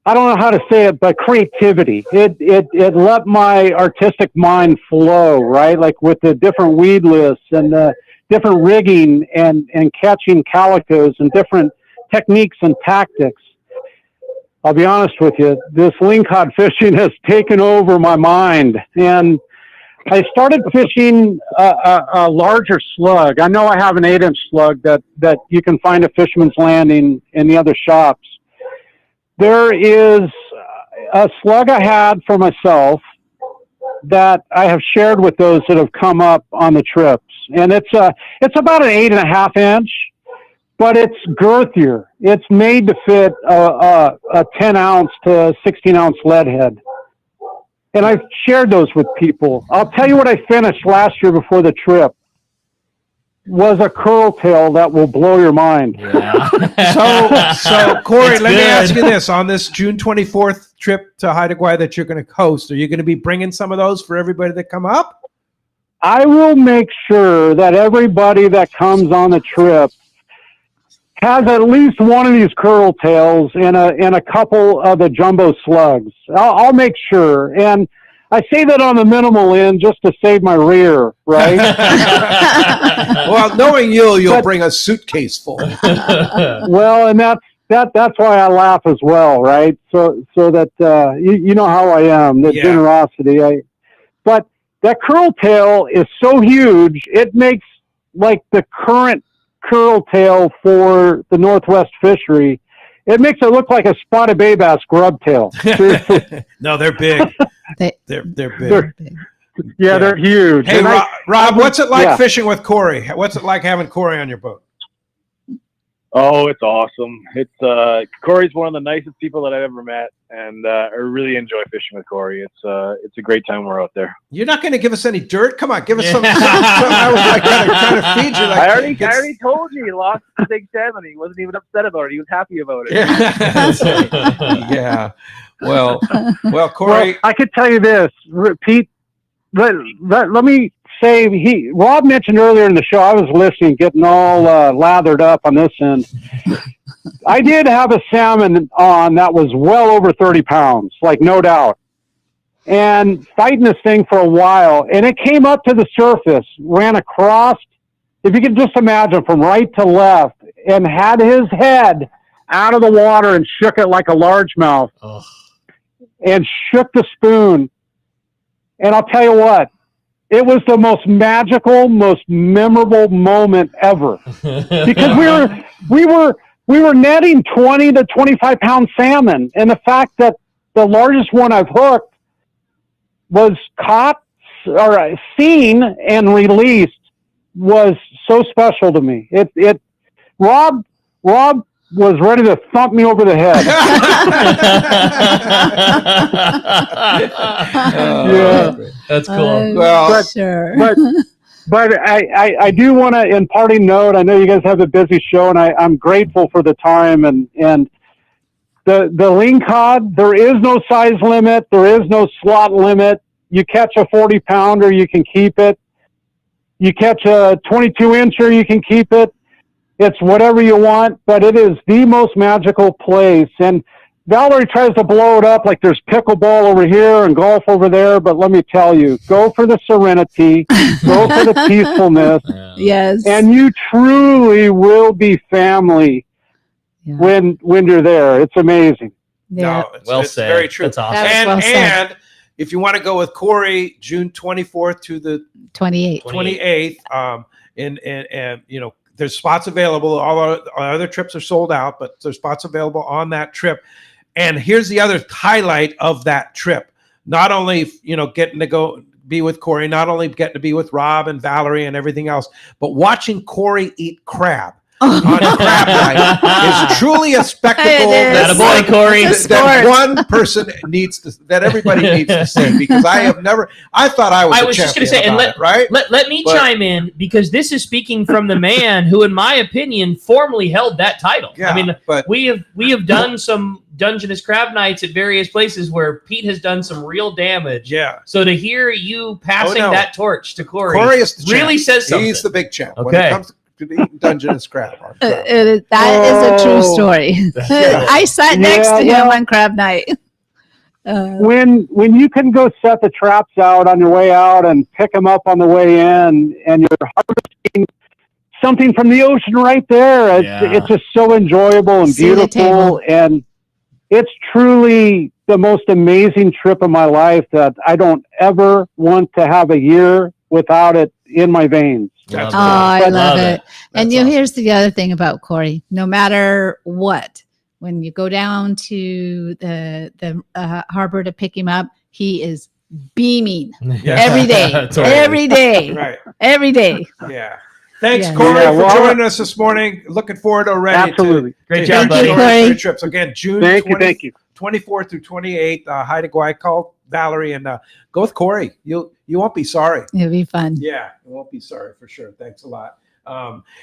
I don't know how to say it, but creativity. It let my artistic mind flow, right? Like with the different weedless and the different rigging and catching calicos and different techniques and tactics. I'll be honest with you, this lingcod fishing has taken over my mind. And I started fishing a larger slug. I know I have an 8-inch slug that you can find at Fisherman's Landing in the other shops. There is a slug I had for myself that I have shared with those that have come up on the trips. And it's about an 8.5 inch, but it's girthier. It's made to fit a 10 ounce to 16 ounce lead head. And I've shared those with people. I'll tell you what I finished last year before the trip was a curl tail that will blow your mind. Yeah. So Corey, let me ask you this. On this June 24th trip to Haida Gwaii that you're going to host, are you going to be bringing some of those for everybody that come up? I will make sure that everybody that comes on the trip has at least one of these curl tails and a couple of the jumbo slugs. I'll make sure. And I say that on the minimal end just to save my rear, right? Well, knowing you'll bring a suitcase full. Well, and that's why I laugh as well, right? So that you know how I am, the generosity. But that curl tail is so huge, it makes like the current curl tail for the Northwest fishery. It makes it look like a spotted bay bass grub tail. No, they're big. They're big. They're huge. Hey, Rob, what's it like fishing with Corey? What's it like having Corey on your boat? Oh, it's awesome. It's Corey's one of the nicest people that I've ever met, and I really enjoy fishing with Corey. It's a great time we're out there. You're not going to give us any dirt? Come on, give us some. I was like trying to feed you. Like, I already told you he lost the Big 7. He wasn't even upset about it. He was happy about it. Yeah. Well, Corey. Well, I could tell you this, Pete. Let me say, Rob mentioned earlier in the show, I was listening, getting all lathered up on this end. I did have a salmon on that was well over 30 pounds, like no doubt. And fighting this thing for a while, and it came up to the surface, ran across, if you could just imagine, from right to left, and had his head out of the water and shook it like a largemouth, and shook the spoon. And I'll tell you what, it was the most magical, most memorable moment ever, because we were netting 20 to 25 pound salmon, and the fact that the largest one I've hooked was caught or seen and released was so special to me. Rob was ready to thump me over the head. That's cool. Well, sure. But I do want to, in parting note, I know you guys have a busy show, and I'm grateful for the time and the lingcod. There is no size limit. There is no slot limit. You catch a 40 pounder, you can keep it. You catch a 22-incher, you can keep it. It's whatever you want, but it is the most magical place. And Valerie tries to blow it up like there's pickleball over here and golf over there, but let me tell you, go for the serenity, go for the peacefulness, Yes. and you truly will be family when you're there. It's amazing. No, Well it's said. very true. That's awesome. That was well said. And if you want to go with Corey, June 24th to the 28th. 28th, and you know, there's spots available. All our other trips are sold out, but there's spots available on that trip. And here's the other highlight of that trip. Not only, you know, getting to go be with Corey, not only getting to be with Rob and Valerie and everything else, but watching Corey eat crab on crab night is truly a spectacle. That a boy, Corey. That one person needs to, that everybody needs to see, because I thought I was just going to say, and let me chime in, because this is speaking from the man who, in my opinion, formerly held that title. Yeah, I mean, but we have done some Dungeness crab nights at various places where Pete has done some real damage. Yeah. So to hear you passing that torch to Corey is the really champ. says something. He's the big champ. Okay. When it comes to eating Dungeness crab. That is a true story. I sat next to him on crab night. When you can go set the traps out on your way out and pick them up on the way in, and you're harvesting something from the ocean right there, it's just so enjoyable and beautiful, and it's truly the most amazing trip of my life that I don't ever want to have a year without it in my veins. I love it. And here's the other thing about Corey. No matter what, when you go down to the harbor to pick him up, he is beaming every day. Every day. Right. Every day. Yeah. Thanks, Yeah. Corey, Yeah, for joining us this morning. Looking forward already. Absolutely. Great to job, hearing buddy. stories, great trips. Again, June Thank you. 24th through 28th. Hi to Guy, call Valerie, and go with Corey. You won't be sorry. It'll be fun. Yeah, you won't be sorry for sure. Thanks a lot.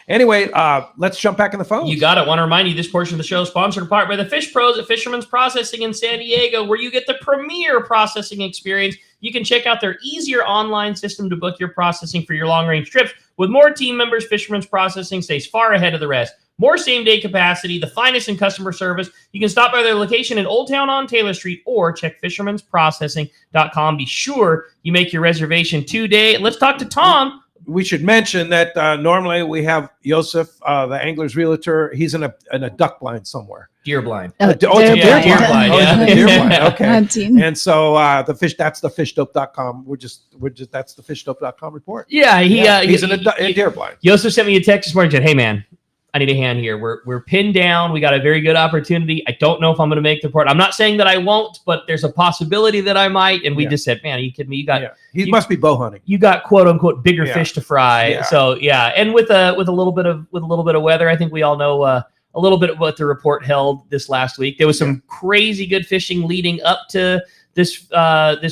Anyway, let's jump back in the phone. You got it. Want to remind you, this portion of the show is sponsored in part by the Fish Pros at Fisherman's Processing in San Diego, where you get the premier processing experience. You can check out their easier online system to book your processing for your long-range trips. With more team members, Fisherman's Processing stays far ahead of the rest. More same-day capacity, the finest in customer service. You can stop by their location in Old Town on Taylor Street or check fishermansprocessing.com. Be sure you make your reservation today. Let's talk to Tom. We should mention that normally we have Joseph, the angler's realtor. He's in a duck blind somewhere. Deer blind. Oh, Deer deer blind. blind. Oh, deer blind. Okay. Hunting. And so the fish, that's the fishdope.com. That's the fishdope.com report. Yeah, he's in a deer blind. Joseph sent me a text this morning and said, hey, man, I need a hand here. We're pinned down. We got a very good opportunity. I don't know if I'm going to make the report. I'm not saying that I won't, but there's a possibility that I might. And we just said, man, are you kidding me? He must be bow hunting. You got quote unquote bigger fish to fry. Yeah. So and with a little bit of weather, I think we all know a little bit of what the report held this last week. There was some crazy good fishing leading up to this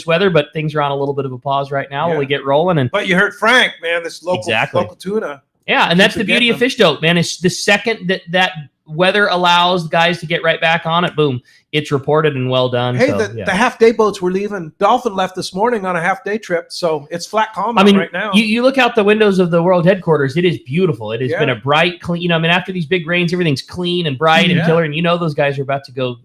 weather, but things are on a little bit of a pause right now while we get rolling. But you heard Frank, man, this local tuna. Yeah, and that's the beauty of Fish Dope, man. It's the second that weather allows guys to get right back on it, boom, it's reported and well done. Hey, so, the half-day boats were leaving. Dolphin left this morning on a half-day trip, so it's flat calm out right now. You look out the windows of the world headquarters, it is beautiful. It has been a bright, clean, after these big rains, everything's clean and bright and killer, and those guys are about to go,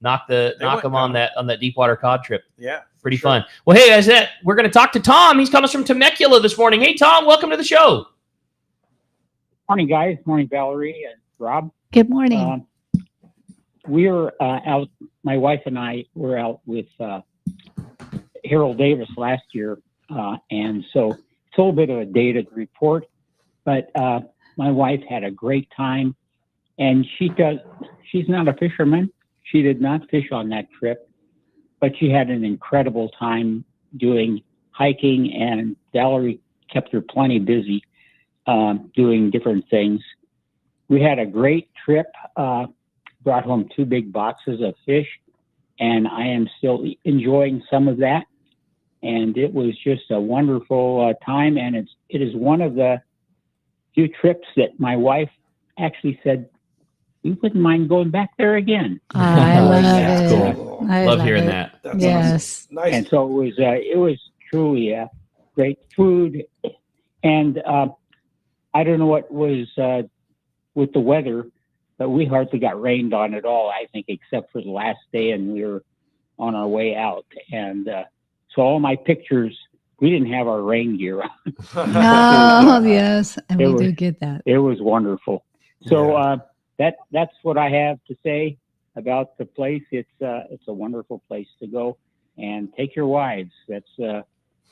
knock them on that deep water cod trip. Yeah. Pretty fun. Well, hey, guys, we're going to talk to Tom. He's calling us from Temecula this morning. Hey, Tom, welcome to the show. Morning, guys. Morning, Valerie and Rob. Good morning. We're out, my wife and I were out with Harold Davis last year, and so it's a little bit of a dated report, but my wife had a great time, and she's not a fisherman. She did not fish on that trip, but she had an incredible time doing hiking, and Valerie kept her plenty busy doing different things. We had a great trip, brought home 2 big boxes of fish, and I am still enjoying some of that. And it was just a wonderful time, and it is one of the few trips that my wife actually said, we wouldn't mind going back there again. I love it. Cool. I love hearing that. Yes. Awesome. Nice. And so it was truly great food. And I don't know what was with the weather, but we hardly got rained on at all, I think, except for the last day, and we were on our way out. And so all my pictures, we didn't have our rain gear on. Oh, yes. And It we was- do get that. It was wonderful. So that's what I have to say about the place. It's a wonderful place to go, and take your wives. That's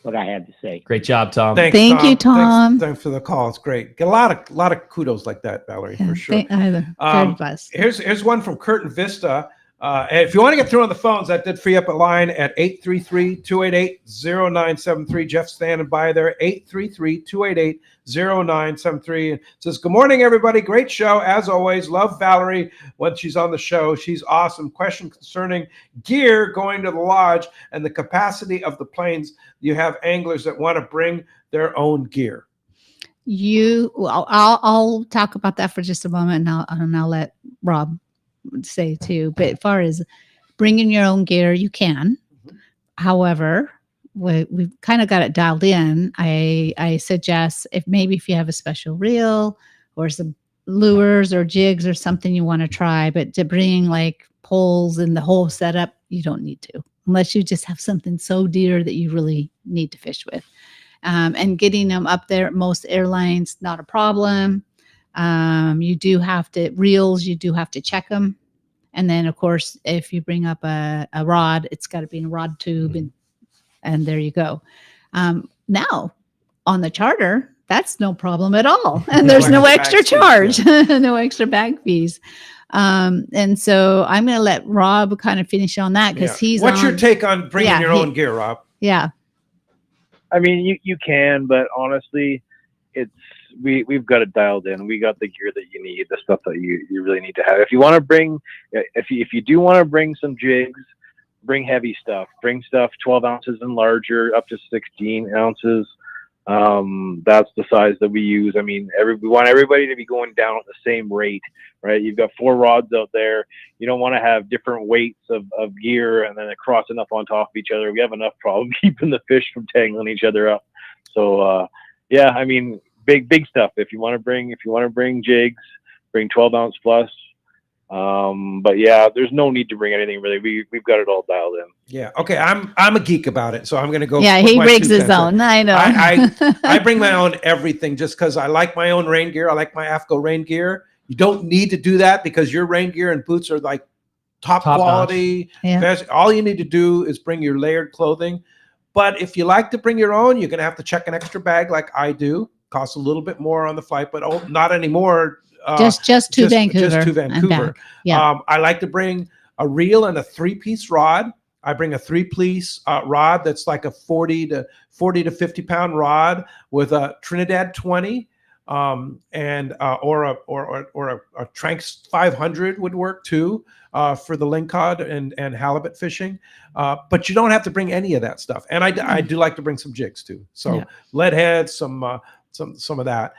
what I had to say. Great job, Tom. Thank you, Tom. Thanks for the call. It's great. Get a lot of kudos like that, Valerie, for sure. Very blessed. Here's one from Curtin Vista. And if you want to get through on the phones, that did free up a line at 833-288-0973. Jeff's standing by there, 833-288-0973. It says, good morning, everybody. Great show. As always, love Valerie when she's on the show. She's awesome. Question concerning gear going to the lodge and the capacity of the planes. You have anglers that want to bring their own gear. I'll talk about that for just a moment, and I'll let Rob say too. But as far as bringing your own gear, you can. However, we've kind of got it dialed in. I suggest if you have a special reel or some lures or jigs or something you want to try, but to bring like poles and the whole setup, you don't need to, unless you just have something so dear that you really need to fish with. And getting them up there at most airlines, not a problem. You do have to check them. And then of course, if you bring up a rod, it's got to be in a rod tube, and there you go. Now on the charter, that's no problem at all. And there's no extra charge, no extra bag fees. And so I'm going to let Rob kind of finish on that, because he's What's your take on bringing your own gear, Rob? Yeah. I mean, you can, but honestly, we've got it dialed in. We got the gear that you need, the stuff that you really need to have. If you want to bring, if you do want to bring some jigs, bring heavy stuff. Bring stuff 12 ounces and larger, up to 16 ounces. That's the size that we use. I mean, we want everybody to be going down at the same rate, right? You've got 4 rods out there. You don't want to have different weights of gear and then it crossing up on top of each other. We have enough problem keeping the fish from tangling each other up. So, yeah, I mean, big stuff. If you want to bring jigs, bring 12 ounce plus. But yeah, there's no need to bring anything really. We've got it all dialed in. Yeah. Okay. I'm a geek about it, so I'm going to go. Yeah, he rigs his own. I know. I bring my own everything just because I like my own rain gear. I like my AFCO rain gear. You don't need to do that because your rain gear and boots are like top quality. Yeah. All you need to do is bring your layered clothing. But if you like to bring your own, you're going to have to check an extra bag like I do. Costs a little bit more on the flight, but not anymore. Just to Vancouver. Just to Vancouver. Yeah. I like to bring a reel and a 3-piece rod. I bring a 3-piece rod that's like a 40 to 50 pound rod with a Trinidad 20, or a Tranks 500 would work too for the lingcod and halibut fishing. But you don't have to bring any of that stuff. And I do like to bring some jigs too. So lead heads, some of that.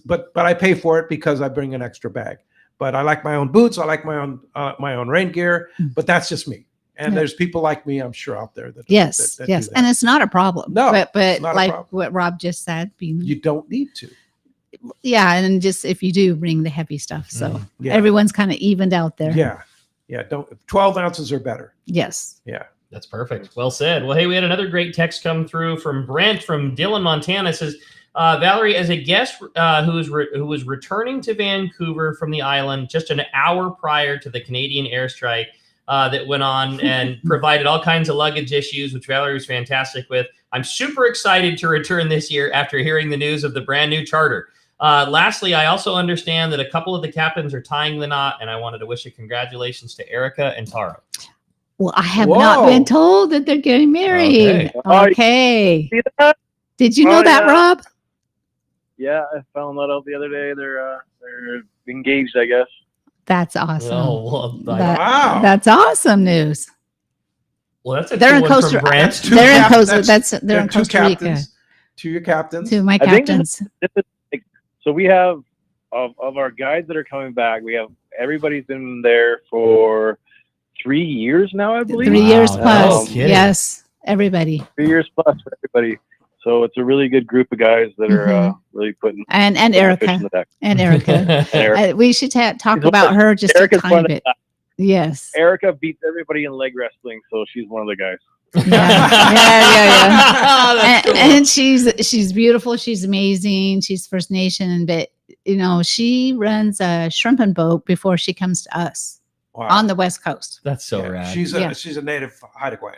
But I pay for it because I bring an extra bag. But I like my own boots. I like my own rain gear. But that's just me. And there's people like me, I'm sure, out there that yes, that do that. and it's not a problem. No, but it's not a like problem. what Rob just said, You don't need to. Yeah, and just if you do, bring the heavy stuff. So Yeah. everyone's kind of evened out there. Yeah. Don't 12 ounces or better. Yes. Yeah. That's perfect. Well said. Well, hey, we had another great text come through from Brent from Dillon, Montana. It says, Valerie, as a guest who was returning to Vancouver from the island just an hour prior to the Canadian airstrike that went on and provided all kinds of luggage issues, which Valerie was fantastic with. I'm super excited to return this year after hearing the news of the brand new charter. Lastly, I also understand that a couple of the captains are tying the knot, and I wanted to wish a congratulations to Erica and Taro. Well, I have not been told that they're getting married. Okay. Did you know that, Rob? Yeah, I found that out the other day. They're engaged, I guess. That's awesome. Oh, well, wow. That's awesome news. Well, that's a they're in cool one Costa from Brent. They're in Costa. They're in two Costa Rica. captains. To your captains. To my I think captains. So we have of our guides that are coming back. We have everybody's been there for 3 years now, I believe. 3 years plus. kidding. Yes, everybody. 3 years plus for everybody. So it's a really good group of guys that are really putting and putting the fish Erica in the deck. and Erica. And Erica. We should talk She's about her just Erica's a tiny one of bit. the- Yes. Erica beats everybody in leg wrestling, so she's one of the guys. And she's beautiful. She's amazing. She's First Nation, but she runs a shrimping boat before she comes to us on the West Coast. That's so rad. She's a native Haida Gwaii.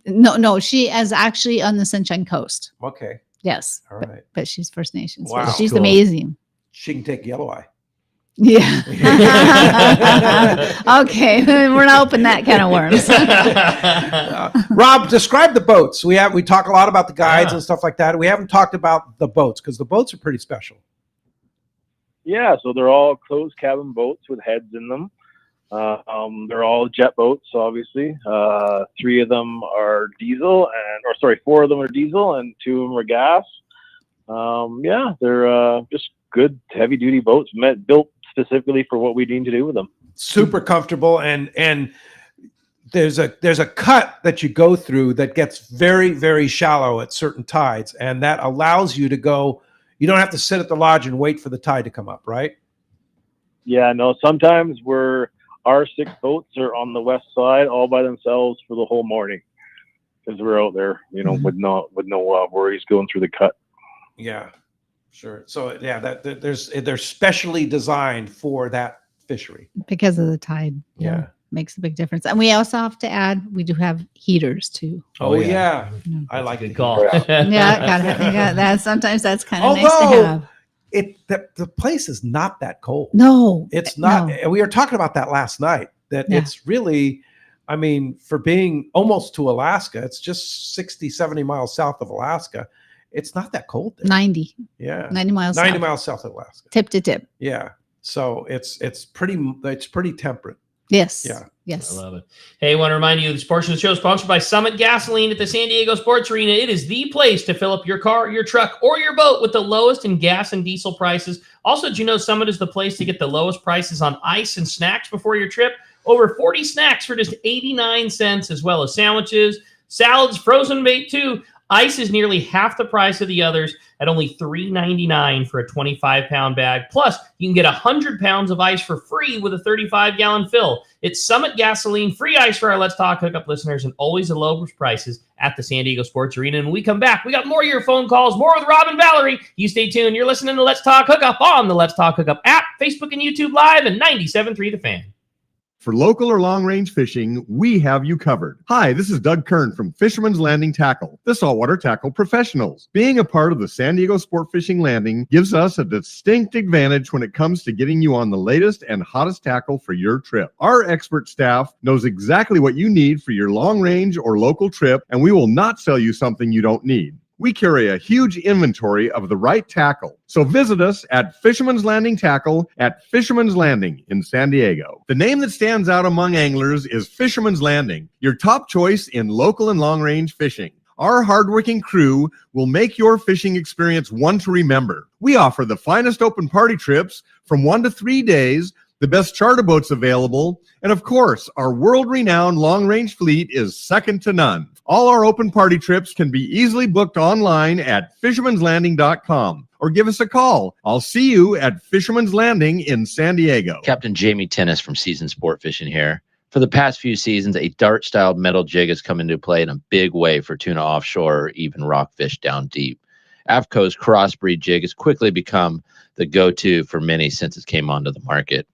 No, she is actually on the Sunshine Coast. Okay. Yes. All right. But she's First Nations. Wow. She's Cool. amazing. She can take yellow eye. Yeah. Okay, we're not opening that kind of worms. Rob, describe the boats. We talk a lot about the guides and stuff like that. We haven't talked about the boats because the boats are pretty special. Yeah, so they're all closed cabin boats with heads in them. They're all jet boats, obviously. 3 of them are diesel, 4 of them are diesel, and 2 of them are gas. They're just good heavy duty boats built specifically for what we need to do with them. Super comfortable, and there's a cut that you go through that gets very, very shallow at certain tides, and that allows you to go. You don't have to sit at the lodge and wait for the tide to come up, right? Yeah, no. Sometimes our 6 boats are on the west side all by themselves for the whole morning because we're out there, with no worries going through the cut. Yeah, sure. So they're specially designed for that fishery Because of the tide. Yeah. Makes a big difference. And we also have to add, we do have heaters too. Oh, yeah. I like the call. Yeah, got that. Sometimes that's kind of nice to have. The place is not that cold. No, it's not. And we were talking about that last night, that it's really, for being almost to Alaska, it's just 60, 70 miles south of Alaska. It's not that cold there. 90. Yeah. 90 miles 90 south. miles south of Alaska. Tip to tip. Yeah. So it's pretty temperate. Yes. Yeah. Yes. I love it. Hey, I want to remind you this portion of the show is sponsored by Summit Gasoline at the San Diego Sports Arena. It is the place to fill up your car, your truck, or your boat with the lowest in gas and diesel prices. Also, did you know Summit is the place to get the lowest prices on ice and snacks before your trip? Over 40 snacks for just 89 cents, as well as sandwiches, salads, frozen bait too. Ice is nearly half the price of the others at only $3.99 for a 25-pound bag. Plus, you can get 100 pounds of ice for free with a 35-gallon fill. It's Summit Gasoline, free ice for our Let's Talk Hookup listeners, and always the lowest prices at the San Diego Sports Arena. And when we come back, we got more of your phone calls, more with Rob and Valerie. You stay tuned. You're listening to Let's Talk Hookup on the Let's Talk Hookup app, Facebook and YouTube Live, and 97.3 The Fan. For local or long-range fishing, we have you covered. Hi, this is Doug Kern from Fisherman's Landing Tackle, the saltwater tackle professionals. Being a part of the San Diego Sport Fishing Landing gives us a distinct advantage when it comes to getting you on the latest and hottest tackle for your trip. Our expert staff knows exactly what you need for your long-range or local trip, and we will not sell you something you don't need. We carry a huge inventory of the right tackle. So visit us at Fisherman's Landing Tackle at Fisherman's Landing in San Diego. The name that stands out among anglers is Fisherman's Landing, your top choice in local and long-range fishing. Our hardworking crew will make your fishing experience one to remember. We offer the finest open party trips from 1 to 3 days, the best charter boats available, and of course, our world-renowned long-range fleet is second to none. All our open party trips can be easily booked online at fishermanslanding.com or give us a call. I'll see you at Fisherman's Landing in San Diego. Captain Jamie Tennis from Season Sport Fishing here. For the past few seasons, a dart-styled metal jig has come into play in a big way for tuna offshore or even rockfish down deep. AFCO's crossbreed jig has quickly become the go-to for many since it came onto the market.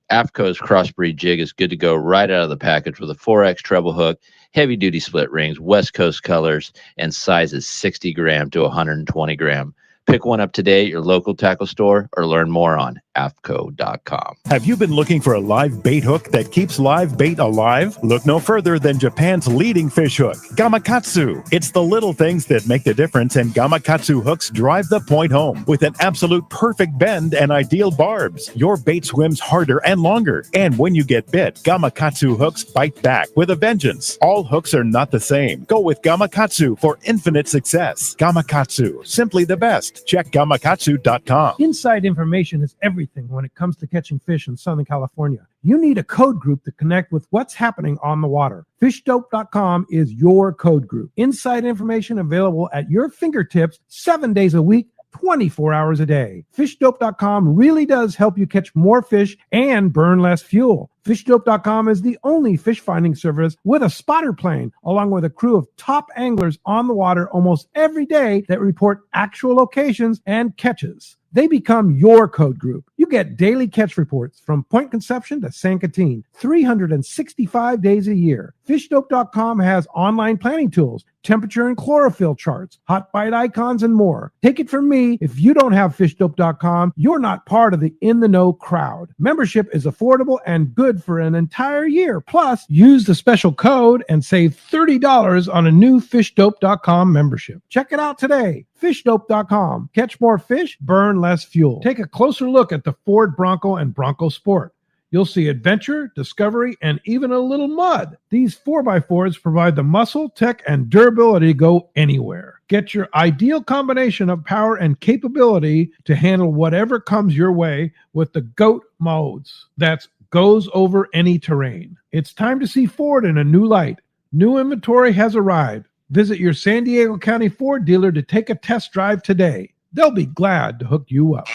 AFCO's crossbreed jig is good to go right out of the package with a 4X treble hook, heavy-duty split rings, West Coast colors, and sizes 60 gram to 120 gram. Pick one up today at your local tackle store or learn more on afco.com. Have you been looking for a live bait hook that keeps live bait alive? Look no further than Japan's leading fish hook, Gamakatsu. It's the little things that make the difference, and Gamakatsu hooks drive the point home. With an absolute perfect bend and ideal barbs, your bait swims harder and longer. And when you get bit, Gamakatsu hooks bite back with a vengeance. All hooks are not the same. Go with Gamakatsu for infinite success. Gamakatsu, simply the best. Check gamakatsu.com. Inside information is everything everything when it comes to catching fish in Southern California. You need a code group to connect with what's happening on the water. FishDope.com is your code group. Inside information available at your fingertips 7 days a week, 24 hours a day. FishDope.com really does help you catch more fish and burn less fuel. FishDope.com is the only fish finding service with a spotter plane, along with a crew of top anglers on the water almost every day that report actual locations and catches. They become your code group. You get daily catch reports from Point Conception to San Catine, 365 days a year. FishDope.com has online planning tools, temperature and chlorophyll charts, hot bite icons, and more. Take it from me, if you don't have FishDope.com, you're not part of the In the Know crowd. Membership is affordable and good for an entire year. Plus, use the special code and save $30 on a new FishDope.com membership. Check it out today. FishDope.com. Catch more fish, burn less fuel. Take a closer look at the Ford Bronco and Bronco Sport. You'll see adventure, discovery, and even a little mud. These 4x4s provide the muscle, tech, and durability to go anywhere. Get your ideal combination of power and capability to handle whatever comes your way with the GOAT modes. That's goes over any terrain. It's time to see Ford in a new light. New inventory has arrived. Visit your San Diego County Ford dealer to take a test drive today. They'll be glad to hook you up.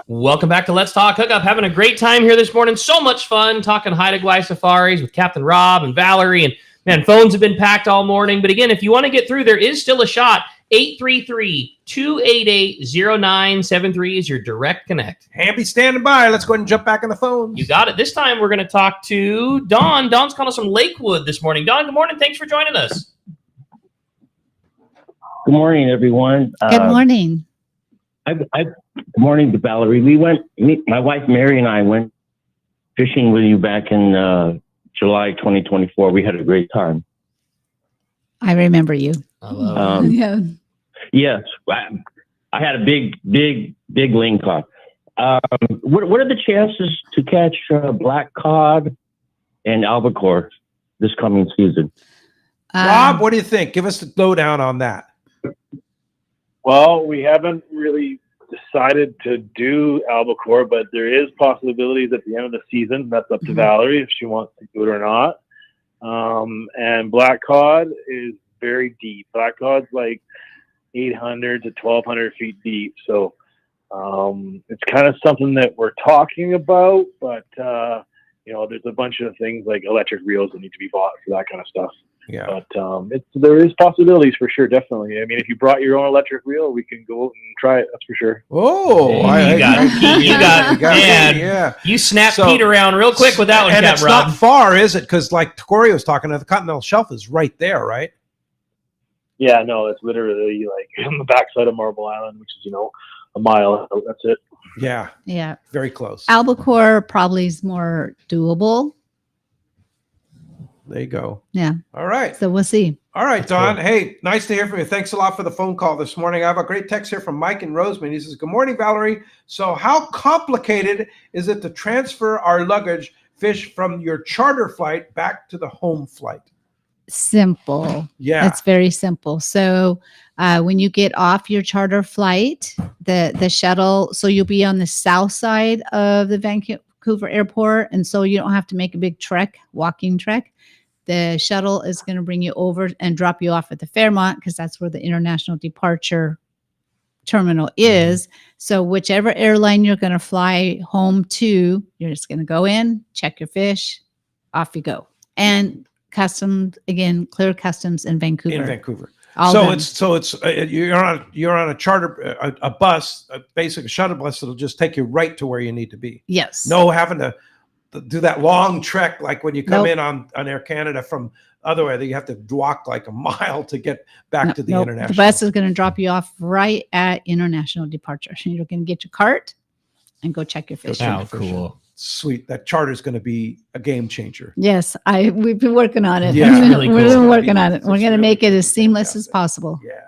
Welcome back to Let's Talk Hookup. Having a great time here this morning. So much fun talking Haida Gwaii safaris with Captain Rob and Valerie. And man, phones have been packed all morning. But again, if you want to get through, there is still a shot. 833-288-0973 is your direct connect. Hamby standing by. Let's go ahead and jump back on the phone. You got it. This time we're going to talk to Dawn. Dawn's calling us from Lakewood this morning. Dawn, good morning. Thanks for joining us. Good morning, everyone. Good morning. Good morning to Valerie. My wife Mary and I went fishing with you back in July 2024. We had a great time. I remember you. I love Yeah. Yes, I had a big ling cod. What are the chances to catch black cod and albacore this coming season? Rob, what do you think? Give us the lowdown on that. Well, we haven't really decided to do albacore, but there is possibilities at the end of the season. That's up to Valerie if she wants to do it or not. And black cod is very deep. Black cod's like 800 to 1,200 feet deep. So it's kind of something that we're talking about, but there's a bunch of things like electric reels that need to be bought for that kind of stuff. Yeah. But there is possibilities for sure, definitely. I mean, if you brought your own electric reel, we can go out and try it. That's for sure. Oh, you got man. Yeah. You snapped Pete around real quick with that one, and Cap it's Rob. not far, is it? Because like Corey was talking, the continental shelf is right there, right? Yeah, no, it's literally like on the backside of Marble Island, which is a mile out. That's it. Yeah. Yeah. Very close. Albacore probably is more doable. There you go. Yeah. All right. So we'll see. All right, Don. Hey, nice to hear from you. Thanks a lot for the phone call this morning. I have a great text here from Mike and Roseman. He says, good morning, Valerie. So how complicated is it to transfer our luggage fish from your charter flight back to the home flight? Simple. Yeah. It's very simple. So when you get off your charter flight, the shuttle, so you'll be on the south side of the Vancouver airport. And so you don't have to make a big walking trek. The shuttle is going to bring you over and drop you off at the Fairmont because that's where the international departure terminal is. So whichever airline you're going to fly home to, you're just going to go in, check your fish, off you go. And customs, again, clear customs in Vancouver. In Vancouver. So you're on a charter a bus, a basic shuttle bus that'll just take you right to where you need to be. Yes. No having to do that long trek like when you come Nope. in on Air Canada from other way that you have to walk like a mile to get back to the international. The bus is going to drop you off right at international departure. You're going to get your cart and go check your fish. Oh, cool. Sweet. That charter is going to be a game changer. Yes, we've been working on it. Yeah, We've been- really We've cool. been working on it. We're going to make it as seamless as possible. Yeah.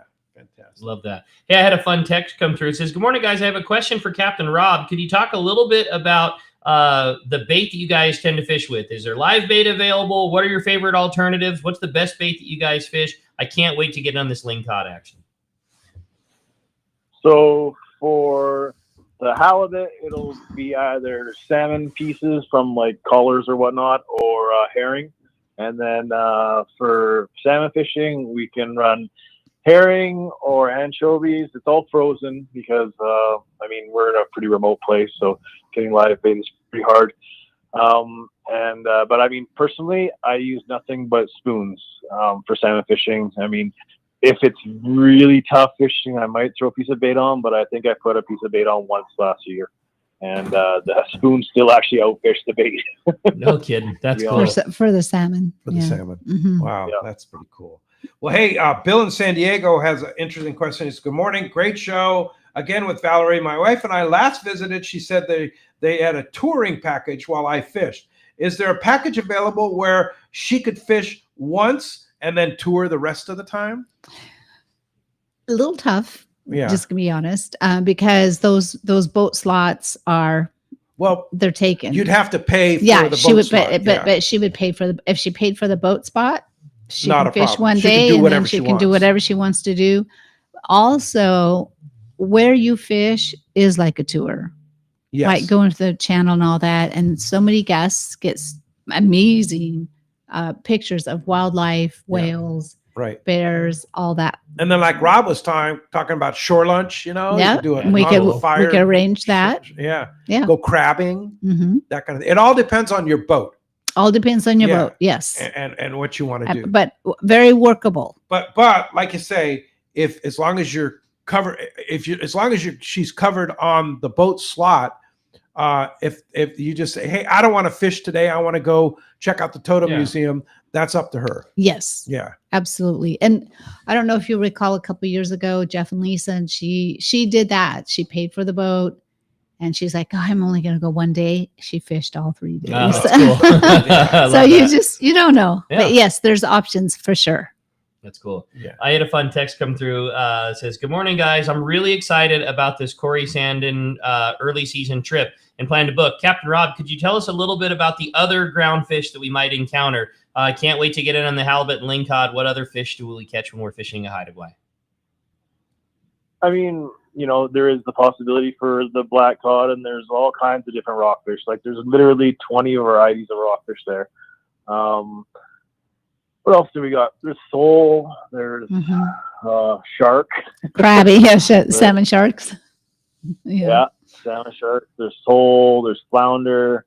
Love that. Hey, I had a fun text come through. It says, good morning, guys. I have a question for Captain Rob. Could you talk a little bit about the bait that you guys tend to fish with? Is there live bait available? What are your favorite alternatives? What's the best bait that you guys fish? I can't wait to get on this ling cod action. So for The halibut, it'll be either salmon pieces from like collars or whatnot, or herring. And then for salmon fishing, we can run herring or anchovies. It's all frozen because we're in a pretty remote place, so getting live bait is pretty hard. But personally, I use nothing but spoons for salmon fishing. If it's really tough fishing, I might throw a piece of bait on, but I think I put a piece of bait on once last year, and the spoon still actually outfished the bait. No kidding. That's cool. For the salmon. For the salmon. Mhm. Wow, that's pretty cool. Well, hey, Bill in San Diego has an interesting question. It's good morning. Great show. Again with Valerie. My wife and I last visited. She said they had a touring package while I fished. Is there a package available where she could fish once and then tour the rest of the time? A little tough. Yeah. Just to be honest, because those boat slots are they're taken. You'd have to pay for the boat she would, slot. but she would pay for if she paid for the boat spot. She Not can a fish problem. one She can day do and whatever then she she can do wants. whatever she wants to do. Also, where you fish is like a tour. Yes. Like going to the channel and all that. And so many guests get amazing pictures of wildlife, whales, right, bears, all that. And then, like Rob was talking about shore lunch, you Yeah, could do it. we on fire. could arrange that. Yeah. Yeah. Go crabbing, Mhm. that kind of thing. It all depends on your boat. All depends on your Yeah. boat. Yes. And what you want to do. But very workable. But like you say, as long as you're covered, she's covered on the boat slot. If you just say, hey, I don't want to fish today, I want to go check out the Totem Museum, that's up to her. Yes. Yeah. Absolutely. And I don't know if you recall a couple years ago, Jeff and Lisa, and she did that. She paid for the boat. And she's like, oh, I'm only going to go one day. She fished all 3 days. Oh, that's cool. So you don't know. Yeah. But yes, there's options for sure. That's cool. Yeah. I had a fun text come through. It says, good morning, guys. I'm really excited about this Corey Sandin early season trip and plan to book. Captain Rob, could you tell us a little bit about the other ground fish that we might encounter? I can't wait to get in on the halibut and lingcod. What other fish do we catch when we're fishing a Haida Gwaii? There is the possibility for the black cod, and there's all kinds of different rockfish. Like there's literally 20 varieties of rockfish there. What else do we got? There's sole. There's shark. Crabby, salmon sharks. Yeah, salmon shark. There's sole. There's flounder,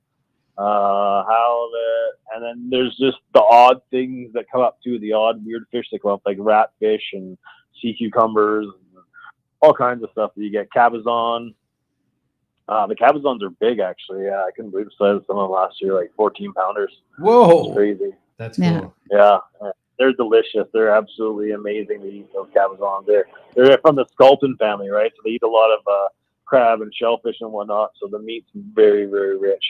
halibut, and then there's just the odd things that come up too. The odd weird fish that come up, like ratfish and sea cucumbers. All kinds of stuff that you get. Cabezon. The cabezons are big, actually. Yeah, I couldn't believe the size of some of them last year, like 14 pounders. Whoa. It's crazy. That's cool. Yeah. They're delicious. They're absolutely amazing to eat, those cabezons. They're from the sculpin family, right? So they eat a lot of crab and shellfish and whatnot. So the meat's very, very rich.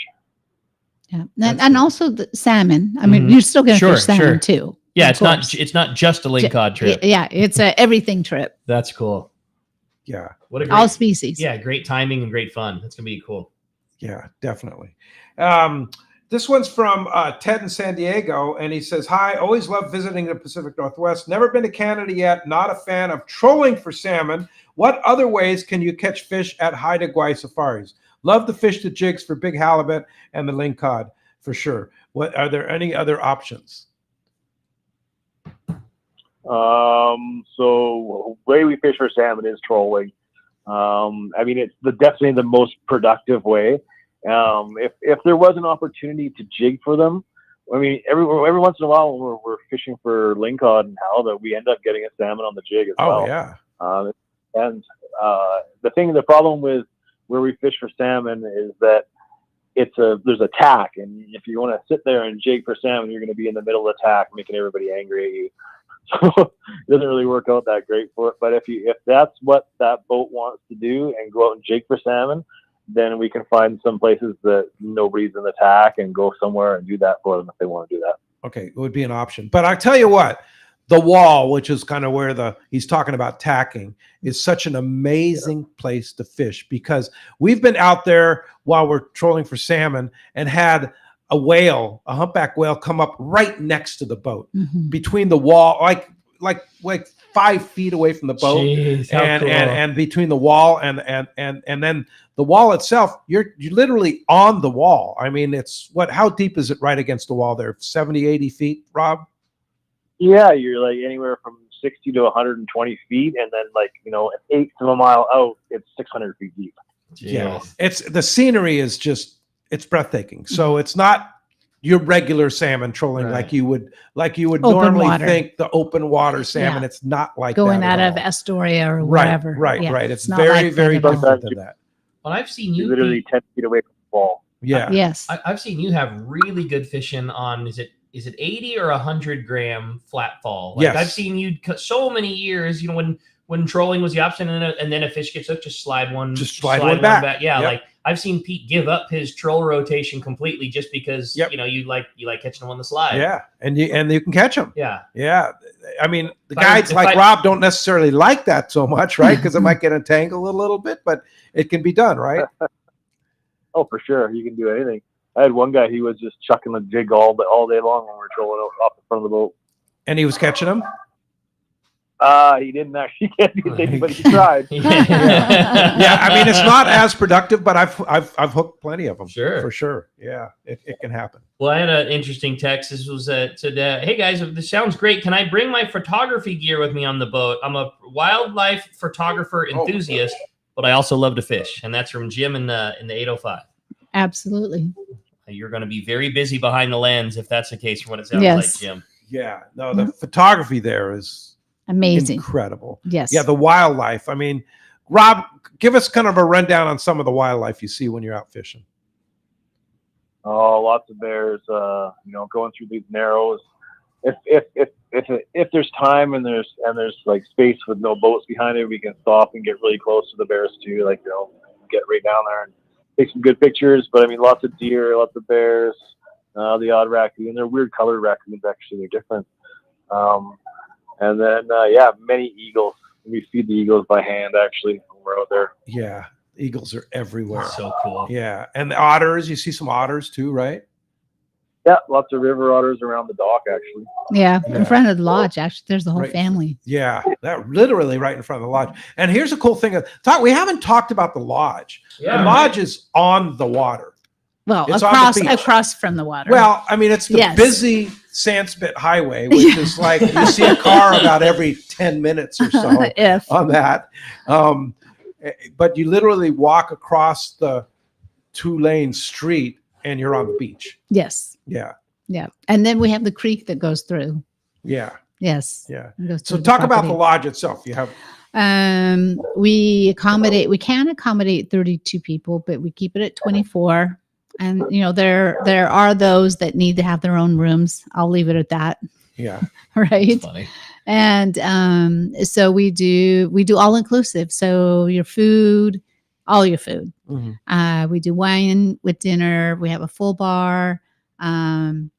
Yeah. And also the salmon. I mean, you're still going to fish salmon too. Yeah, of course. it's not just a lingcod trip. Yeah, it's a everything trip. That's cool. Yeah. What a great, all species. Yeah, great timing and great fun. That's gonna be cool. Yeah, definitely. This one's from Ted in San Diego, and he says, hi, always love visiting the Pacific Northwest. Never been to Canada yet. Not a fan of trolling for salmon. What other ways can you catch fish at Haida Gwaii safaris? Love to fish the jigs for big halibut and the lingcod for sure. Are there any other options? So way we fish for salmon is trolling. It's definitely the most productive way. If there was an opportunity to jig for them, every once in a while when we're fishing for lingcod and halibut, we end up getting a salmon on the jig as well. Oh yeah. The problem with where we fish for salmon is that there's a tack, and if you want to sit there and jig for salmon, you're going to be in the middle of the tack, making everybody angry at you. So it doesn't really work out that great for it. But if that's what that boat wants to do and go out and jig for salmon, then we can find some places that nobody's in the tack and go somewhere and do that for them if they want to do that. Okay, it would be an option. But I tell you what, the wall, which is kind of where he's talking about tacking, is such an amazing place to fish, because we've been out there while we're trolling for salmon and had a humpback whale come up right next to the boat, between the wall, like like 5 feet away from the boat. Jeez, how and, cool. and between the wall and then the wall itself, you're literally on the wall. I mean, how deep is it right against the wall there? 70, 80 feet, Rob? Yeah, you're like anywhere from 60 to 120 feet, and then like an eighth of a mile out, it's 600 feet deep. Yeah, it's the scenery is just it's breathtaking. So it's not your regular salmon trolling like you would Open normally water. think the open water salmon. Yeah. It's not like Going that out at of all. Astoria or Right, whatever. right. Yeah, It's not very, like very that at all. different than that. But I've seen You're you literally 10 feet away from the wall. Yeah. Yes. I've seen you have really good fishing on. Is it 80 or 100 gram flat fall? Like Yes. I've seen you so many years. When trolling was the option, and then a fish gets hooked, just slide one back. Yeah, Yep. like I've seen Pete give up his troll rotation completely just because you like catching them on the slide. Yeah, and you can catch them. Yeah. Yeah. I mean, the If guys I- like if I- Rob don't necessarily like that so much, right? Because it might get entangled a little bit, but it can be done, right? Oh, for sure. You can do anything. I had one guy, he was just chucking the jig all day long when we were trolling off the front of the boat. And he was catching them? He didn't actually get anything, but he tried. Yeah, I mean, it's not as productive, but I've hooked plenty of them. Sure. For sure. Yeah, it can happen. Well, I had an interesting text. This was said, "Hey guys, this sounds great. Can I bring my photography gear with me on the boat? I'm a wildlife photographer enthusiast, but I also love to fish." And that's from Jim in the 805. Absolutely. You're going to be very busy behind the lens if that's the case. From what it sounds Yes. like, Jim. Yeah, no, the photography there is Amazing. incredible. Yes. Yeah, the wildlife. I mean, Rob, give us kind of a rundown on some of the wildlife you see when you're out fishing. Oh, lots of bears. Going through these narrows. If there's time and there's like space with no boats behind it, we can stop and get really close to the bears too. Like get right down there and take some good pictures. But I mean, lots of deer, lots of bears, the odd raccoon. They're weird colored raccoons. Actually, they're different. And then many eagles. We feed the eagles by hand actually when we're out there. Yeah, eagles are everywhere. So cool. Yeah, and the otters. You see some otters too, right? Yeah, lots of river otters around the dock actually. Yeah. Yeah. In front of the lodge, actually, there's the whole Right. family. Yeah, that literally right in front of the lodge. And here's a cool thing. We haven't talked about the lodge. Yeah, the lodge is on the water. Well, It's on the beach. across from the water. Well, I mean, it's the Yes. busy Sandspit Highway, which is like you see a car about every 10 minutes or so If. on that. But you literally walk across the 2-lane street and you're on the beach. Yes. Yeah. Yeah. And then we have the creek that goes through. Yeah. Yes. Yeah. It goes So through talk about the property. lodge itself. You have We can accommodate 32 people, but we keep it at 24. And there are those that need to have their own rooms. I'll leave it at that. Yeah. Right. Funny. And so we do all inclusive. So your food, all your food. Mhm. We do wine with dinner. We have a full bar, and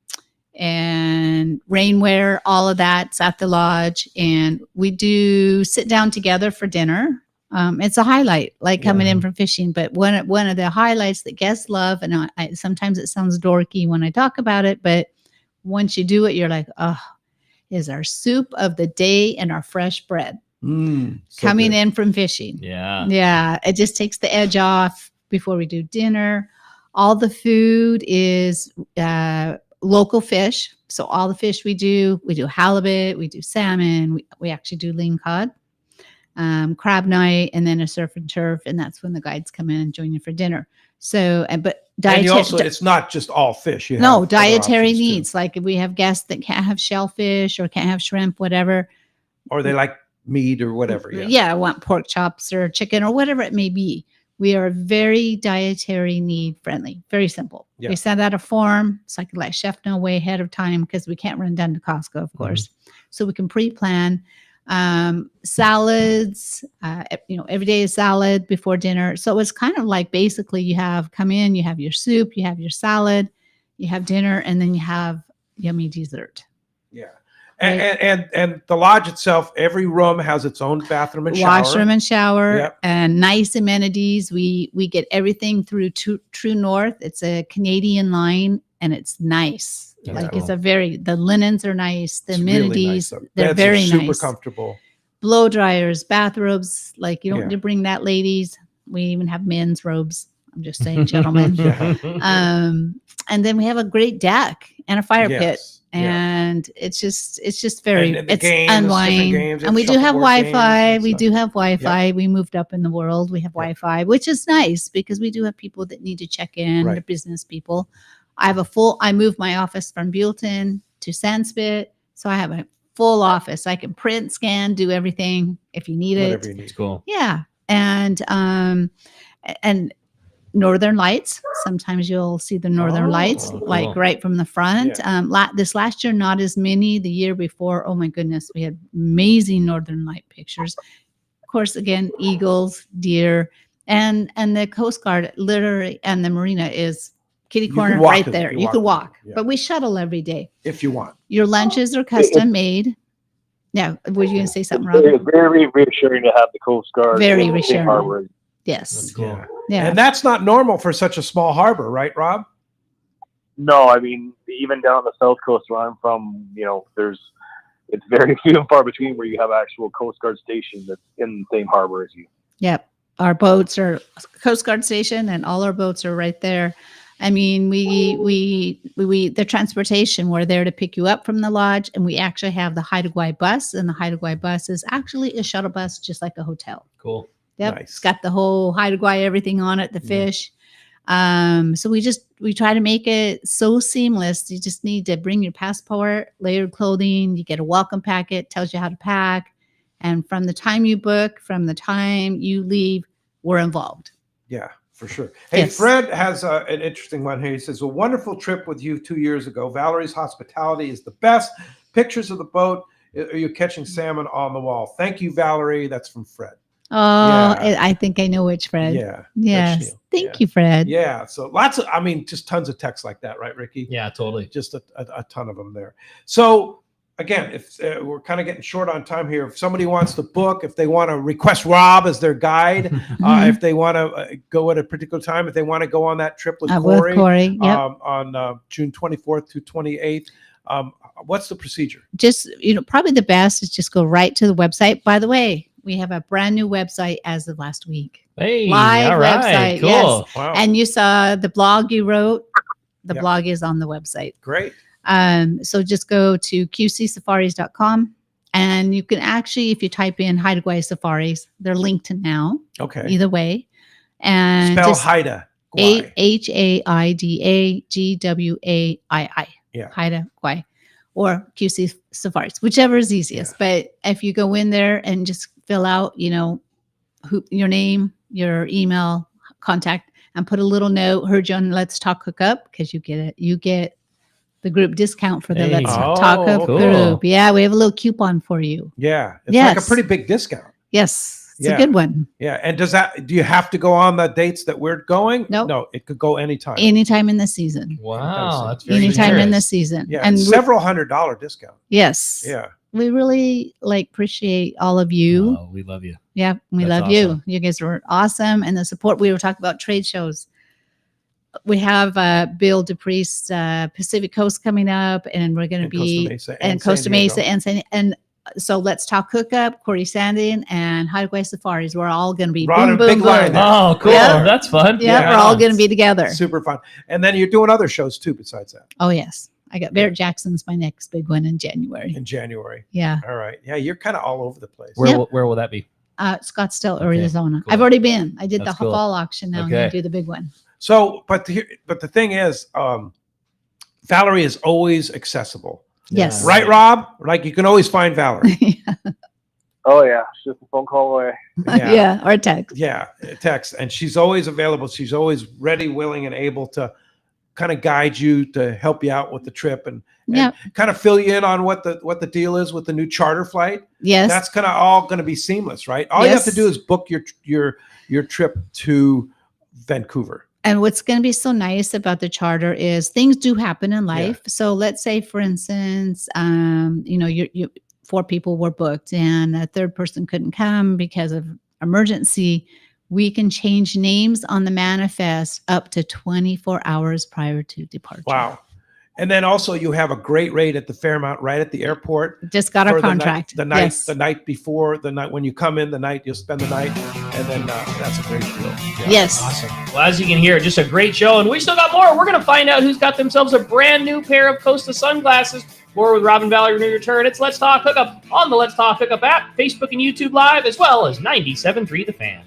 rainwear, all of that's at the lodge. And we do sit down together for dinner. It's a highlight, like coming in from fishing. But one of the highlights that guests love, and sometimes it sounds dorky when I talk about it, but once you do it, you're like, oh, is our soup of the day and our fresh bread. So Coming good. in from fishing. Yeah. Yeah. It just takes the edge off before we do dinner. All the food is local fish. So all the fish we do halibut, we do salmon, we actually do lean cod, crab night, and then a surf and turf. And that's when the guides come in and join you for dinner. So, but And you also, it's not just all fish. You have no other dietary options, too. needs. Like if we have guests that can't have shellfish or can't have shrimp, whatever. Or they like meat or whatever. Yeah. Yeah, I want pork chops or chicken or whatever it may be. We are very dietary need friendly, very simple. Yeah. We send out a form so I can let chef know way ahead of time because we can't run down to Costco, of course. So we can pre-plan salads, every day is salad before dinner. So it's kind of like basically you come in, you have your soup, you have your salad, you have dinner, and then you have yummy dessert. Yeah. And the lodge itself, every room has its own bathroom and shower. Washroom and shower, Yep. and nice amenities. We get everything through True North. It's a Canadian line, and it's nice. Like it's the linens are nice, the It's really amenities, nice. they're Beds are very super nice. comfortable. Blow dryers, bathrobes, like you don't Yeah. need to bring that, ladies. We even have men's robes. I'm just saying, gentlemen. Yeah. And then we have a great deck and a fire pit. Yes. And it's just very, And the it's games, different unwind. games, And we do have shuffleboard games Wi-Fi. and We stuff. do have Wi-Fi. We moved up in the world. We have Wi-Fi, which is nice because we do have people that need to check in, Right. the business people. I moved my office from Buellton to Sandspit. So I have a full office. I can print, scan, do everything if you need Whatever it. you need. It's cool. Yeah. And Northern Lights. Sometimes you'll see the Northern Lights, cool. like right from the front. This last year, not as many. The year before, oh my goodness, we had amazing Northern Light pictures. Of course, again, eagles, deer, and the Coast Guard literally, and the marina is kitty You corner can walk right in- there. you You walk can in, walk, yeah. but we shuttle every day. If you want. Your lunches are custom made. Yeah, were you going to say something, Rob? It's very reassuring to have the Coast Guard. Very in reassuring. Harbor. Yes. Yeah. Yeah. And that's not normal for such a small harbor, right, Rob? No, I mean, even down the south coast where I'm from, it's very few and far between where you have actual Coast Guard station that's in the same harbor as you. Yep. Our boats are Coast Guard station and all our boats are right there. I mean, the transportation, we're there to pick you up from the lodge, and we actually have the Haida Gwaii bus, and the Haida Gwaii bus is actually a shuttle bus, just like a hotel. Cool. Yep. Nice. It's got the whole Haida Gwaii, everything on it, the fish. So we try to make it so seamless. You just need to bring your passport, layered clothing. You get a welcome packet, tells you how to pack. And from the time you book, from the time you leave, we're involved. Yeah, for sure. Hey, Yes. Fred has an interesting one here. He says, a wonderful trip with you 2 years ago. Valerie's hospitality is the best. Pictures of the boat. Are you catching salmon on the wall? Thank you, Valerie. That's from Fred. Oh, Yeah. I think I know which Fred. Yeah. Yes. Neal. Thank you, Fred. Yeah. So just tons of texts like that, right, Ricky? Yeah, totally. Just a ton of them there. So again, if we're kind of getting short on time here, if somebody wants to book, if they want to request Rob as their guide, if they want to go at a particular time, if they want to go on that trip with Corey, Yep. on June 24th to 28th, what's the procedure? Just, probably the best is just go right to the website. By the way, we have a brand new website as of last week. Hey, Live all right, website. cool. Yes. Wow. And you saw the blog you wrote. The Yep. blog is on the website. Great. So just go to qcsafaris.com, and you can actually, if you type in Haida Gwaii Safaris, they're linked now. Okay. Either way. And Spell just Haida Gwaii. HAIDAGWAII. Yeah. Haida Gwaii, or QC Safaris, whichever is easiest. But if you go in there and just fill out, your name, your email, contact, and put a little note, heard you on Let's Talk Hookup, because you get the group discount for the Hey. Let's Oh, Talk Hookup cool. group. Yeah, we have a little coupon for you. Yeah. It's Yes. like a pretty big discount. Yes, it's Yeah. a good one. Yeah. And do you have to go on the dates that we're going? Nope. No, it could go anytime. Anytime in the season. Wow, that's very Anytime in the generous. season. Yeah. And several $100 discount. yes. Yeah. We really appreciate all of you. Oh, we love you. Yeah, we That's love you. awesome. You guys were awesome. And the support, we were talking about trade shows. We have Bill Dupree's Pacific Coast coming up, and we're going to And be Costa Mesa and and San Costa Mesa Diego. and so Let's Talk Hookup, Corey Sandin, and Haida Gwaii Safaris. We're all going to be Rod boom, and boom, big boom. line there. Oh, cool. Yeah. That's fun. Yeah, we're all going to be together. Super fun. And then you're doing other shows too besides that Oh yes, I got Barrett Jackson's my next big one in January. in January. Yeah, All right. Yeah, you're kind of all over the place. Where will that be? Scottsdale, Okay, Arizona. cool. I've already been. I did That's the cool. fall auction. Now I'm Okay. going to do the big one. So, but the thing is, Valerie is always accessible. Yes. Right, Rob? Like you can always find Valerie. Oh yeah, it's just a phone call away. Yeah, or text. Yeah, text. And she's always available. She's always ready, willing, and able to kind of guide you, to help you out with the trip and Yep. kind of fill you in on what the deal is with the new charter flight. Yes. That's kind of all going to be seamless, right? All you have to Yes. do is book your trip to Vancouver. And what's going to be so nice about the charter is things do happen in life. So let's say, for instance, you 4 people were booked and a third person couldn't come because of emergency. We can change names on the manifest up to 24 hours prior to departure. Wow. And then also you have a great rate at the Fairmount right at the airport. Just got our for contract. The night, Yes. the night before, the night when you come in, the night you'll spend the night, and then that's a great deal. Yeah. Yes. Awesome. Well, as you can hear, just a great show, and we still got more. We're going to find out who's got themselves a brand new pair of Costa sunglasses. More with Rob and Valerie when we return. It's Let's Talk Hookup on the Let's Talk Hookup app, Facebook and YouTube Live, as well as 97.3 The Fan.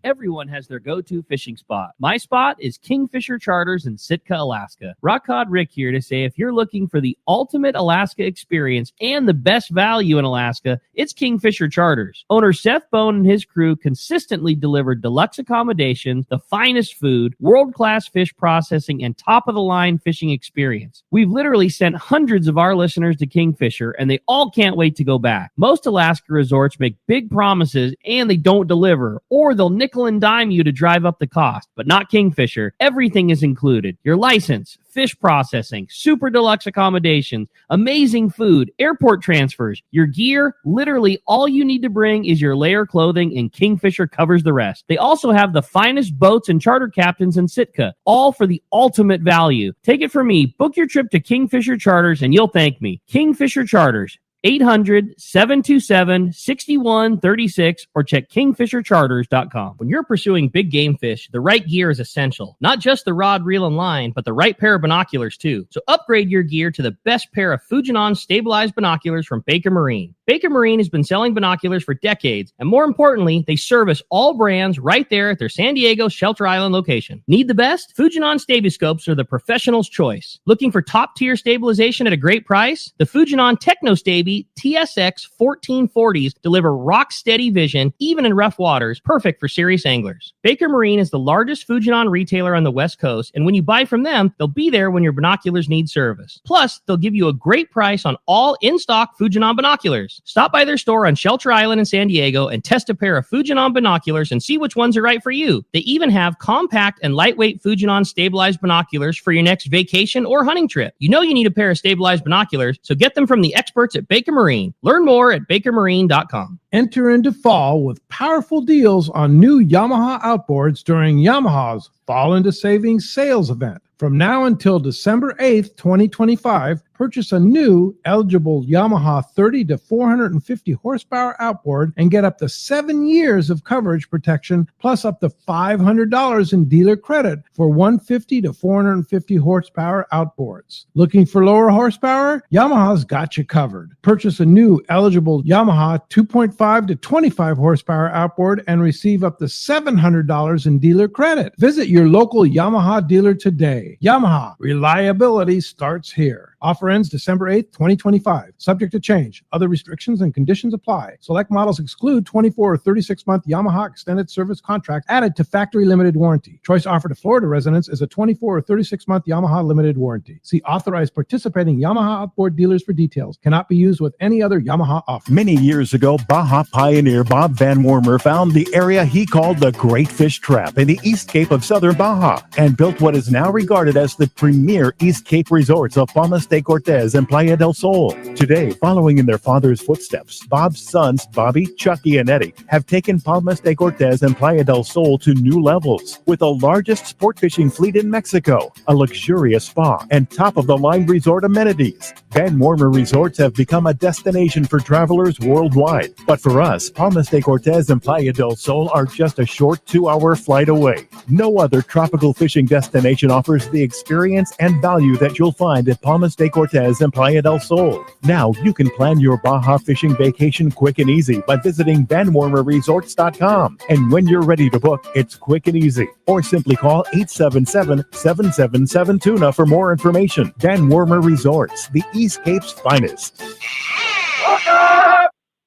Everyone has their go-to fishing spot. My spot is Kingfisher Charters in Sitka, Alaska. Rock Cod Rick here to say if you're looking for the ultimate Alaska experience and the best value in Alaska, it's Kingfisher Charters. Owner Seth Bone and his crew consistently deliver deluxe accommodations, the finest food, world-class fish processing, and top-of-the-line fishing experience. We've literally sent hundreds of our listeners to Kingfisher, and they all can't wait to go back. Most Alaska resorts make big promises, and they don't deliver, or they'll nickel and dime you to drive up the cost, but not Kingfisher. Everything is included. Your license, fish processing, super deluxe accommodations, amazing food, airport transfers, your gear. Literally all you need to bring is your layer clothing, and Kingfisher covers the rest. They also have the finest boats and charter captains in Sitka, all for the ultimate value. Take it from me, book your trip to Kingfisher Charters and you'll thank me. Kingfisher Charters, 800-727-6136 or check kingfishercharters.com. When you're pursuing big game fish, the right gear is essential. Not just the rod, reel, and line, but the right pair of binoculars too. So upgrade your gear to the best pair of Fujinon stabilized binoculars from Baker Marine. Baker Marine has been selling binoculars for decades, and more importantly, they service all brands right there at their San Diego Shelter Island location. Need the best? Fujinon Stabiscopes are the professional's choice. Looking for top-tier stabilization at a great price? The Fujinon Techno Stabi TSX 1440s deliver rock-steady vision, even in rough waters, perfect for serious anglers. Baker Marine is the largest Fujinon retailer on the West Coast, and when you buy from them, they'll be there when your binoculars need service. Plus, they'll give you a great price on all in-stock Fujinon binoculars. Stop by their store on Shelter Island in San Diego and test a pair of Fujinon binoculars and see which ones are right for you. They even have compact and lightweight Fujinon stabilized binoculars for your next vacation or hunting trip. You know you need a pair of stabilized binoculars, so get them from the experts at Baker Marine. Learn more at bakermarine.com. Enter into fall with powerful deals on new Yamaha outboards during Yamaha's Fall into Savings sales event. From now until December 8th, 2025, purchase a new eligible Yamaha 30 to 450 horsepower outboard and get up to 7 years of coverage protection, plus up to $500 in dealer credit for 150 to 450 horsepower outboards. Looking for lower horsepower? Yamaha's got you covered. Purchase a new eligible Yamaha 2.5 to 25 horsepower outboard and receive up to $700 in dealer credit. Visit your local Yamaha dealer today. Yamaha, reliability starts here. Offer ends December 8th, 2025. Subject to change. Other restrictions and conditions apply. Select models exclude 24 or 36-month Yamaha extended service contract added to factory limited warranty. Choice offer to Florida residents is a 24 or 36-month Yamaha limited warranty. See authorized participating Yamaha outboard dealers for details. Cannot be used with any other Yamaha offer. Many years ago, Baja pioneer Bob Van Wormer found the area he called the Great Fish Trap in the East Cape of southern Baja and built what is now regarded as the premier East Cape resorts of Palmas de Cortez and Playa del Sol. Today, following in their father's footsteps, Bob's sons, Bobby, Chucky, and Eddie, have taken Palmas de Cortez and Playa del Sol to new levels with the largest sport fishing fleet in Mexico, a luxurious spa, and top-of-the-line resort amenities. Van Wormer Resorts have become a destination for travelers worldwide. But for us, Palmas de Cortez and Playa del Sol are just a short 2-hour flight away. No other tropical fishing destination offers the experience and value that you'll find at Palmas de Cortez and Playa del Sol. Now you can plan your Baja fishing vacation quick and easy by visiting VanWarmerResorts.com. And when you're ready to book, it's quick and easy. Or simply call 877-7772 for more information. Van Wormer Resorts, the East Cape's finest.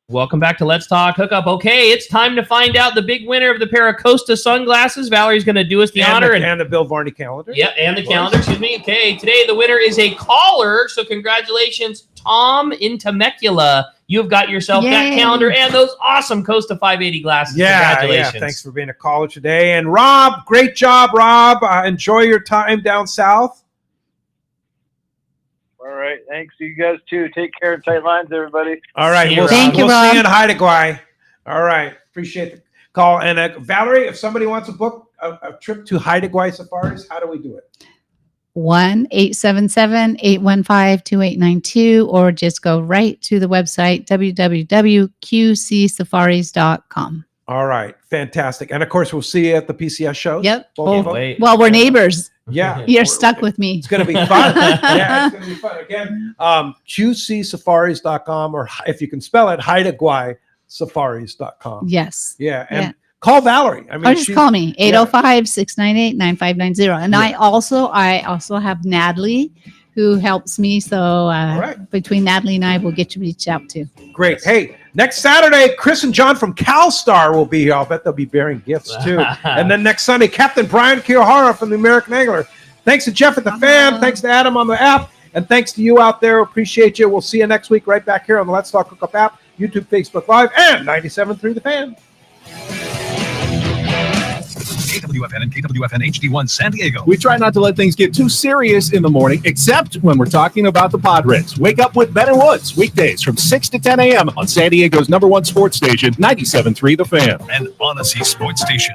Welcome back to Let's Talk Hookup. Okay, it's time to find out the big winner of the pair of Costa sunglasses. Valerie's going to do us the honor. And the Bill Varney calendar. Yeah, and the calendar, excuse me. Okay, today the winner is a caller, so congratulations, Tom in Temecula. You've got yourself that calendar and those awesome Costa 580 glasses. Congratulations. Yeah, thanks for being a caller today. And Rob, great job, Rob. Enjoy your time down south. All right. Thanks. You guys too. Take care and tight lines, everybody. All right. We'll see you in Haida Gwaii. All right. Appreciate the call. And Valerie, if somebody wants to book a trip to Haida Gwaii Safaris, how do we do it? 1-877-815-2892, or just go right to the website www.qcsafaris.com. All right. Fantastic. And of course, we'll see you at the PCS shows. Yep. Both of them. Well, we're neighbors. Yeah. You're stuck with me. It's going to be fun. Yeah, it's going to be fun. Again, qcsafaris.com, or if you can spell it, Haida Gwaii Safaris.com. Yes. Yeah. And call Valerie. I mean, or just call me 805-698-9590. And I also have Natalie, who helps me. So between Natalie and I, we'll get you reached out to. Great. Hey, next Saturday, Chris and John from CalStar will be here. I'll bet they'll be bearing gifts too. And then next Sunday, Captain Brian Kiyohara from the American Angler. Thanks to Jeff at the Fan. Thanks to Adam on the app. And thanks to you out there. Appreciate you. We'll see you next week right back here on the Let's Talk Hookup app, YouTube, Facebook Live, and 97.3 The Fan. KWFN and KWFN HD1 San Diego. We try not to let things get too serious in the morning, except when we're talking about the Padres. Wake up with Ben and Woods, weekdays from 6 to 10 a.m. on San Diego's #1 sports station, 97.3 The Fan. And Odyssey Sports Station.